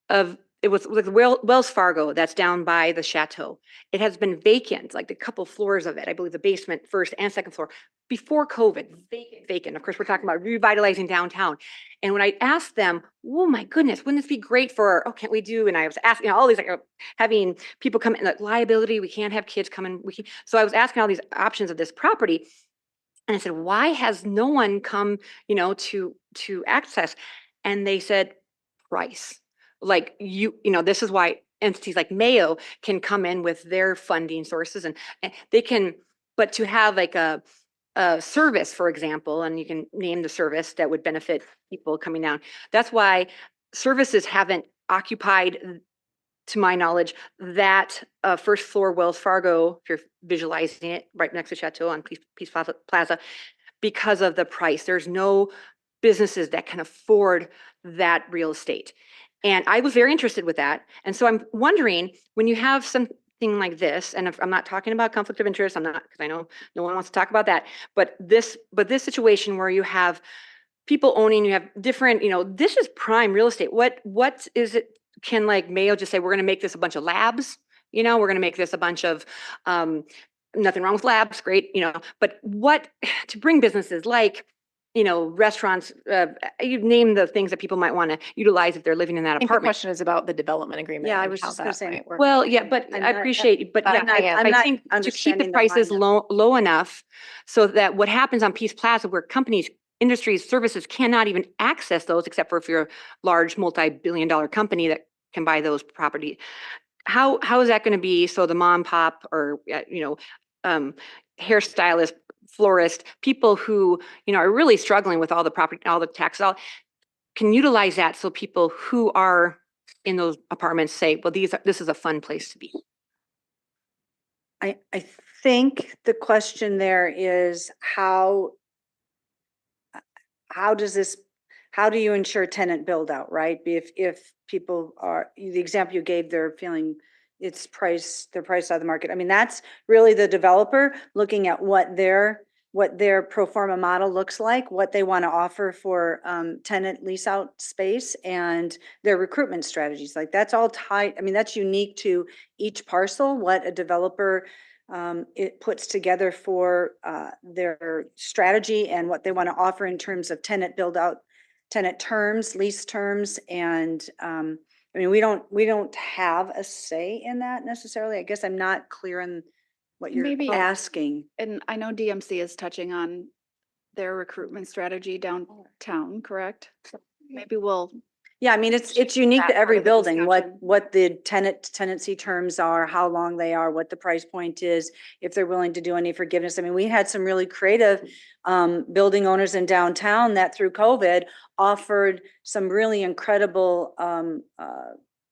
of, it was like Wells Fargo that's down by the chateau. It has been vacant, like a couple floors of it, I believe the basement first and second floor, before COVID, vacant. Of course, we're talking about revitalizing downtown. And when I asked them, oh my goodness, wouldn't this be great for, oh, can't we do? And I was asking, all these, like having people come in, like liability, we can't have kids come in. So I was asking all these options of this property. And I said, why has no one come, to access? And they said, price. Like this is why entities like Mayo can come in with their funding sources and they can, but to have like a service, for example, and you can name the service that would benefit people coming down. That's why services haven't occupied, to my knowledge, that first floor Wells Fargo, if you're visualizing it right next to Chateau on Peace Plaza, because of the price. There's no businesses that can afford that real estate. And I was very interested with that. And so I'm wondering, when you have something like this, and if I'm not talking about conflict of interest, I'm not, because I know no one wants to talk about that, but this situation where you have people owning, you have different, this is prime real estate. What is it? Can like Mayo just say, we're going to make this a bunch of labs? We're going to make this a bunch of, nothing wrong with labs, great, but what to bring businesses like, restaurants, you name the things that people might want to utilize if they're living in that I think the apartment. question is about the development agreement. Yeah, I and was how just gonna that say. might work. Well, yeah, but I'm I not- appreciate, but I'm not- yeah, I'm I not think to keep the understanding the prices line low enough so that what happens on Peace Plaza where companies, industries, services cannot even access those except for if you're a large multi-billion-dollar company that can buy those property. How is that going to be so the mom and pop or hairstylist, florist, people who are really struggling with all the property, all the taxes, can utilize that so people who are in those apartments say, well, this is a fun place to be. I think the question there is how do you ensure tenant build out, right? If people are, the example you gave, they're feeling they're priced out of the market. I mean, that's really the developer looking at what their pro forma model looks like, what they want to offer for tenant lease out space and their recruitment strategies. Like that's all tied. I mean, that's unique to each parcel, what a developer it puts together for their strategy and what they want to offer in terms of tenant build out, tenant terms, lease terms, and I mean, we don't have a say in that necessarily. I guess I'm not clear on what you're Maybe- asking. And I know DMC is touching on their recruitment strategy downtown, correct? Maybe we'll, Yeah, I mean, it's unique that to part every of the building, discussion. what the tenancy terms are, how long they are, what the price point is, if they're willing to do any forgiveness. I mean, we had some really creative building owners in downtown that through COVID offered some really incredible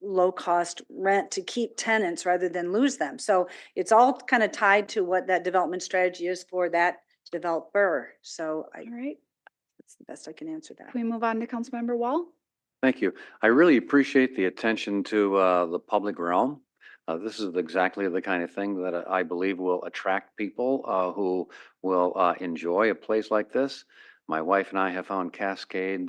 low cost rent to keep tenants rather than lose them. So it's all kind of tied to what that development strategy is for that developer. So all right, that's the best I can answer that. can we move on to Councilmember Wall? Thank you. I really appreciate the attention to the public realm. This is exactly the kind of thing that I believe will attract people who will enjoy a place like this. My wife and I have found Cascade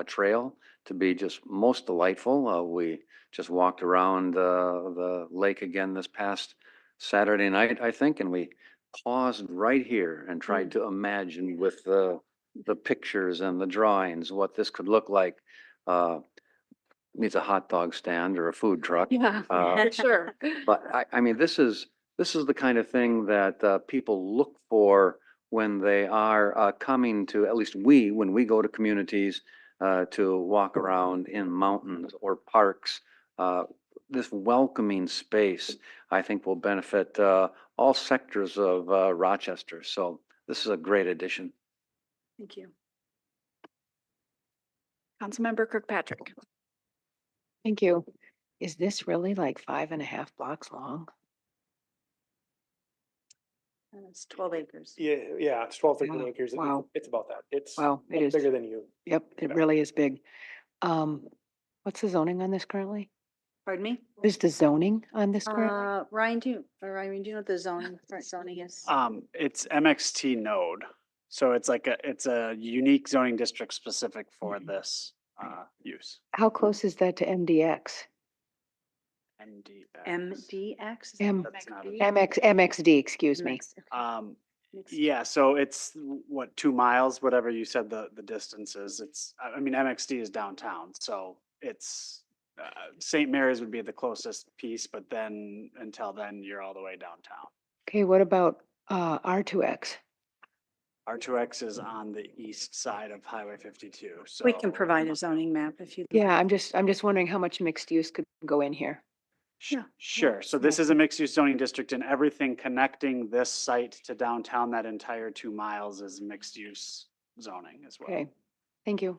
Trail to be just most delightful. We just walked around the lake again this past Saturday night, I think, and we paused right here and tried to imagine with the pictures and the drawings what this could look like. Needs a hot dog stand or a food truck. Yeah, sure. But I mean, this is the kind of thing that people look for when they are coming to, at least when we go to communities to walk around in mountains or parks. This welcoming space, I think, will benefit all sectors of Rochester. So this is a great addition. Thank you. Councilmember Kirkpatrick. Thank you. Is this really like 5.5 blocks long? And it's 12 acres. Yeah, it's 12, 13 Wow. acres. Wow. It's about that. It's Wow, it is. bigger than you. Yep, it Yeah. really is big. What's the zoning on this currently? Pardon me? What is the zoning on this currently? Ryan, do you know what the zoning is? It's MXT node. So it's like it's a unique zoning district specific for this use. How close is that to MDX? MDX? Is that M- That's not a- MXD, excuse me. mixed? Okay. Mixed. Yeah, so it's what, 2 miles, whatever you said the distance is. It's, I mean, MXD is downtown, so it's, St. Mary's would be the closest piece, but then until then, you're all the way downtown. Okay, what about R2X? R2X is on the east side of Highway 52, so. We can provide a zoning map if you. Yeah, I'm just wondering how much mixed use could go in here. Yeah. Sure, so this is a mixed-use zoning district, and everything connecting this site to downtown, that entire 2 miles is mixed-use zoning as well. Okay, thank you.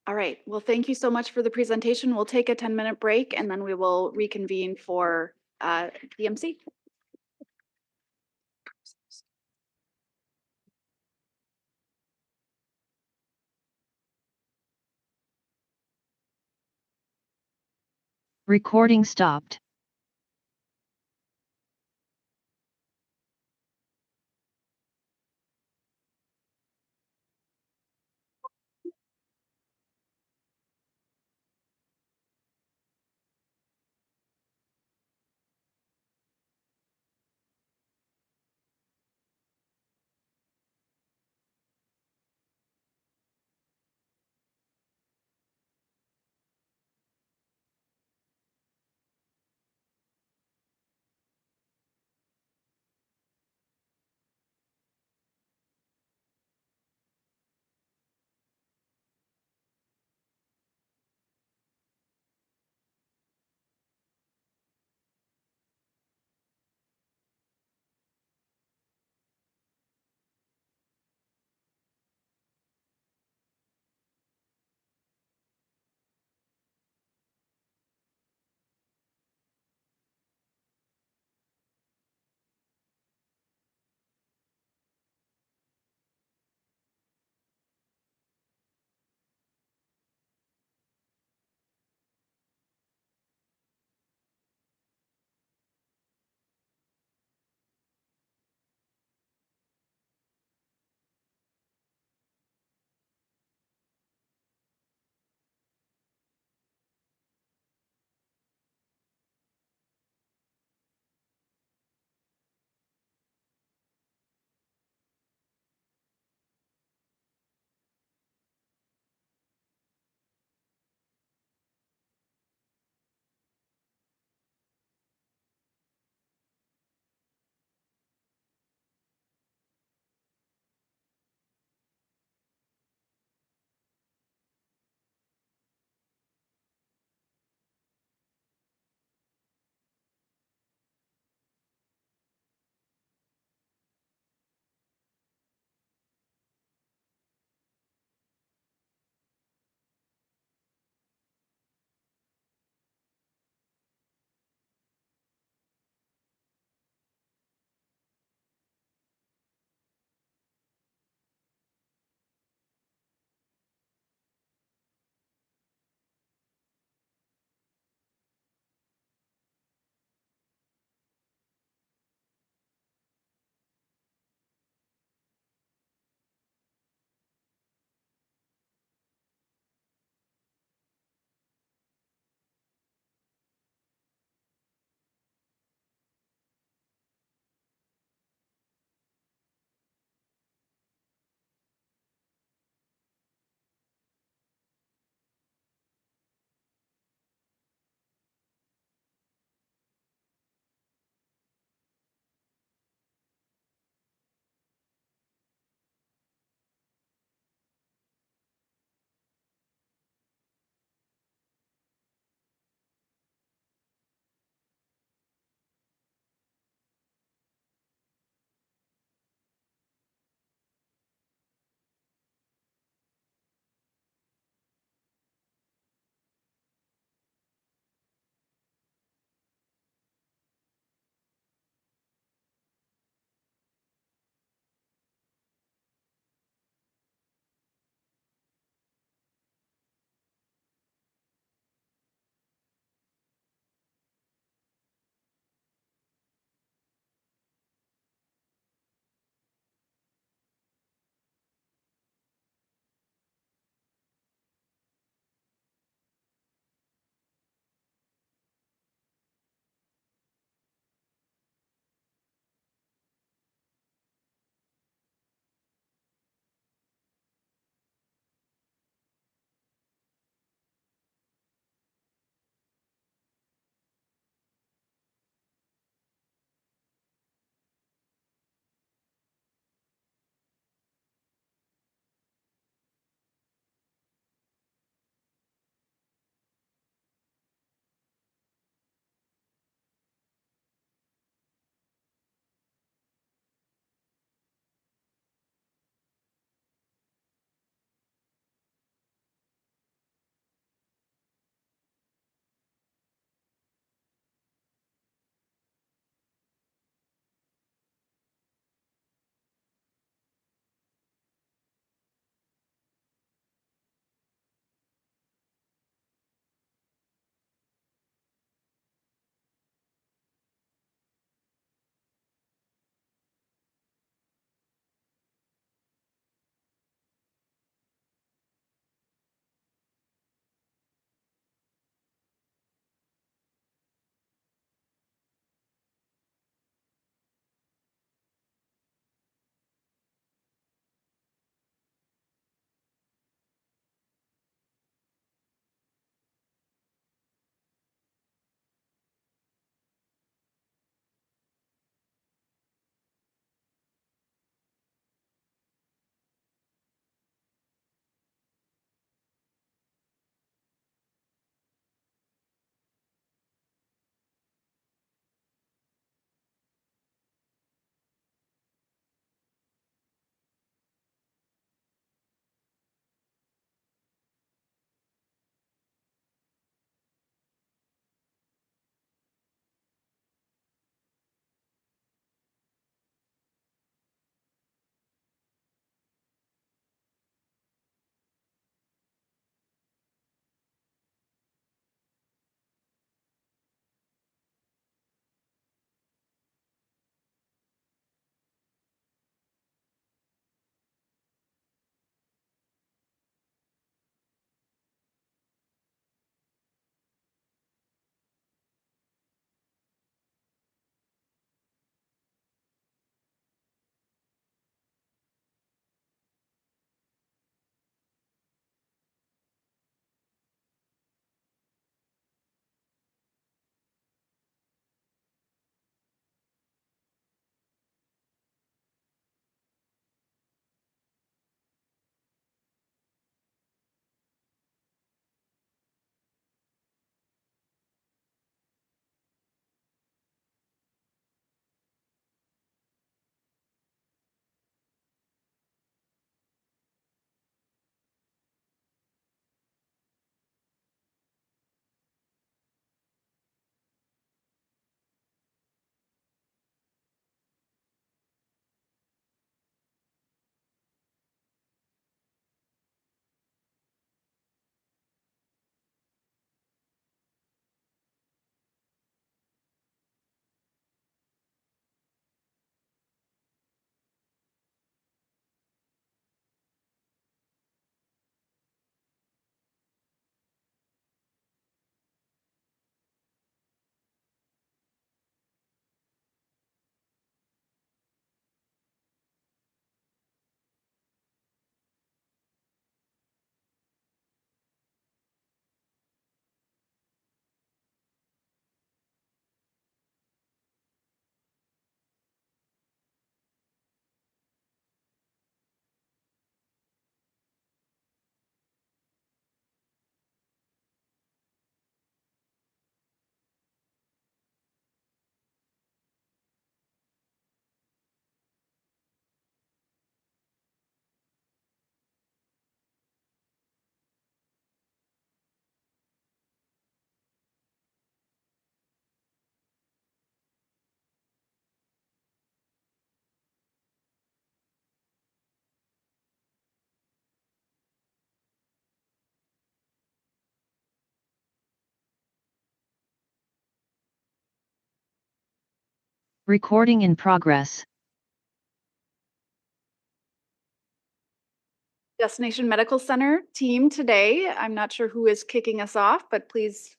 All right, well, thank you so much for the presentation. We'll take a 10-minute break and then we will reconvene for DMC. Recording stopped. Recording in progress. Destination Medical Center team today. I'm not sure who is kicking us off, but please,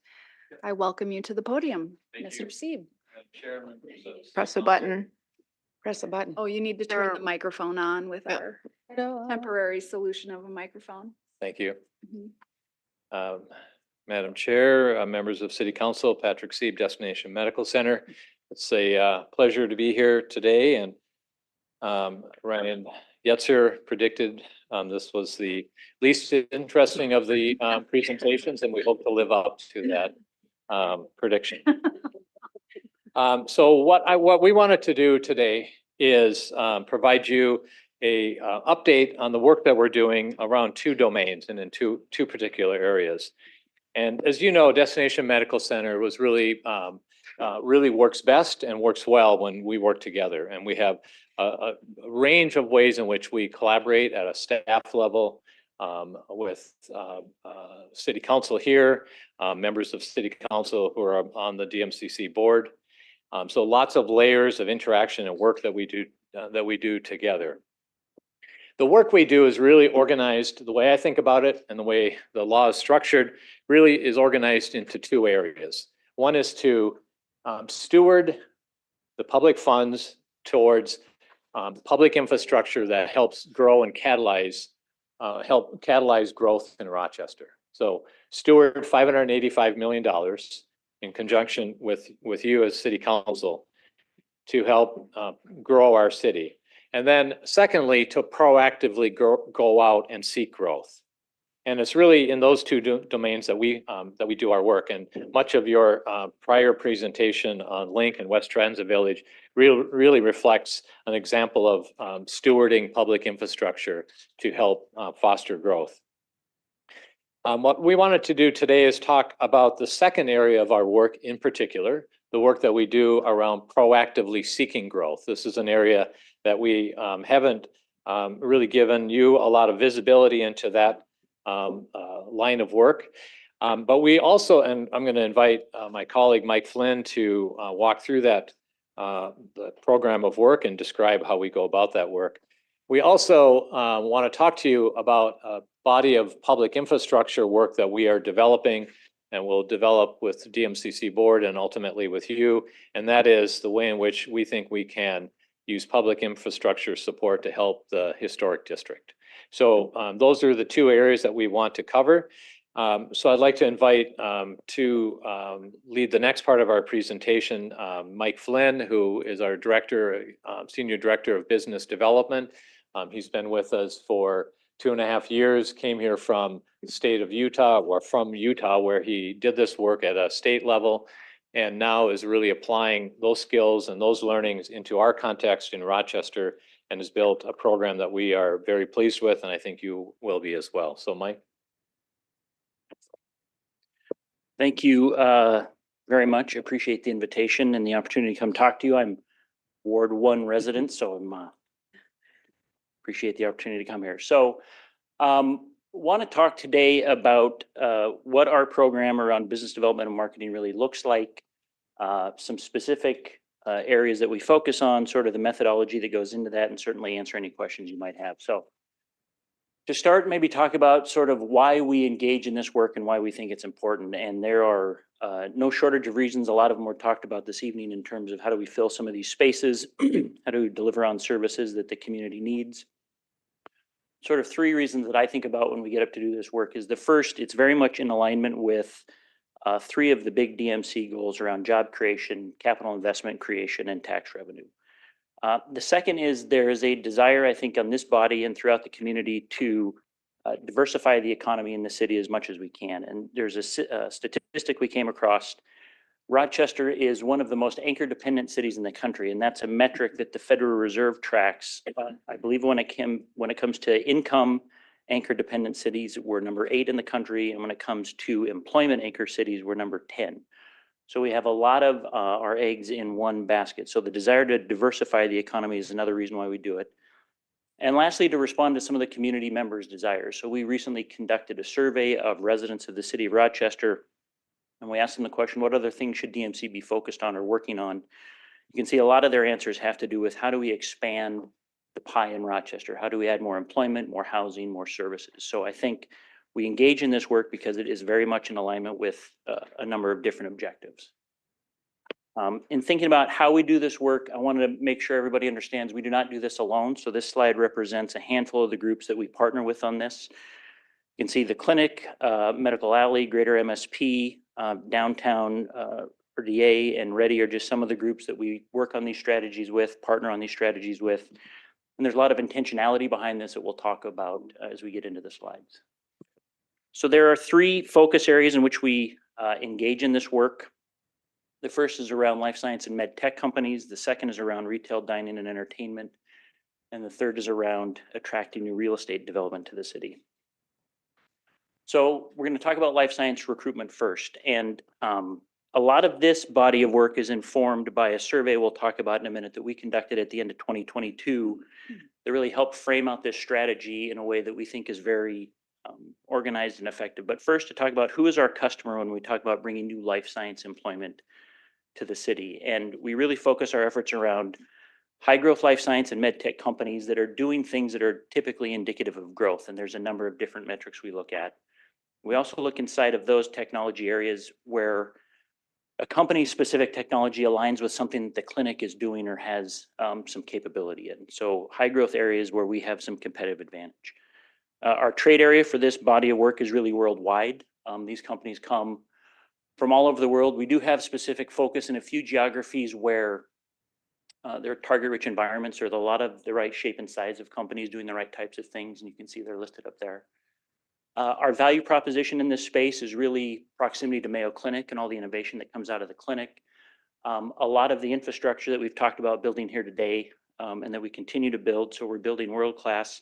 I welcome you to the podium. Mr. Sieb. Press the button. Press the button. Oh, you need to turn the There- microphone on with Yeah. our temporary solution of a microphone. Thank you. Mhm. Madam Chair, members of City Council, Patrick Sieb, Destination Medical Center. It's a pleasure to be here today, and Ryan Yetzer predicted this was the least interesting of the presentations, and we hope to live up to that prediction. So what we wanted to do today is provide you a update on the work that we're doing around two domains and in two particular areas. And as you know, Destination Medical Center was really works best and works well when we work together. And we have a range of ways in which we collaborate at a staff level with City Council here, members of City Council who are on the DMCC board. So lots of layers of interaction and work that we do together. The work we do is really organized, the way I think about it and the way the law is structured really is organized into two areas. One is to steward the public funds towards public infrastructure that helps grow and help catalyze growth in Rochester. So steward $585 million in conjunction with you as City Council to help grow our city. And then secondly, to proactively go out and seek growth. And it's really in those two domains that we do our work. And much of your prior presentation on Link and West Transit Village really reflects an example of stewarding public infrastructure to help foster growth. What we wanted to do today is talk about the second area of our work in particular, the work that we do around proactively seeking growth. This is an area that we haven't really given you a lot of visibility into that line of work. But we also, and I'm going to invite my colleague Mike Flynn to walk through that the program of work and describe how we go about that work. We also want to talk to you about a body of public infrastructure work that we are developing and will develop with DMCC board and ultimately with you. And that is the way in which we think we can use public infrastructure support to help the historic district. So those are the two areas that we want to cover. So I'd like to invite to lead the next part of our presentation, Mike Flynn, who is our Senior Director of Business Development. He's been with us for 2.5 years, came here from the state of Utah, or from Utah, where he did this work at a state level, and now is really applying those skills and those learnings into our context in Rochester, and has built a program that we are very pleased with, and I think you will be as well. So Mike. Thank you very much. Appreciate the invitation and the opportunity to come talk to you. I'm Ward 1 resident, so I'm appreciate the opportunity to come here. So want to talk today about what our program around business development and marketing really looks like, some specific areas that we focus on, sort of the methodology that goes into that, and certainly answer any questions you might have. So to start, maybe talk about sort of why we engage in this work and why we think it's important. And there are no shortage of reasons. A lot of them were talked about this evening in terms of how do we fill some of these spaces, how do we deliver on services that the community needs. Sort of 3 reasons that I think about when we get up to do this work is the first, it's very much in alignment with 3 of the big DMC goals around job creation, capital investment creation, and tax revenue. The second is there is a desire, I think, on this body and throughout the community to diversify the economy in the city as much as we can. And there's a statistic we came across. Rochester is one of the most anchor dependent cities in the country, and that's a metric that the Federal Reserve tracks. I believe when it comes to income anchor dependent cities, we're number 8 in the country, and when it comes to employment anchor cities, we're number 10. So we have a lot of our eggs in one basket. So the desire to diversify the economy is another reason why we do it. And lastly, to respond to some of the community members' desires. So we recently conducted a survey of residents of the city of Rochester, and we asked them the question, what other things should DMC be focused on or working on? You can see a lot of their answers have to do with how do we expand the pie in Rochester? How do we add more employment, more housing, more services? So I think we engage in this work because it is very much in alignment with a number of different objectives. In thinking about how we do this work, I wanted to make sure everybody understands we do not do this alone. So this slide represents a handful of the groups that we partner with on this. You can see the clinic, Medical Alley, Greater MSP, Downtown RDA, and Ready are just some of the groups that we work on these strategies with, partner on these strategies with. And there's a lot of intentionality behind this that we'll talk about as we get into the slides. So there are 3 focus areas in which we engage in this work. The first is around life science and med tech companies. The second is around retail, dining, and entertainment. And the third is around attracting new real estate development to the city. So we're going to talk about life science recruitment first. And a lot of this body of work is informed by a survey we'll talk about in a minute that we conducted at the end of 2022 that really helped frame out this strategy in a way that we think is very organized and effective. But first, to talk about who is our customer when we talk about bringing new life science employment to the city. And we really focus our efforts around high growth life science and med tech companies that are doing things that are typically indicative of growth. And there's a number of different metrics we look at. We also look inside of those technology areas where a company's specific technology aligns with something that the clinic is doing or has some capability in. So high growth areas where we have some competitive advantage. Our trade area for this body of work is really worldwide. These companies come from all over the world. We do have specific focus in a few geographies where there are target-rich environments. There's a lot of the right shape and size of companies doing the right types of things, and you can see they're listed up there. Our value proposition in this space is really proximity to Mayo Clinic and all the innovation that comes out of the clinic. A lot of the infrastructure that we've talked about building here today and that we continue to build. So we're building world-class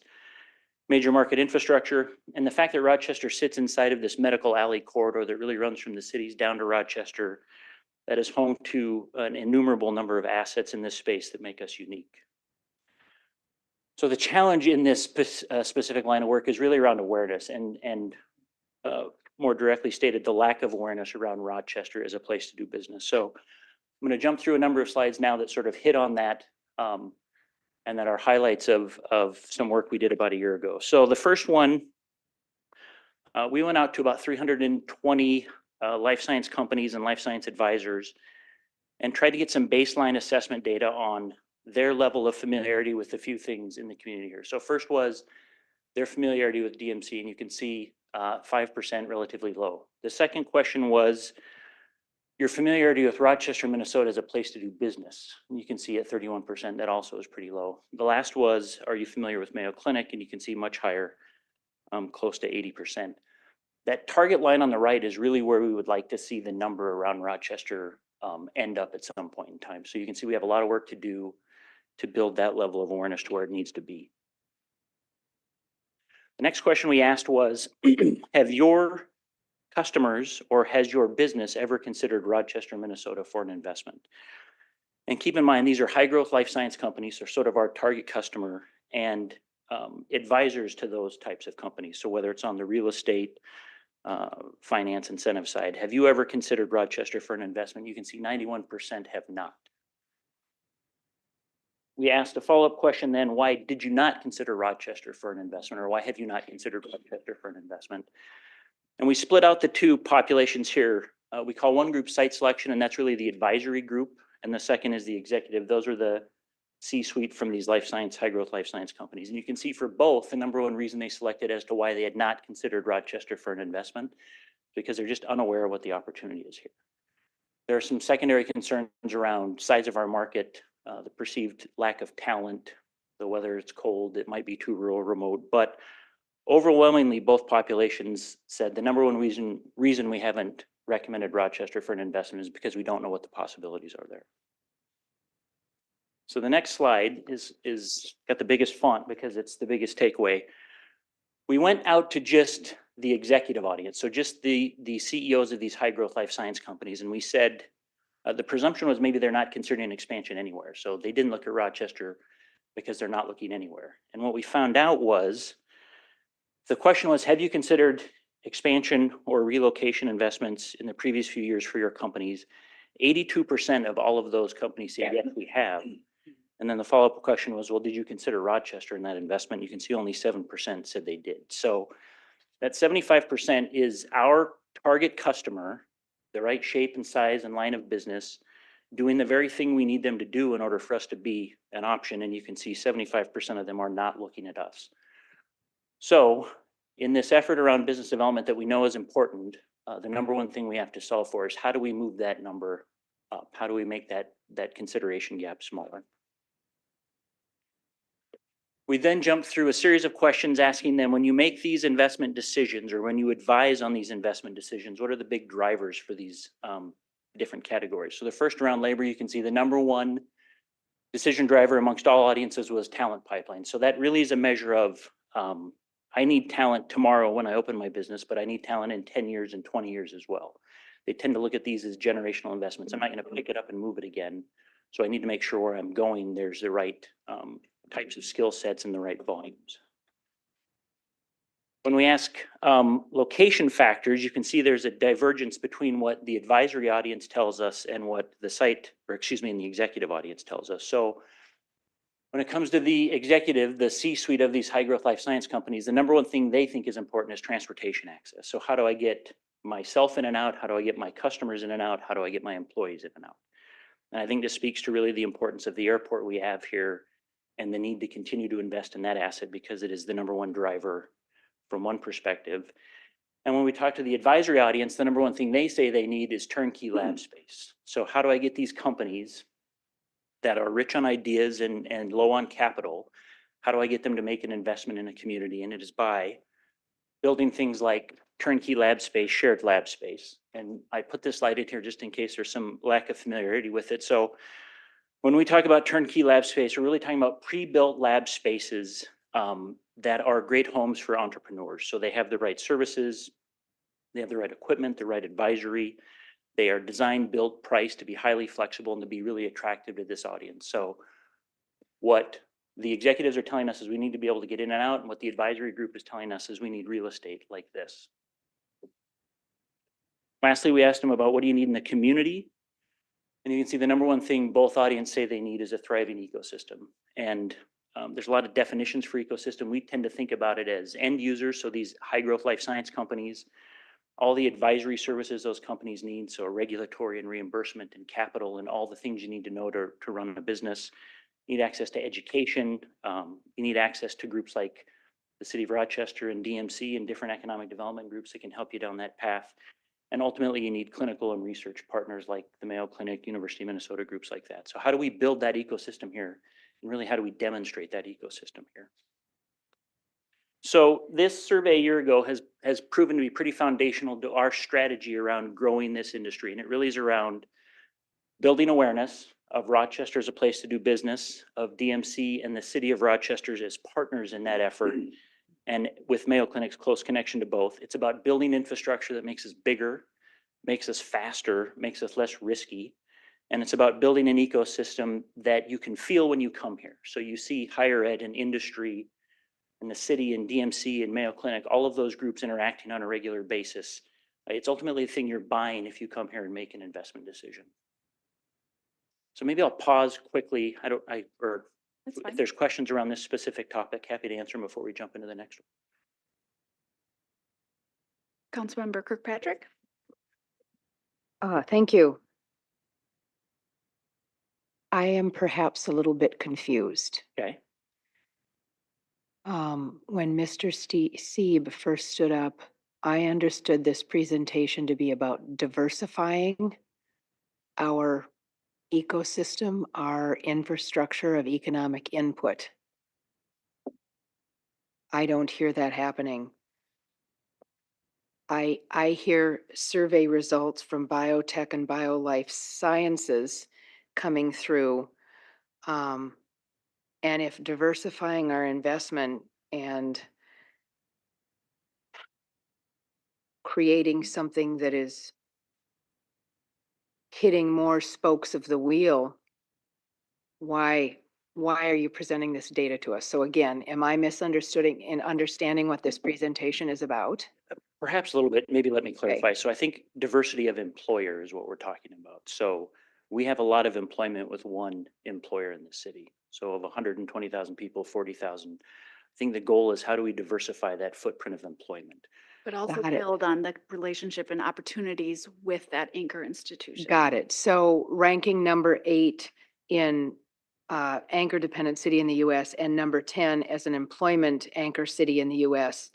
major market infrastructure. And the fact that Rochester sits inside of this Medical Alley corridor that really runs from the cities down to Rochester, that is home to an innumerable number of assets in this space that make us unique. So the challenge in this specific line of work is really around awareness and more directly stated, the lack of awareness around Rochester as a place to do business. So I'm going to jump through a number of slides now that sort of hit on that and that are highlights of some work we did about a year ago. So the first one, we went out to about 320 life science companies and life science advisors and tried to get some baseline assessment data on their level of familiarity with a few things in the community here. So first was their familiarity with DMC, and you can see 5% relatively low. The second question was your familiarity with Rochester, Minnesota as a place to do business. And you can see at 31%, that also is pretty low. The last was, are you familiar with Mayo Clinic? And you can see much higher, close to 80%. That target line on the right is really where we would like to see the number around Rochester end up at some point in time. So you can see we have a lot of work to do to build that level of awareness to where it needs to be. The next question we asked was, have your customers or has your business ever considered Rochester, Minnesota for an investment? And keep in mind, these are high growth life science companies. They're sort of our target customer and advisors to those types of companies. So whether it's on the real estate, finance, incentive side, have you ever considered Rochester for an investment? You can see 91% have not. We asked a follow-up question then, why did you not consider Rochester for an investment, or why have you not considered Rochester for an investment? And we split out the two populations here. We call one group site selection, and that's really the advisory group. And the second is the executive. Those are the C-suite from these life science, high growth life science companies. And you can see for both, the number one reason they selected as to why they had not considered Rochester for an investment, because they're just unaware of what the opportunity is here. There are some secondary concerns around size of our market, the perceived lack of talent, the weather it's cold, it might be too rural, remote, but overwhelmingly both populations said the number one reason we haven't recommended Rochester for an investment is because we don't know what the possibilities are there. So the next slide is got the biggest font because it's the biggest takeaway. We went out to just the executive audience, so just the CEOs of these high growth life science companies, and we said the presumption was maybe they're not considering expansion anywhere. So they didn't look at Rochester because they're not looking anywhere. And what we found out was, the question was, have you considered expansion or relocation investments in the previous few years for your companies? 82% of all of those companies say, yes, we have. And then the follow-up question was, well, did you consider Rochester in that investment? You can see only 7% said they did. So that 75% is our target customer, the right shape and size and line of business, doing the very thing we need them to do in order for us to be an option. And you can see 75% of them are not looking at us. So in this effort around business development that we know is important, the number one thing we have to solve for is how do we move that number up? How do we make that consideration gap smaller? We then jump through a series of questions asking them, when you make these investment decisions or when you advise on these investment decisions, what are the big drivers for these different categories? So the first around labor, you can see the number one decision driver amongst all audiences was talent pipeline. So that really is a measure of, I need talent tomorrow when I open my business, but I need talent in 10 years and 20 years as well. They tend to look at these as generational investments. I'm not going to pick it up and move it again. So I need to make sure where I'm going, there's the right types of skill sets and the right volumes. When we ask location factors, you can see there's a divergence between what the advisory audience tells us and what the and the executive audience tells us. So when it comes to the executive, the C-suite of these high growth life science companies, the number one thing they think is important is transportation access. So how do I get myself in and out? How do I get my customers in and out? How do I get my employees in and out? And I think this speaks to really the importance of the airport we have here and the need to continue to invest in that asset because it is the number one driver from one perspective. And when we talk to the advisory audience, the number one thing they say they need is turnkey lab space. So how do I get these companies that are rich on ideas and low on capital, how do I get them to make an investment in a community? And it is by building things like turnkey lab space, shared lab space. And I put this slide in here just in case there's some lack of familiarity with it. So when we talk about turnkey lab space, we're really talking about pre-built lab spaces that are great homes for entrepreneurs. So they have the right services, they have the right equipment, the right advisory. They are designed, built, priced to be highly flexible and to be really attractive to this audience. So what the executives are telling us is we need to be able to get in and out, and what the advisory group is telling us is we need real estate like this. Lastly, we asked them about what do you need in the community? And you can see the number one thing both audiences say they need is a thriving ecosystem. And there's a lot of definitions for ecosystem. We tend to think about it as end users, so these high growth life science companies, all the advisory services those companies need, so regulatory and reimbursement and capital and all the things you need to know to run a business. You need access to education. You need access to groups like the City of Rochester and DMC and different economic development groups that can help you down that path. And ultimately, you need clinical and research partners like the Mayo Clinic, University of Minnesota, groups like that. So how do we build that ecosystem here? And really, how do we demonstrate that ecosystem here? So this survey a year ago has proven to be pretty foundational to our strategy around growing this industry. And it really is around building awareness of Rochester as a place to do business, of DMC and the City of Rochester as partners in that effort. And with Mayo Clinic's close connection to both, it's about building infrastructure that makes us bigger, makes us faster, makes us less risky. And it's about building an ecosystem that you can feel when you come here. So you see higher ed and industry and the city and DMC and Mayo Clinic, all of those groups interacting on a regular basis. It's ultimately the thing you're buying if you come here and make an investment decision. So maybe I'll pause quickly. If there's questions around this specific topic, happy to answer them before we jump into the next one. Councilmember Kirkpatrick. Thank you. I am perhaps a little bit confused. Okay. When Mr. Sieb first stood up, I understood this presentation to be about diversifying our ecosystem, our infrastructure of economic input. I don't hear that happening. I hear survey results from biotech and bio-life sciences coming through. And if diversifying our investment and creating something that is hitting more spokes of the wheel, why are you presenting this data to us? So again, am I misunderstanding what this presentation is about? Perhaps a little bit, maybe let me clarify. So I think diversity of employer is what we're talking about. So we have a lot of employment with one employer in the city. So of 120,000 people, 40,000. I think the goal is how do we diversify that footprint of employment? But also Got it. build on the relationship and opportunities with that anchor institution. Got it. So ranking number 8 in anchor dependent city in the US and number 10 as an employment anchor city in the US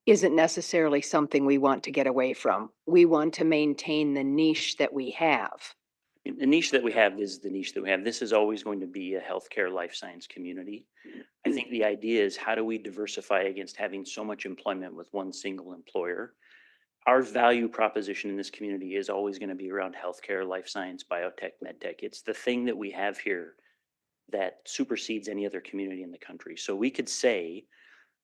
isn't necessarily something we want to get away from. We want to maintain the niche that we have. The niche that we have is the niche that we have. This is always going to be a healthcare life science community. I think the idea is how do we diversify against having so much employment with one single employer? Our value proposition in this community is always going to be around healthcare, life science, biotech, medtech. It's the thing that we have here that supersedes any other community in the country. So we could say,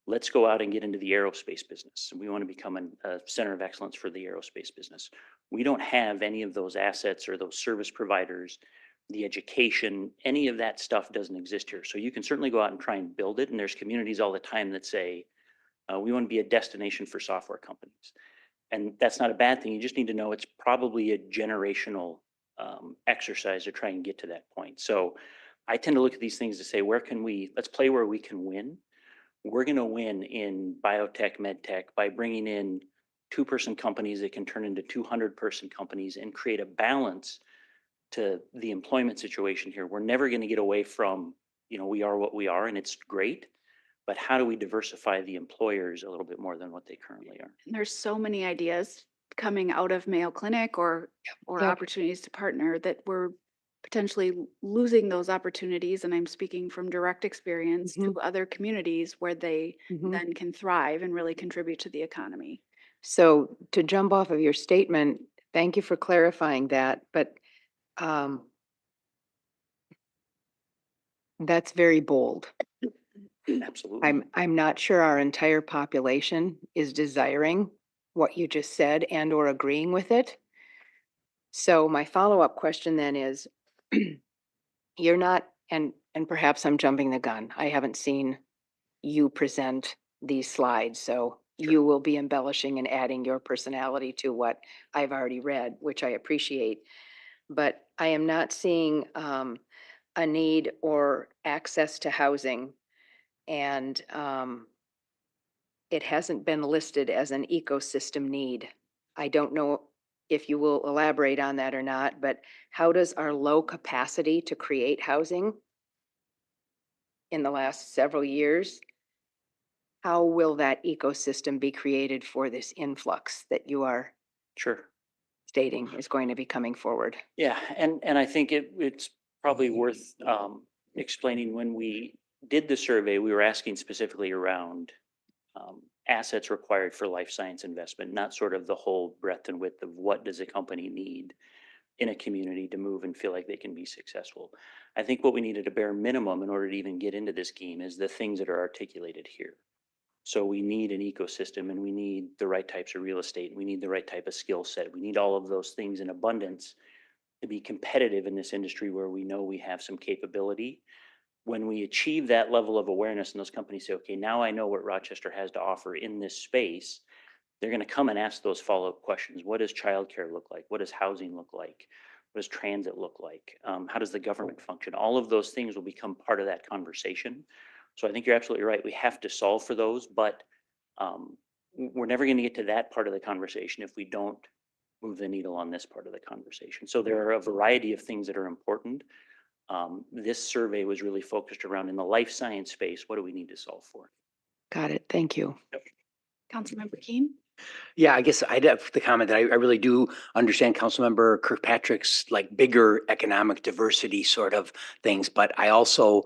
let's go out and get into the aerospace business. We want to become a center of excellence for the aerospace business. We don't have any of those assets or those service providers, the education, any of that stuff doesn't exist here. So you can certainly go out and try and build it. And there's communities all the time that say, we want to be a destination for software companies. And that's not a bad thing. You just need to know it's probably a generational exercise to try and get to that point. So I tend to look at these things to say, let's play where we can win. We're going to win in biotech, medtech by bringing in 2-person companies that can turn into 200-person companies and create a balance to the employment situation here. We're never going to get away from, we are what we are and it's great, but how do we diversify the employers a little bit more than what they currently are? And there's so many ideas coming out of Mayo Clinic or Yep. opportunities to partner that we're potentially losing those opportunities. And I'm speaking from direct experience to other communities where they then can thrive and really contribute to the economy. So to jump off of your statement, thank you for clarifying that, but that's very bold. Absolutely. I'm not sure our entire population is desiring what you just said and or agreeing with it. So my follow-up question then is, you're not, and perhaps I'm jumping the gun. I haven't seen you present these slides, so you will be embellishing and adding your personality to what I've already read, which I appreciate. But I am not seeing a need or access to housing, and it hasn't been listed as an ecosystem need. I don't know if you will elaborate on that or not, but how does our low capacity to create housing in the last several years, how will that ecosystem be created for this influx that you are Sure. stating is going to be coming forward? Yeah, and I think it's probably worth explaining. When we did the survey, we were asking specifically around assets required for life science investment, not sort of the whole breadth and width of what does a company need in a community to move and feel like they can be successful. I think what we need at a bare minimum in order to even get into this game is the things that are articulated here. So we need an ecosystem and we need the right types of real estate. And we need the right type of skill set. We need all of those things in abundance to be competitive in this industry where we know we have some capability. When we achieve that level of awareness and those companies say, okay, now I know what Rochester has to offer in this space, they're going to come and ask those follow-up questions. What does childcare look like? What does housing look like? What does transit look like? How does the government function? All of those things will become part of that conversation. So I think you're absolutely right. We have to solve for those, but we're never going to get to that part of the conversation if we don't move the needle on this part of the conversation. So there are a variety of things that are important. This survey was really focused around in the life science space, what do we need to solve for? Got it. Thank you. Councilmember Keen? Yeah, I guess I'd have the comment that I really do understand Councilmember Kirkpatrick's like bigger economic diversity sort of things, but I also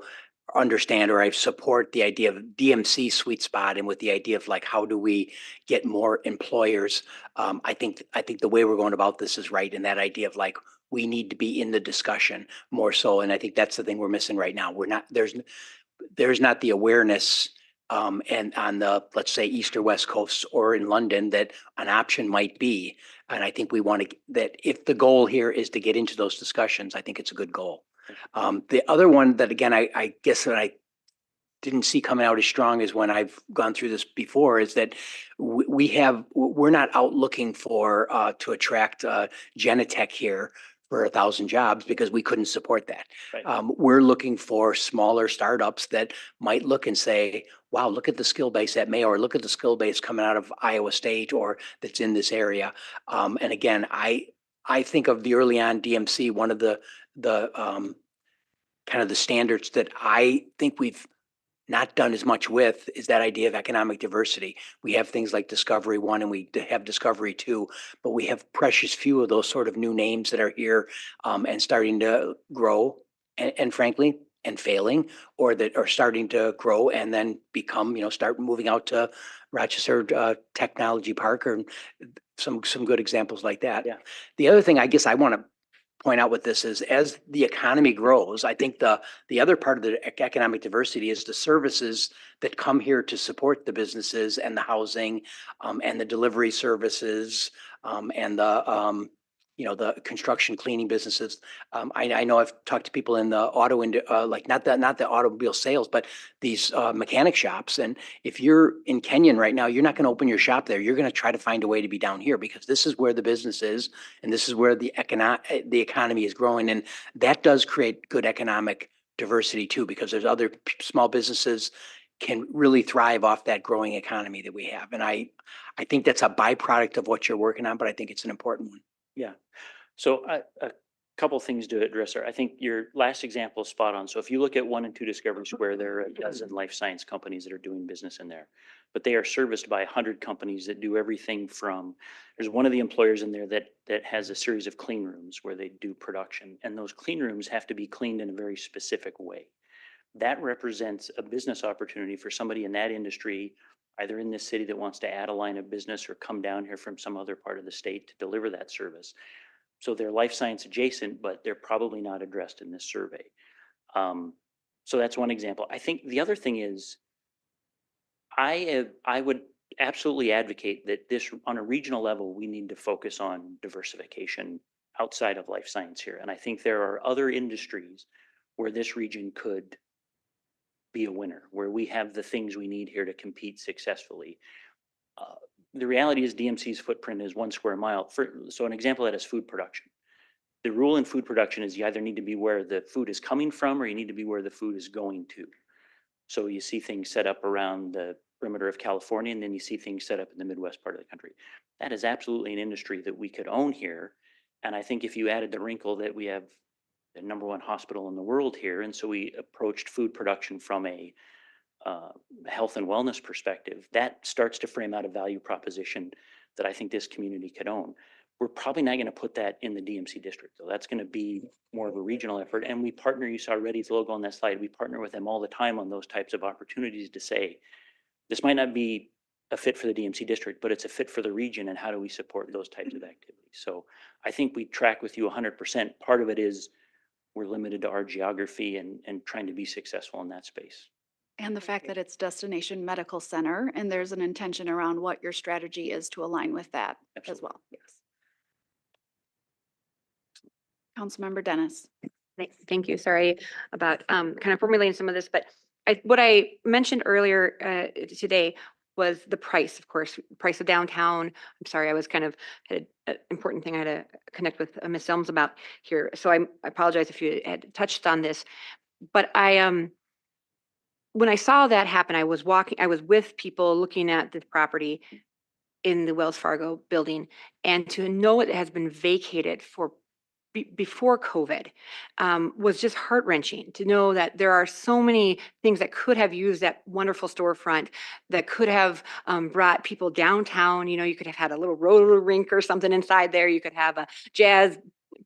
understand or I support the idea of DMC sweet spot and with the idea of like how do we get more employers. I think the way we're going about this is right, and that idea of like we need to be in the discussion more so, and I think that's the thing we're missing right now. We're not there's not the awareness and on the, let's say, East or West Coast or in London that an option might be. And I think we want to, that if the goal here is to get into those discussions, I think it's a good goal. The other one that, again, I guess that I didn't see coming out as strong as when I've gone through this before is that we're not out looking for, to attract, Genetech here for 1,000 jobs because we couldn't support that. Right. We're looking for smaller startups that might look and say, wow, look at the skill base at Mayo, or look at the skill base coming out of Iowa State or that's in this area. And again, I think of the early on DMC, one of the kind of the standards that I think we've not done as much with is that idea of economic diversity. We have things like Discovery 1 and we have Discovery 2, but we have precious few of those sort of new names that are here and starting to grow and frankly, and failing, or that are starting to grow and then become, start moving out to Rochester Technology Park, or some good examples like that. Yeah. The other thing I guess I want to point out with this is, as the economy grows, I think the other part of the economic diversity is the services that come here to support the businesses and the housing and the delivery services and the construction cleaning businesses. I know I've talked to people in the auto like not the automobile sales, but these mechanic shops. And if you're in Kenyon right now, you're not going to open your shop there. You're going to try to find a way to be down here because this is where the business is, and this is where the economy is growing, and that does create good economic diversity too, because there's other small businesses can really thrive off that growing economy that we have. And I think that's a byproduct of what you're working on, but I think it's an important one. Yeah. So a couple things to address there. I think your last example is spot on. So if you look at 1 and 2 Discovery Square, there are a dozen life science companies that are doing business in there, but they are serviced by 100 companies that do everything from, there's one of the employers in there that has a series of clean rooms where they do production, and those clean rooms have to be cleaned in a very specific way. That represents a business opportunity for somebody in that industry, either in this city that wants to add a line of business or come down here from some other part of the state to deliver that service. So they're life science adjacent, but they're probably not addressed in this survey. So that's one example. I think the other thing is, I would absolutely advocate that this, on a regional level, we need to focus on diversification outside of life science here. And I think there are other industries where this region could be a winner, where we have the things we need here to compete successfully. The reality is DMC's footprint is 1 square mile. So an example of that is food production. The rule in food production is you either need to be where the food is coming from or you need to be where the food is going to. So you see things set up around the perimeter of California, and then you see things set up in the Midwest part of the country. That is absolutely an industry that we could own here. And I think if you added the wrinkle that we have the #1 hospital in the world here, and so we approached food production from a health and wellness perspective, that starts to frame out a value proposition that I think this community could own. We're probably not going to put that in the DMC district, though. That's going to be more of a regional effort. And we partner, you saw Reddy's logo on that slide, we partner with them all the time on those types of opportunities to say, this might not be a fit for the DMC district, but it's a fit for the region, and how do we support those types of activities? So I think we track with you 100%. Part of it is we're limited to our geography and trying to be successful in that space. And the fact that it's Destination Medical Center, and there's an intention around what your strategy is to align with that as well. Yes. Councilmember Dennis. Thank you. Sorry about kind of formulating some of this, but what I mentioned earlier today was the price, of course, price of downtown. I'm sorry, I was kind of had an important thing I had to connect with Ms. Elms about here. So I apologize if you had touched on this, but when I saw that happen, I was with people looking at the property in the Wells Fargo building, and to know it has been vacated for before COVID was just heart-wrenching. To know that there are so many things that could have used that wonderful storefront, that could have brought people downtown. You could have had a little roller rink or something inside there. You could have a jazz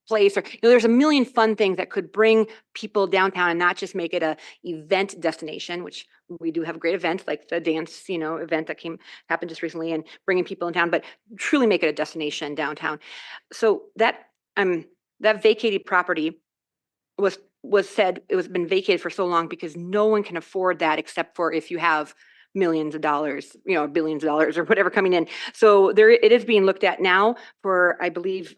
place, or there's a million fun things that could bring people downtown and not just make it a event destination, which we do have great events like the dance event that happened just recently, and bringing people in town, but truly make it a destination downtown. So that vacated property was said it was been vacated for so long because no one can afford that except for if you have millions of dollars, billions of dollars or whatever coming in. So it is being looked at now for, I believe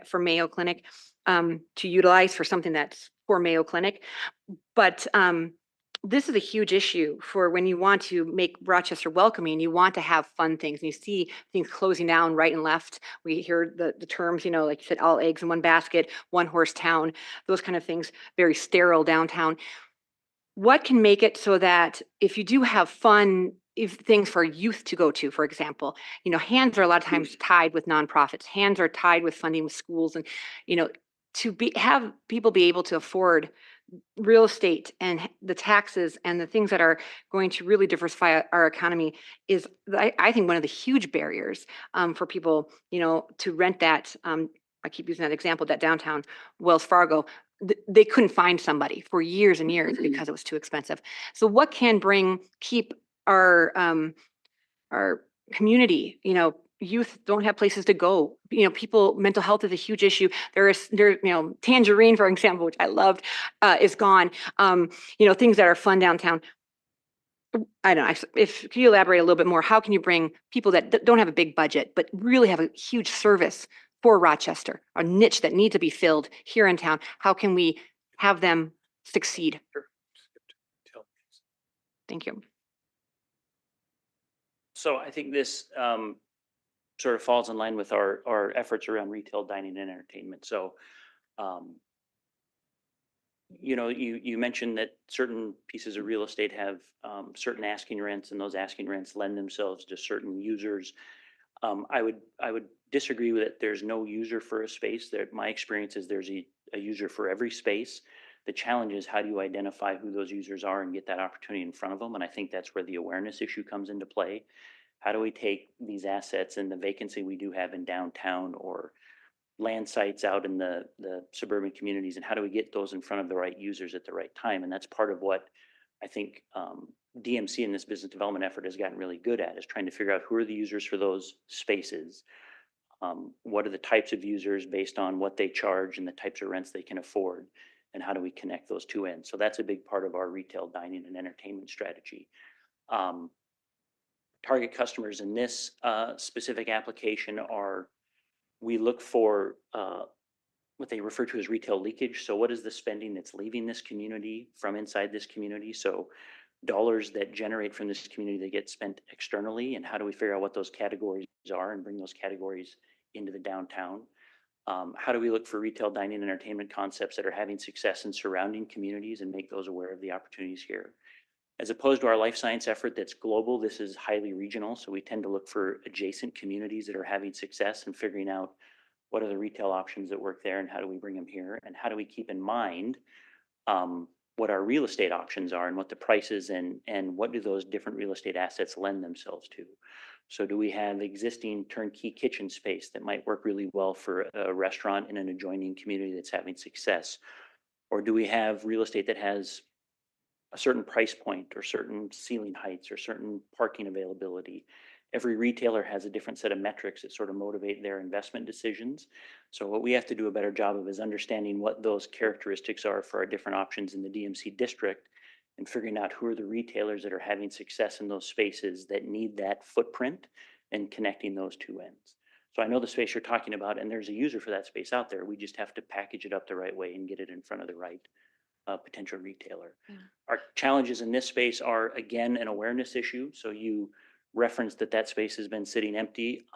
for Mayo Clinic to utilize for something that's for Mayo Clinic. But this is a huge issue for when you want to make Rochester welcoming, you want to have fun things, and you see things closing down right and left. We hear the terms, like you said, all eggs in one basket, one horse town, those kind of things, very sterile downtown. What can make it so that if you do have fun, if things for youth to go to, for example, hands are a lot of times tied with nonprofits, hands are tied with funding with schools, and, have people be able to afford real estate and the taxes and the things that are going to really diversify our economy is, I think, one of the huge barriers for people, to rent that. I keep using that example, that downtown Wells Fargo, they couldn't find somebody for years and years because it was too expensive. So what can keep our community, youth don't have places to go. People, mental health is a huge issue. Tangerine, for example, which I loved, is gone. Things that are fun downtown. I don't know, can you elaborate a little bit more? How can you bring people that don't have a big budget, but really have a huge service for Rochester, a niche that needs to be filled here in town? How can we have them succeed? Thank you. So I think this sort of falls in line with our efforts around retail dining and entertainment. So, you mentioned that certain pieces of real estate have certain asking rents, and those asking rents lend themselves to certain users. I would disagree with it. There's no user for a space. My experience is there's a user for every space. The challenge is, how do you identify who those users are and get that opportunity in front of them? And I think that's where the awareness issue comes into play. How do we take these assets and the vacancy we do have in downtown or land sites out in the suburban communities, and how do we get those in front of the right users at the right time? And that's part of what I think DMC in this business development effort has gotten really good at, is trying to figure out who are the users for those spaces. What are the types of users based on what they charge and the types of rents they can afford, and how do we connect those two ends? So that's a big part of our retail dining and entertainment strategy. Target customers in this specific application are, we look for what they refer to as retail leakage. So what is the spending that's leaving this community from inside this community? So dollars that generate from this community that get spent externally, and how do we figure out what those categories are and bring those categories into the downtown? How do we look for retail dining and entertainment concepts that are having success in surrounding communities and make those aware of the opportunities here? As opposed to our life science effort that's global, this is highly regional. So we tend to look for adjacent communities that are having success and figuring out what are the retail options that work there and how do we bring them here, and how do we keep in mind what our real estate options are and what the prices and what do those different real estate assets lend themselves to. So do we have existing turnkey kitchen space that might work really well for a restaurant in an adjoining community that's having success? Or do we have real estate that has a certain price point or certain ceiling heights or certain parking availability? Every retailer has a different set of metrics that sort of motivate their investment decisions. So what we have to do a better job of is understanding what those characteristics are for our different options in the DMC district, and figuring out who are the retailers that are having success in those spaces that need that footprint, and connecting those two ends. So I know the space you're talking about, and there's a user for that space out there. We just have to package it up the right way and get it in front of the right potential retailer. Yeah. Our challenges in this space are, again, an awareness issue. So you referenced that space has been sitting empty.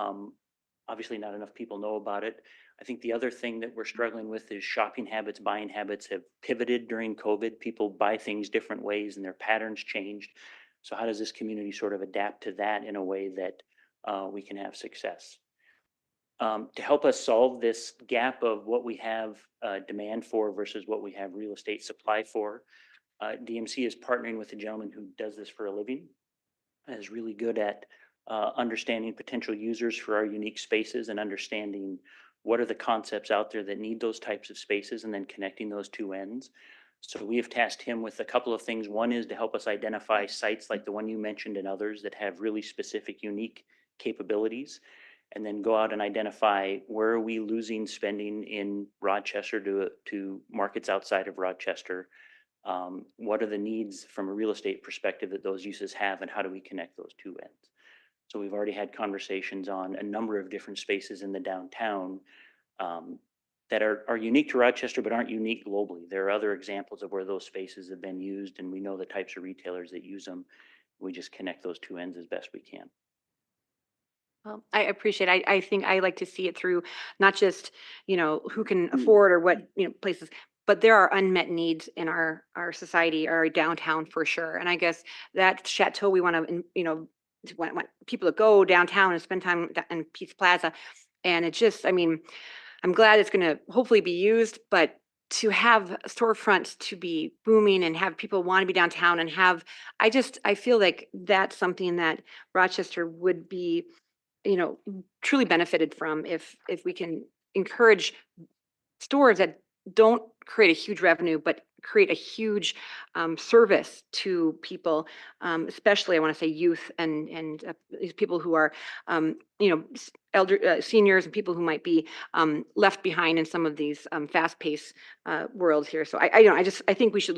Obviously not enough people know about it. I think the other thing that we're struggling with is shopping habits, buying habits have pivoted during COVID. People buy things different ways and their patterns changed. So how does this community sort of adapt to that in a way that we can have success? To help us solve this gap of what we have demand for versus what we have real estate supply for, DMC is partnering with a gentleman who does this for a living, and is really good at understanding potential users for our unique spaces and understanding what are the concepts out there that need those types of spaces, and then connecting those two ends. So we have tasked him with a couple of things. One is to help us identify sites like the one you mentioned and others that have really specific, unique capabilities, and then go out and identify where are we losing spending in Rochester to markets outside of Rochester. What are the needs from a real estate perspective that those uses have, and how do we connect those two ends? So we've already had conversations on a number of different spaces in the downtown that are unique to Rochester, but aren't unique globally. There are other examples of where those spaces have been used, and we know the types of retailers that use them. We just connect those two ends as best we can. Well, I appreciate, I think I like to see it through, not just, who can afford or what, places, but there are unmet needs in our society, our downtown for sure. And I guess that chateau, we want to, want people to go downtown and spend time in Peace Plaza. And it just, I'm glad it's going to hopefully be used, but to have a storefront to be booming and have people want to be downtown and have, I feel like that's something that Rochester would be, truly benefited from if we can encourage stores that don't create a huge revenue, but create a huge service to people, especially I want to say youth and these people who are, elder seniors and people who might be left behind in some of these fast-paced worlds here. So I think we should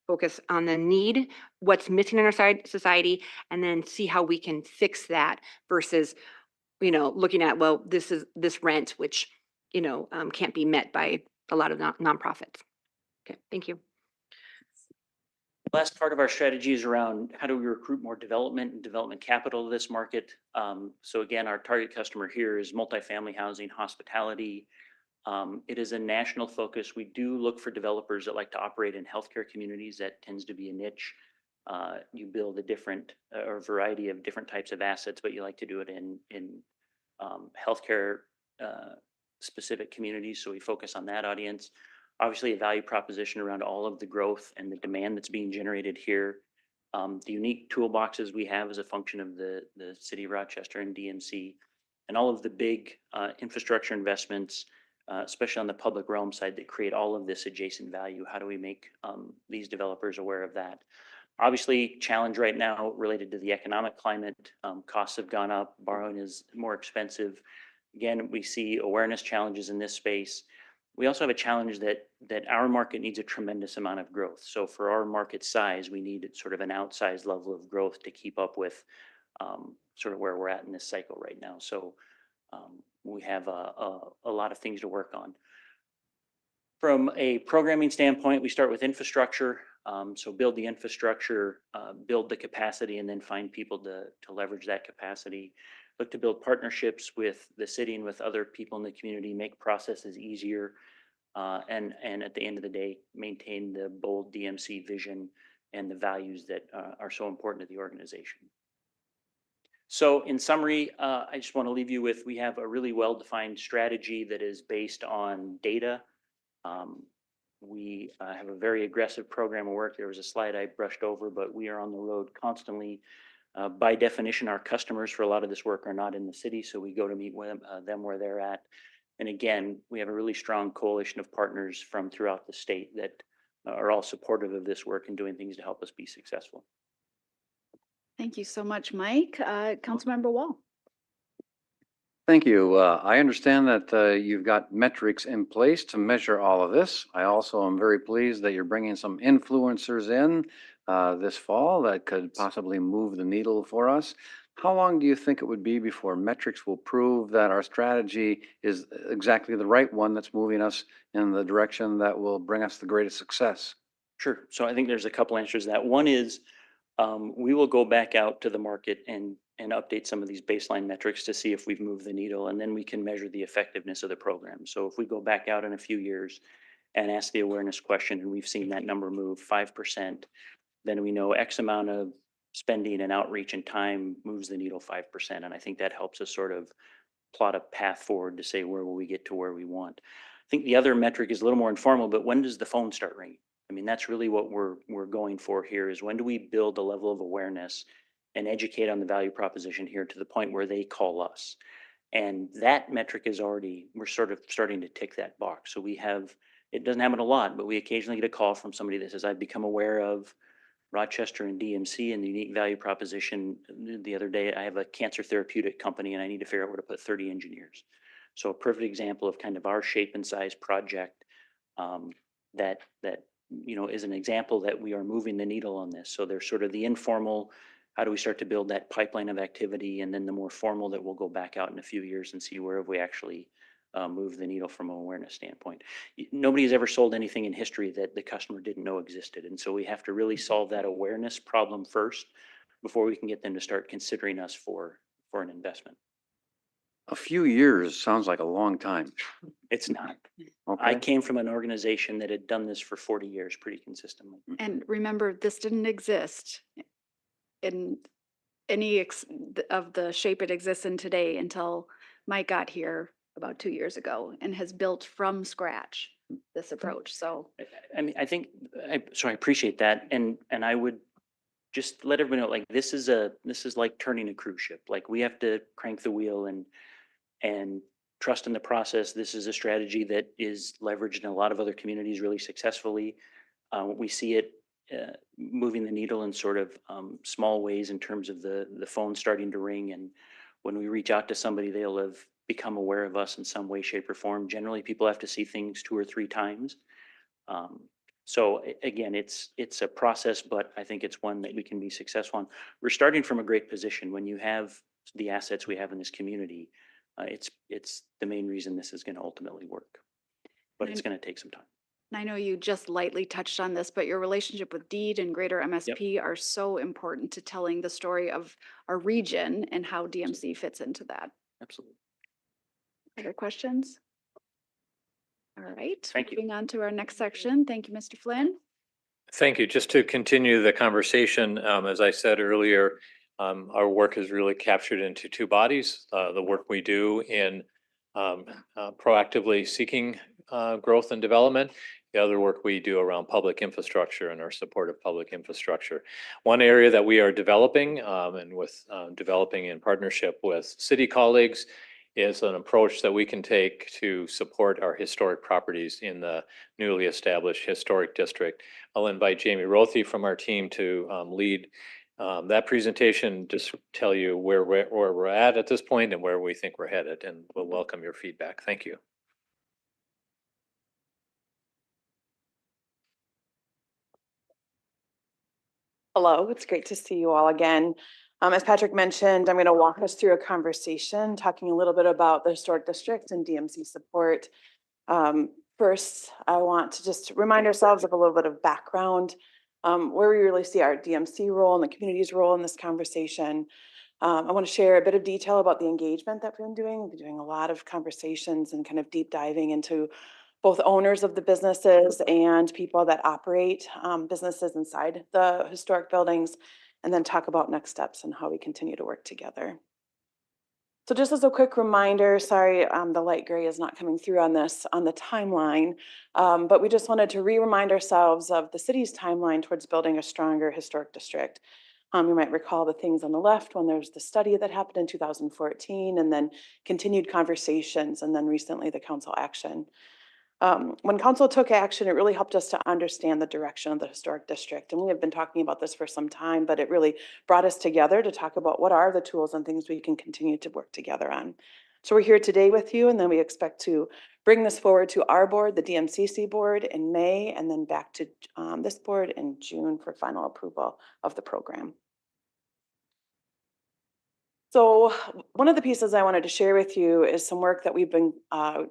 focus on the need, what's missing in our society, and then see how we can fix that versus looking at, well, this rent, which, can't be met by a lot of nonprofits. Okay, thank you. Last part of our strategy is around how do we recruit more development and development capital to this market. So again, our target customer here is multifamily housing, hospitality. It is a national focus. We do look for developers that like to operate in healthcare communities. That tends to be a niche. You build a different or variety of different types of assets, but you like to do it in healthcare specific communities. So we focus on that audience. Obviously, a value proposition around all of the growth and the demand that's being generated here. The unique toolboxes we have as a function of the city of Rochester and DMC, and all of the big infrastructure investments, especially on the public realm side, that create all of this adjacent value. How do we make these developers aware of that? Obviously, challenge right now related to the economic climate. Costs have gone up, borrowing is more expensive. Again, we see awareness challenges in this space. We also have a challenge that our market needs a tremendous amount of growth. So for our market size, we need sort of an outsized level of growth to keep up with sort of where we're at in this cycle right now. So we have a lot of things to work on. From a programming standpoint, we start with infrastructure. So build the infrastructure, build the capacity, and then find people to leverage that capacity. Look to build partnerships with the city and with other people in the community, make processes easier, and at the end of the day, maintain the bold DMC vision and the values that are so important to the organization. So in summary, I just want to leave you with, we have a really well-defined strategy that is based on data. We have a very aggressive program of work. There was a slide I brushed over, but we are on the road constantly. By definition, our customers for a lot of this work are not in the city, so we go to meet with them where they're at. And again, we have a really strong coalition of partners from throughout the state that are all supportive of this work and doing things to help us be successful. Thank you so much, Mike. Councilmember Wall. Thank you. I understand that you've got metrics in place to measure all of this. I also am very pleased that you're bringing some influencers in this fall that could possibly move the needle for us. How long do you think it would be before metrics will prove that our strategy is exactly the right one that's moving us in the direction that will bring us the greatest success? Sure. So I think there's a couple answers to that. One is we will go back out to the market and update some of these baseline metrics to see if we've moved the needle, and then we can measure the effectiveness of the program. So if we go back out in a few years and ask the awareness question, and we've seen that number move 5%, then we know X amount of spending and outreach and time moves the needle 5%. And I think that helps us sort of plot a path forward to say, where will we get to where we want? I think the other metric is a little more informal, but when does the phone start ringing? I mean, that's really what we're going for here, is when do we build a level of awareness and educate on the value proposition here to the point where they call us? And that metric is already, we're sort of starting to tick that box. So we have, it doesn't happen a lot, but we occasionally get a call from somebody that says, I've become aware of Rochester and DMC and the unique value proposition. The other day, I have a cancer therapeutic company and I need to figure out where to put 30 engineers. So a perfect example of kind of our shape and size project that is an example that we are moving the needle on this. So there's sort of the informal, how do we start to build that pipeline of activity, and then the more formal that we'll go back out in a few years and see where have we actually move the needle from an awareness standpoint. Nobody's ever sold anything in history that the customer didn't know existed. And so we have to really solve that awareness problem first before we can get them to start considering us for an investment. A few years sounds like a long time. It's not. I Okay. came from an organization that had done this for 40 years pretty consistently. And remember, this didn't exist in any of the shape it exists in today until Mike got here about 2 years ago and has built from scratch this approach. So I mean, I think, so I appreciate that. And I would just let everybody know, like, this is like turning a cruise ship. Like, we have to crank the wheel and trust in the process. This is a strategy that is leveraged in a lot of other communities really successfully. We see it moving the needle in sort of small ways in terms of the phone starting to ring. And when we reach out to somebody, they'll have become aware of us in some way, shape, or form. Generally, people have to see things 2 or 3 times. So again, it's a process, but I think it's one that we can be successful on. We're starting from a great position. When you have the assets we have in this community, it's the main reason this is going to ultimately work, but it's going to take some time. and I know you just lightly touched on this, but your relationship with DEED and Greater MSP are so important to telling the story of our region and how DMC fits into that. Absolutely. Other questions? All right. Thank you. Moving on to our next section. Thank you, Mr. Flynn. Thank you. Just to continue the conversation, as I said earlier, our work is really captured into 2 bodies. The work we do in proactively seeking growth and development, the other work we do around public infrastructure and our support of public infrastructure. One area that we are developing and with developing in partnership with city colleagues is an approach that we can take to support our historic properties in the newly established historic district. I'll invite Jamie Rothy from our team to lead that presentation, just tell you where we're at this point and where we think we're headed, and we'll welcome your feedback. Thank you. Hello, it's great to see you all again. As Patrick mentioned, I'm going to walk us through a conversation talking a little bit about the historic district and DMC support. First, I want to just remind ourselves of a little bit of background, where we really see our DMC role and the community's role in this conversation. I want to share a bit of detail about the engagement that we've been doing. We've been doing a lot of conversations and kind of deep diving into both owners of the businesses and people that operate businesses inside the historic buildings, and then talk about next steps and how we continue to work together. So just as a quick reminder, sorry, the light gray is not coming through on this, on the timeline, but we just wanted to remind ourselves of the city's timeline towards building a stronger historic district. You might recall the things on the left when there's the study that happened in 2014, and then continued conversations, and then recently the council action. When council took action, it really helped us to understand the direction of the historic district. And we have been talking about this for some time, but it really brought us together to talk about what are the tools and things we can continue to work together on. So we're here today with you, and then we expect to bring this forward to our board, the DMCC board, in May, and then back to this board in June for final approval of the program. So one of the pieces I wanted to share with you is some work that we've been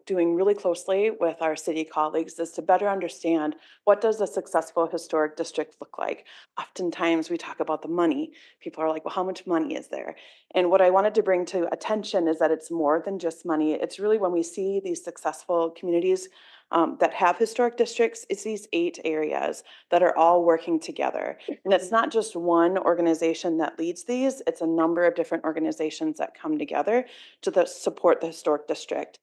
doing really closely with our city colleagues, is to better understand what does a successful historic district look like. Oftentimes we talk about the money. People are like, well, how much money is there? And what I wanted to bring to attention is that it's more than just money. It's really when we see these successful communities that have historic districts, it's these 8 areas that are all working together. And it's not just one organization that leads these, it's a number of different organizations that come together to support the historic district.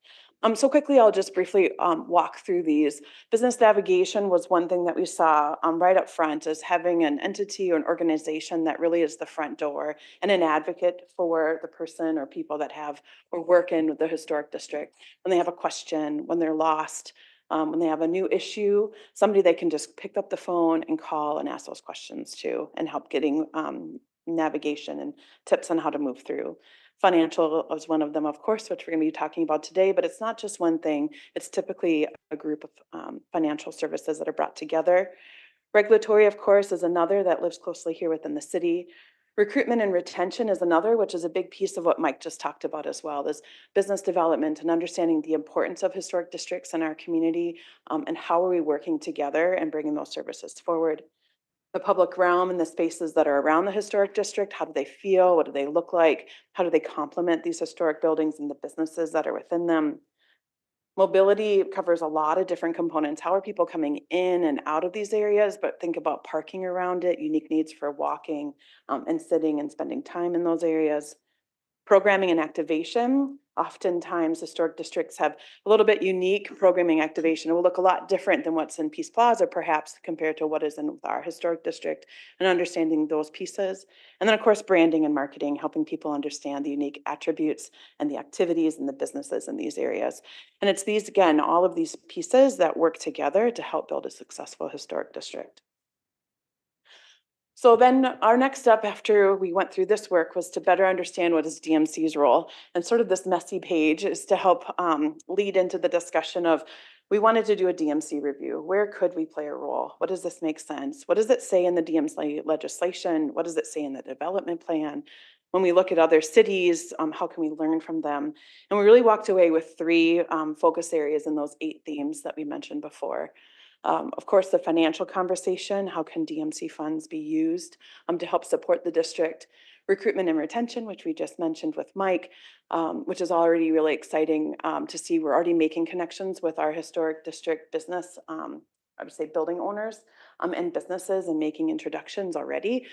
So quickly, I'll just briefly walk through these. Business navigation was one thing that we saw right up front, as having an entity or an organization that really is the front door and an advocate for the person or people that have or work in the historic district. When they have a question, when they're lost, when they have a new issue, somebody they can just pick up the phone and call and ask those questions to, and help getting navigation and tips on how to move through. Financial is one of them, of course, which we're going to be talking about today, but it's not just one thing. It's typically a group of financial services that are brought together. Regulatory, of course, is another that lives closely here within the city. Recruitment and retention is another, which is a big piece of what Mike just talked about as well. This business development and understanding the importance of historic districts in our community, and how are we working together and bringing those services forward. The public realm and the spaces that are around the historic district, how do they feel? What do they look like? How do they complement these historic buildings and the businesses that are within them? Mobility covers a lot of different components. How are people coming in and out of these areas? But think about parking around it, unique needs for walking, and sitting and spending time in those areas. Programming and activation. Oftentimes, historic districts have a little bit unique programming activation. It will look a lot different than what's in Peace Plaza, perhaps, compared to what is in our historic district, and understanding those pieces. And then, of course, branding and marketing, helping people understand the unique attributes and the activities and the businesses in these areas. And it's these, again, all of these pieces that work together to help build a successful historic district. So then our next step after we went through this work was to better understand what is DMC's role. And sort of this messy page is to help lead into the discussion of, we wanted to do a DMC review. Where could we play a role? What does this make sense? What does it say in the DMC legislation? What does it say in the development plan? When we look at other cities, how can we learn from them? And we really walked away with 3 focus areas in those 8 themes that we mentioned before. Of course, the financial conversation, how can DMC funds be used to help support the district? Recruitment and retention, which we just mentioned with Mike, which is already really exciting to see. We're already making connections with our historic district business, I would say building owners and businesses, and making introductions already,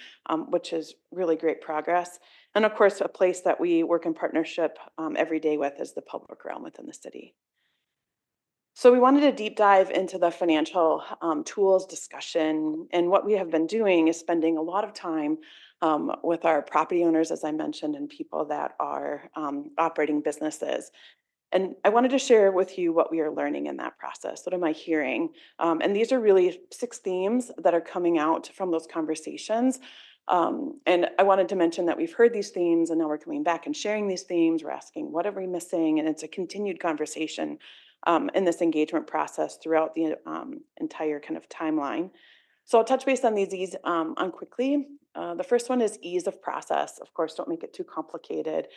which is really great progress. And of course, a place that we work in partnership every day with is the public realm within the city. So we wanted to deep dive into the financial tools discussion. And what we have been doing is spending a lot of time with our property owners, as I mentioned, and people that are operating businesses. And I wanted to share with you what we are learning in that process. What am I hearing? And these are really 6 themes that are coming out from those conversations. And I wanted to mention that we've heard these themes, and now we're coming back and sharing these themes. We're asking, what are we missing? And it's a continued conversation in this engagement process throughout the entire kind of timeline. So I'll touch base on these on quickly. The first one is ease of process. Of course, don't make it too complicated,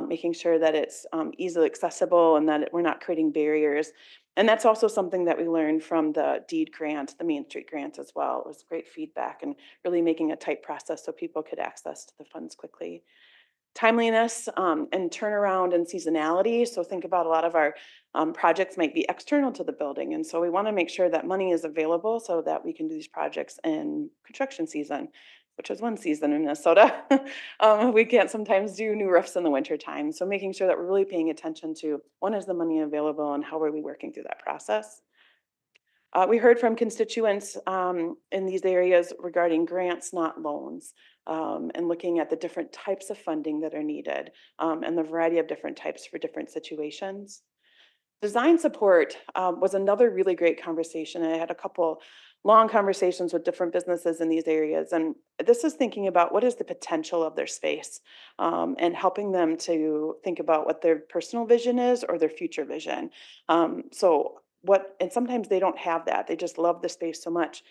making sure that it's easily accessible and that we're not creating barriers. And that's also something that we learned from the deed grant, the Main Street grant as well. It was great feedback and really making a tight process so people could access to the funds quickly. Timeliness and turnaround and seasonality. So think about a lot of our projects might be external to the building. And so we want to make sure that money is available so that we can do these projects in construction season, which is one season in Minnesota. We can't sometimes do new roofs in the winter time. So making sure that we're really paying attention to when is the money available and how are we working through that process. We heard from constituents in these areas regarding grants, not loans, and looking at the different types of funding that are needed and the variety of different types for different situations. Design support was another really great conversation. I had a couple long conversations with different businesses in these areas. And this is thinking about what is the potential of their space and helping them to think about what their personal vision is or their future vision. And sometimes they don't have that. They just love the space so much.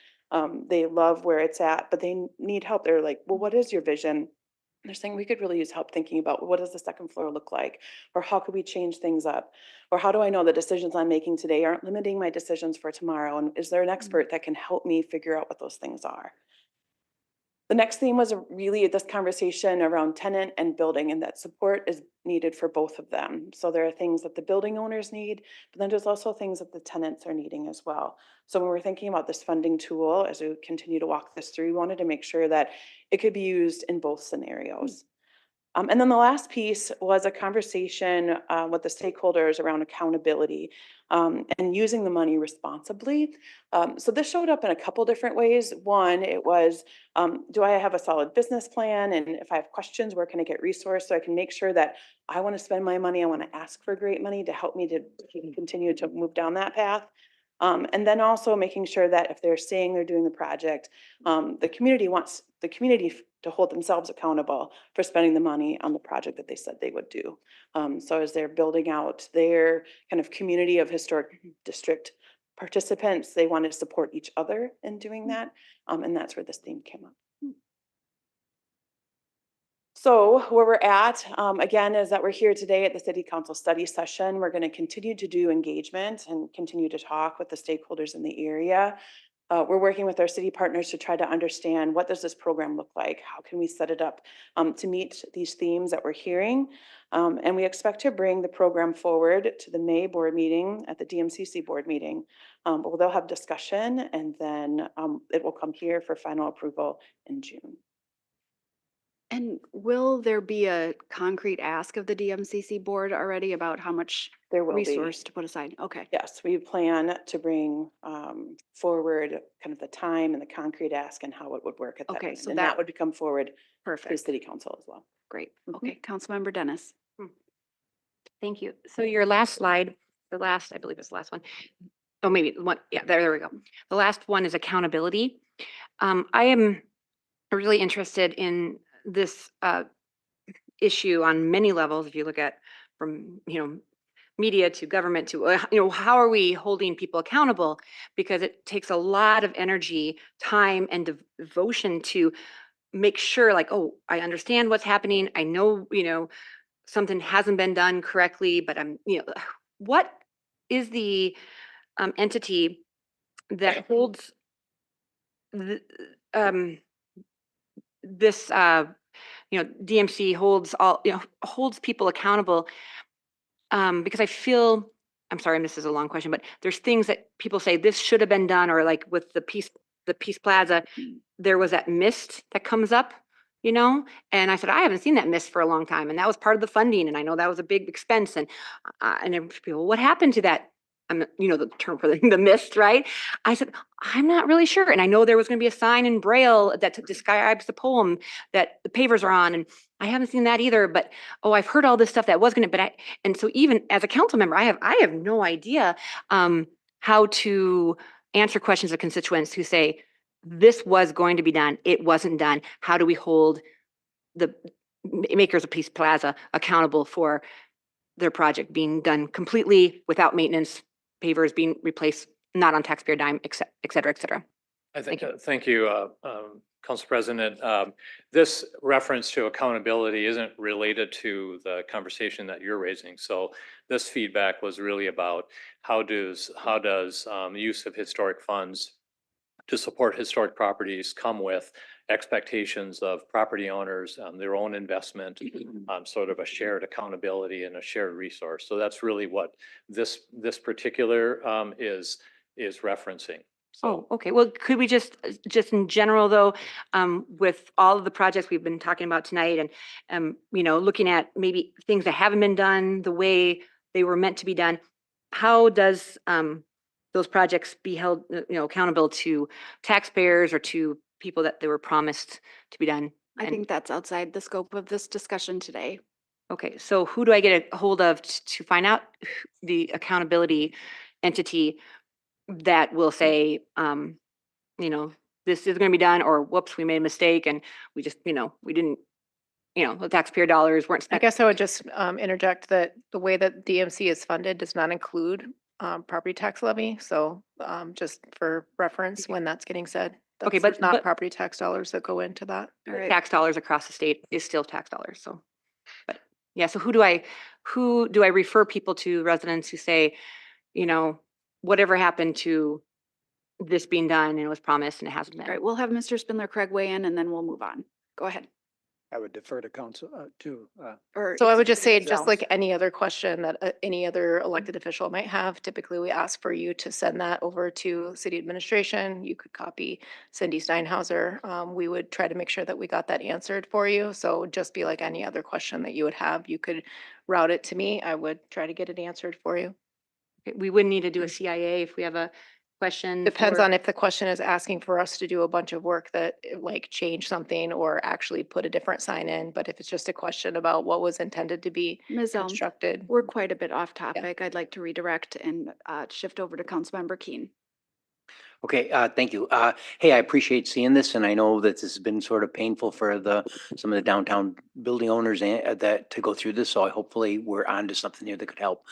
They love where it's at, but they need help. They're like, well, what is your vision? They're saying we could really use help thinking about what does the second floor look like, or how could we change things up, or how do I know the decisions I'm making today aren't limiting my decisions for tomorrow, and is there an expert that can help me figure out what those things are? The next theme was really this conversation around tenant and building, and that support is needed for both of them. So there are things that the building owners need, but then there's also things that the tenants are needing as well. So when we're thinking about this funding tool, as we continue to walk this through, we wanted to make sure that it could be used in both scenarios. And then the last piece was a conversation with the stakeholders around accountability and using the money responsibly. So this showed up in a couple different ways. One, it was, do I have a solid business plan? And if I have questions, where can I get resources so I can make sure that I want to spend my money, I want to ask for great money to help me to continue to move down that path. And then also making sure that if they're saying they're doing the project, the community wants the community to hold themselves accountable for spending the money on the project that they said they would do. So as they're building out their kind of community of historic district participants, they want to support each other in doing that. And that's where this theme came up. So where we're at, again, is that we're here today at the City Council study session. We're going to continue to do engagement and continue to talk with the stakeholders in the area. We're working with our city partners to try to understand, what does this program look like? How can we set it up to meet these themes that we're hearing? And we expect to bring the program forward to the May board meeting at the DMCC board meeting. But they'll have discussion, and then it will come here for final approval in June. And will there be a concrete ask of the DMCC board already about how much There will be. resource to put aside? Okay. Yes, we plan to bring forward kind of the time and the concrete ask and how it would work at that Okay, meeting. so And that that- would come forward to the Perfect. city council as well. Great. Mhm. Okay, Councilmember Dennis. Thank you. So your last slide, the last, I believe it's the last one. Oh, maybe one, yeah, there we go. The last one is accountability. I am really interested in this issue on many levels. If you look at from, media to government to, how are we holding people accountable? Because it takes a lot of energy, time, and devotion to make sure, like, oh, I understand what's happening. I know, something hasn't been done correctly, but what is the entity that holds this, DMC holds all, holds people accountable? Because I feel, I'm sorry, this is a long question, but there's things that people say this should have been done, or like with the Peace Plaza, there was that mist that comes up, and I said, I haven't seen that mist for a long time. And that was part of the funding. And I know that was a big expense. And people, what happened to that? The term for the mist, right? I said, I'm not really sure. And I know there was going to be a sign in Braille that describes the poem that the pavers are on. And I haven't seen that either, but, I've heard all this stuff that was going to, and so even as a council member, I have no idea how to answer questions of constituents who say, this was going to be done, it wasn't done. How do we hold the makers of Peace Plaza accountable for their project being done completely without maintenance, pavers being replaced, not on taxpayer dime, et cetera, et cetera? Thank you, Council President. This reference to accountability isn't related to the conversation that you're raising. So this feedback was really about how does the use of historic funds to support historic properties come with expectations of property owners, their own investment, sort of a shared accountability and a shared resource. So that's really what this particular is referencing. Oh, okay. Well, could we just in general though, with all of the projects we've been talking about tonight, and looking at maybe things that haven't been done the way they were meant to be done, how does those projects be held, accountable to taxpayers or to people that they were promised to be done? I think that's outside the scope of this discussion today. Okay, so who do I get a hold of to find out the accountability entity that will say, this is going to be done, or whoops, we made a mistake and we just, we didn't, the taxpayer dollars weren't I spent. guess I would just interject that the way that DMC is funded does not include property tax levy. So just for reference, when that's getting said. Okay, There's not but property tax dollars that go into that. All right. tax dollars across the state is still tax dollars. So, but yeah, so who do I refer people to, residents who say, whatever happened to this being done and it was promised and it hasn't been? All right, we'll have Mr. Spindler Craig weigh in and then we'll move on. Go ahead. I would defer to council, Or So I would just say, Executive just Zalms. like any other question that any other elected official might have, typically we ask for you to send that over to city administration. You could copy Cindy Steinhauser. We would try to make sure that we got that answered for you. So just be like any other question that you would have, you could route it to me. I would try to get it answered for you. We wouldn't need to do a CIA if we have a question. Depends on if the question is asking for us to do a bunch of work that like change something or actually put a different sign in. But if it's just a question about what was intended to be Ms. Elm, constructed. we're quite a bit off topic. I'd like to redirect and shift over to Councilmember Keen. Okay, thank you. Hey, I appreciate seeing this, and I know that this has been sort of painful for some of the downtown building owners that to go through this. So hopefully we're on to something here that could help.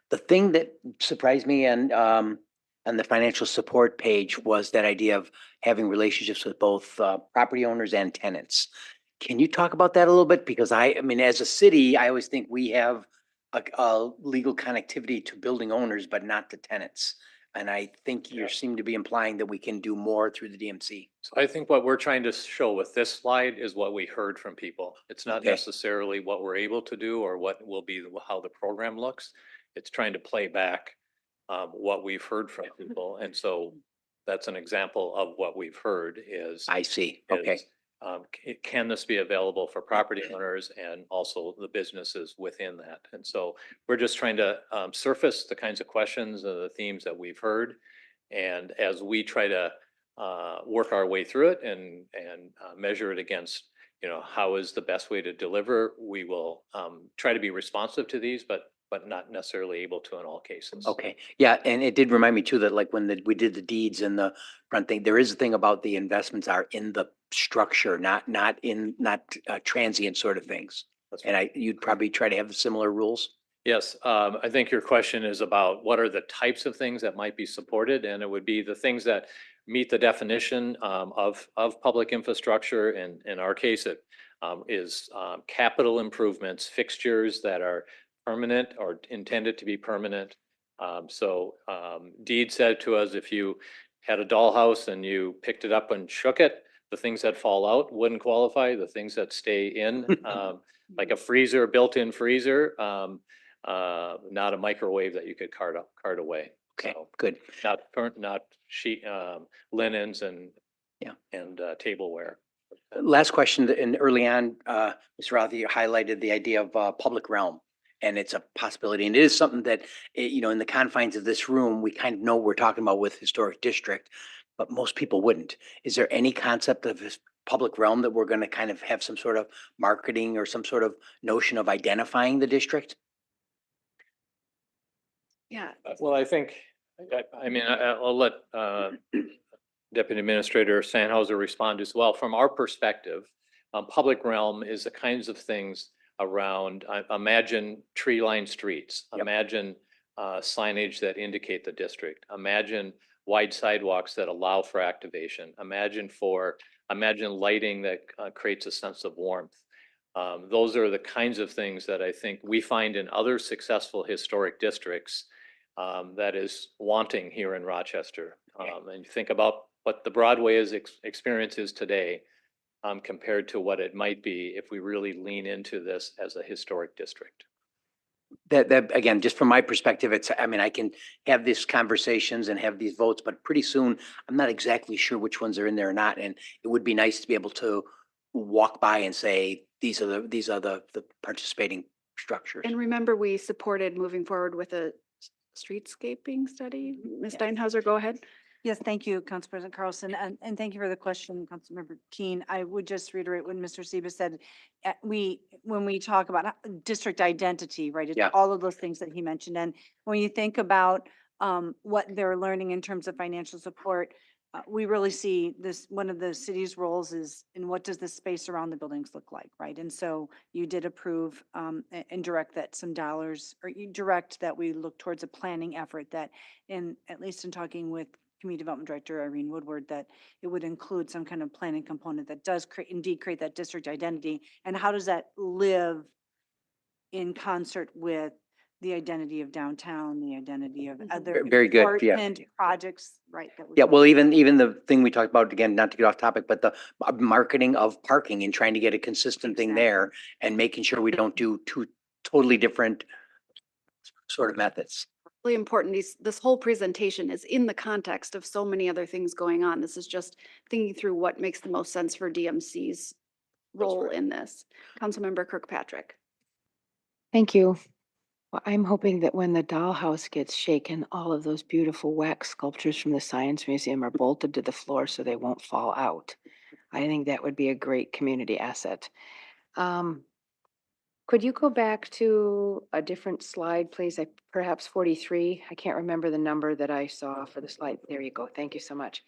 The thing that surprised me on the financial support page was that idea of having relationships with both property owners and tenants. Can you talk about that a little bit? Because I mean, as a city, I always think we have a legal connectivity to building owners, but not to tenants. And I think you seem to be implying that we can do more through the DMC. So I think what we're trying to show with this slide is what we heard from people. It's not Okay. necessarily what we're able to do or what will be how the program looks. It's trying to play back what we've heard from people. And so that's an example of what we've heard is. I see. Okay. Can this be available for property owners and also the businesses within that? And so we're just trying to surface the kinds of questions and the themes that we've heard. And as we try to work our way through it and measure it against, how is the best way to deliver, we will try to be responsive to these, but not necessarily able to in all cases. Okay, yeah, and it did remind me too that like when we did the deeds and the front thing, there is a thing about the investments are in the structure, not transient sort of things. And you'd probably try to have similar rules. Yes, I think your question is about what are the types of things that might be supported, and it would be the things that meet the definition of public infrastructure. In our case, it is capital improvements, fixtures that are permanent or intended to be permanent. So deed said to us, if you had a dollhouse and you picked it up and shook it, the things that fall out wouldn't qualify. The things that stay in, like a freezer, built-in freezer, not a microwave that you could cart away. Okay, So good. not sheet linens and tableware. Last question, and early on, Mr. Roth, you highlighted the idea of public realm. And it's a possibility. And it is something that, in the confines of this room, we kind of know we're talking about with historic district, but most people wouldn't. Is there any concept of this public realm that we're going to kind of have some sort of marketing or some sort of notion of identifying the district? Yeah. Well, I think, I'll let Deputy Administrator Sandhauser respond as well. From our perspective, public realm is the kinds of things around, imagine tree-lined streets, imagine signage that indicate the district, imagine wide sidewalks that allow for activation, imagine lighting that creates a sense of warmth. Those are the kinds of things that I think we find in other successful historic districts that is wanting here in Rochester. And you think about what the Broadway experience is today, compared to what it might be if we really lean into this as a historic district. That again, just from my perspective, I can have these conversations and have these votes, but pretty soon I'm not exactly sure which ones are in there or not. And it would be nice to be able to walk by and say, these are the participating structures. And remember, we supported moving forward with a streetscaping study. Ms. Steinhauser, go ahead. Yes, thank you, Council President Carlson, and thank you for the question, Councilmember Keen. I would just reiterate what Mr. Seba said. When we talk about district identity, right? It's all of those things that he mentioned. And when you think about what they're learning in terms of financial support, we really see this, one of the city's roles is in what does the space around the buildings look like, right? And so you did approve and direct that some dollars, or you direct that we look towards a planning effort that at least in talking with Community Development Director Irene Woodward, that it would include some kind of planning component that does indeed create that district identity. And how does that live in concert with the identity of downtown, the identity of other Very good, yeah. important projects, right? Yeah, well, even the thing we talked about, again, not to get off topic, but the marketing of parking and trying to get a consistent thing there and making sure we don't do two totally different sort of methods. Really important. This whole presentation is in the context of so many other things going on. This is just thinking through what makes the most sense for DMC's role in this. Councilmember Kirkpatrick. Thank you. Well, I'm hoping that when the dollhouse gets shaken, all of those beautiful wax sculptures from the Science Museum are bolted to the floor so they won't fall out. I think that would be a great community asset. Could you go back to a different slide, please? Perhaps 43. I can't remember the number that I saw for the slide. There you go. Thank you so much.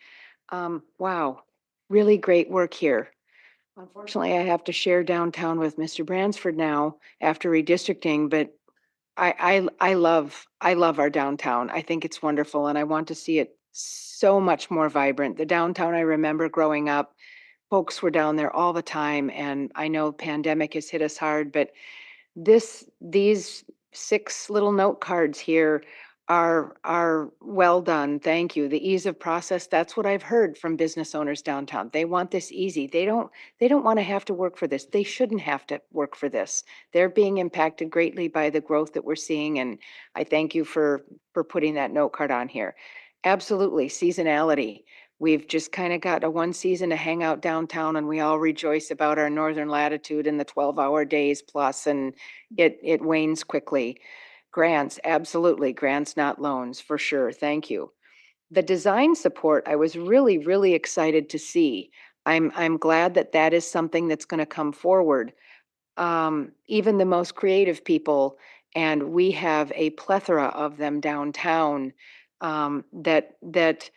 Wow, really great work here. Unfortunately, I have to share downtown with Mr. Bransford now after redistricting, but I love our downtown. I think it's wonderful and I want to see it so much more vibrant. The downtown I remember growing up, folks were down there all the time, and I know pandemic has hit us hard, but these 6 little note cards here are well done. Thank you. The ease of process, that's what I've heard from business owners downtown. They want this easy. They don't want to have to work for this. They shouldn't have to work for this. They're being impacted greatly by the growth that we're seeing, and I thank you for putting that note card on here. Absolutely, seasonality. We've just kind of got a one season to hang out downtown, and we all rejoice about our northern latitude and the 12-hour days plus, and it wanes quickly. Grants, absolutely. Grants, not loans, for sure. Thank you. The design support, I was really, really excited to see. I'm glad that that is something that's going to come forward. Even the most creative people, and we have a plethora of them downtown, that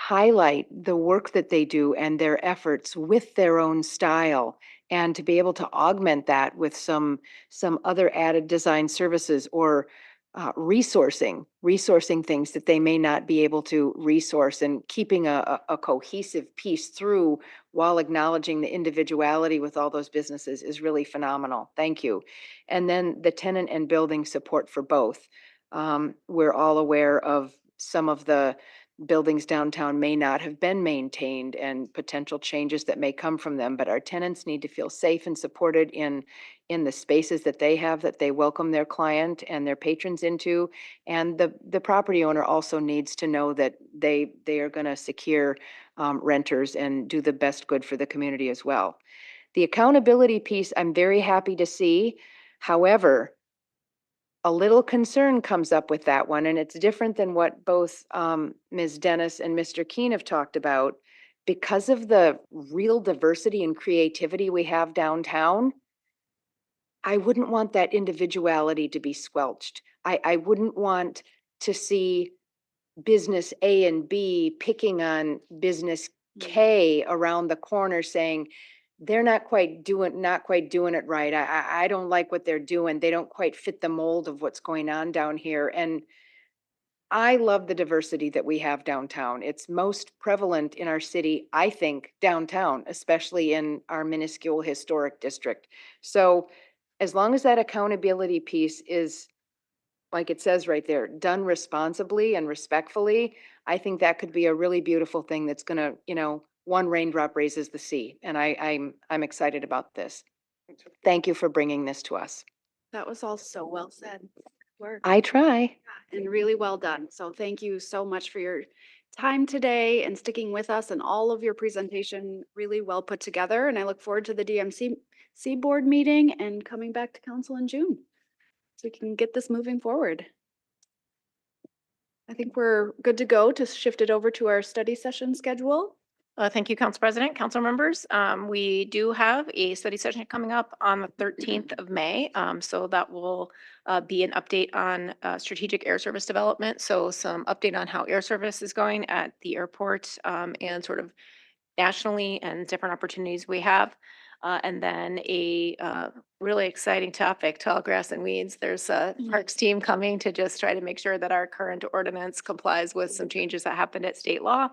highlight the work that they do and their efforts with their own style, and to be able to augment that with some other added design services, or resourcing things that they may not be able to resource, and keeping a cohesive piece through while acknowledging the individuality with all those businesses is really phenomenal. Thank you. And then the tenant and building support for both. We're all aware of some of the buildings downtown may not have been maintained, and potential changes that may come from them, but our tenants need to feel safe and supported in the spaces that they have, that they welcome their client and their patrons into. And the property owner also needs to know that they are going to secure renters and do the best good for the community as well. The accountability piece, I'm very happy to see. However, a little concern comes up with that one, and it's different than what both Ms. Dennis and Mr. Keen have talked about. Because of the real diversity and creativity we have downtown, I wouldn't want that individuality to be squelched. I wouldn't want to see business A and B picking on business K around the corner, saying, they're not quite doing it right. I don't like what they're doing. They don't quite fit the mold of what's going on down here. And I love the diversity that we have downtown. It's most prevalent in our city, I think, downtown, especially in our minuscule historic district. So as long as that accountability piece is, like it says right there, done responsibly and respectfully, I think that could be a really beautiful thing that's gonna, one raindrop raises the sea. And I'm excited about this. Thank you for bringing this to us. That was all so well said. Work. I try. And really well done. So thank you so much for your time today and sticking with us, and all of your presentation really well put together. And I look forward to the DMC board meeting and coming back to council in June, so we can get this moving forward. I think we're good to go to shift it over to our study session schedule. Thank you, Council President, council members. We do have a study session coming up on the 13th of May. So that will be an update on strategic air service development. So some update on how air service is going at the airport, and sort of nationally, and different opportunities we have. And then a really exciting topic, tall grass and weeds. There's a parks team coming to just try to make sure that our current ordinance complies with some changes that happened at state law.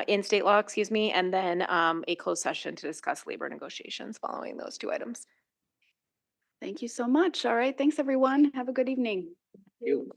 In state law, excuse me, and then a closed session to discuss labor negotiations following those 2 items. Thank you so much. All right. Thanks, everyone. Have a good evening. You.